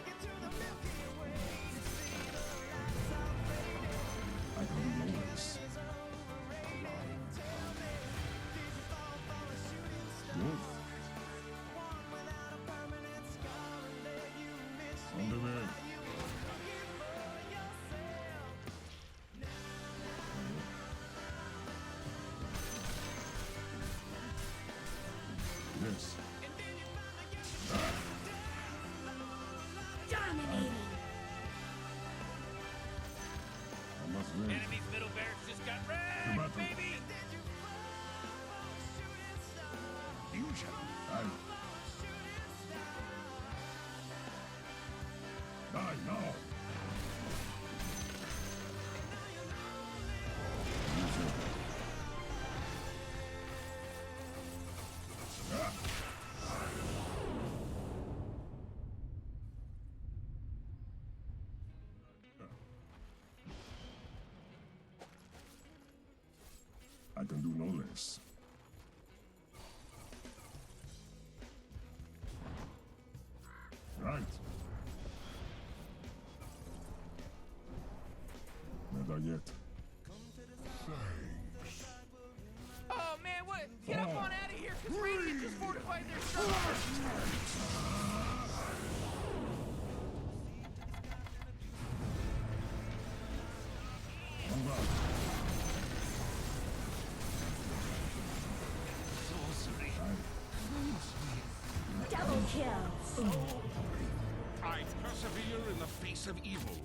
I don't know this. Good. On the way. Yes. Dominating. I must win. Enemy's middle barracks just got The wrecked, battle. baby. Fusion. Die. Die now. Fusion. Ah. I can do no less. Right. Never yet. Thanks. Oh man, what? Get up on out of here, cause Radiant just fortified their structure. Move out. Double kill. I persevere in the face of evil.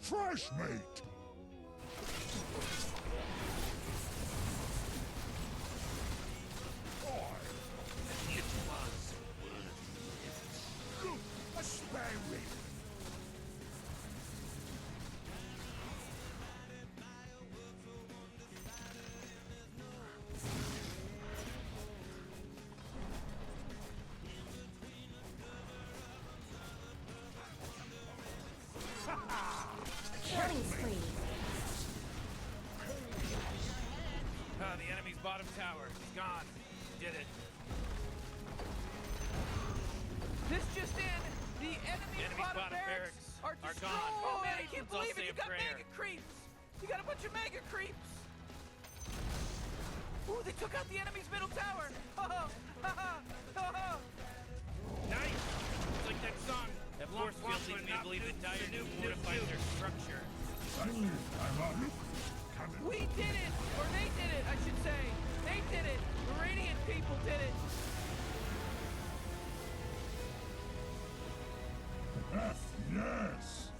Fresh mate. It was worth Look, a sparrow. Killing spree. The enemy's bottom tower. He's gone. Did it. This just in. The enemy's bottom barracks are destroyed. gone. Oh man, I can't Let's all believe say it. a You got prayer. mega creeps. You got a bunch of mega creeps. Ooh, they took out the enemy's middle tower! Nice! It's like that song. That force field leads me to believe the Dire Nuke fortifies their structure. I'm on it. Coming. We did it! Or they did it, I should say. They did it! The Radiant people did it! Yes.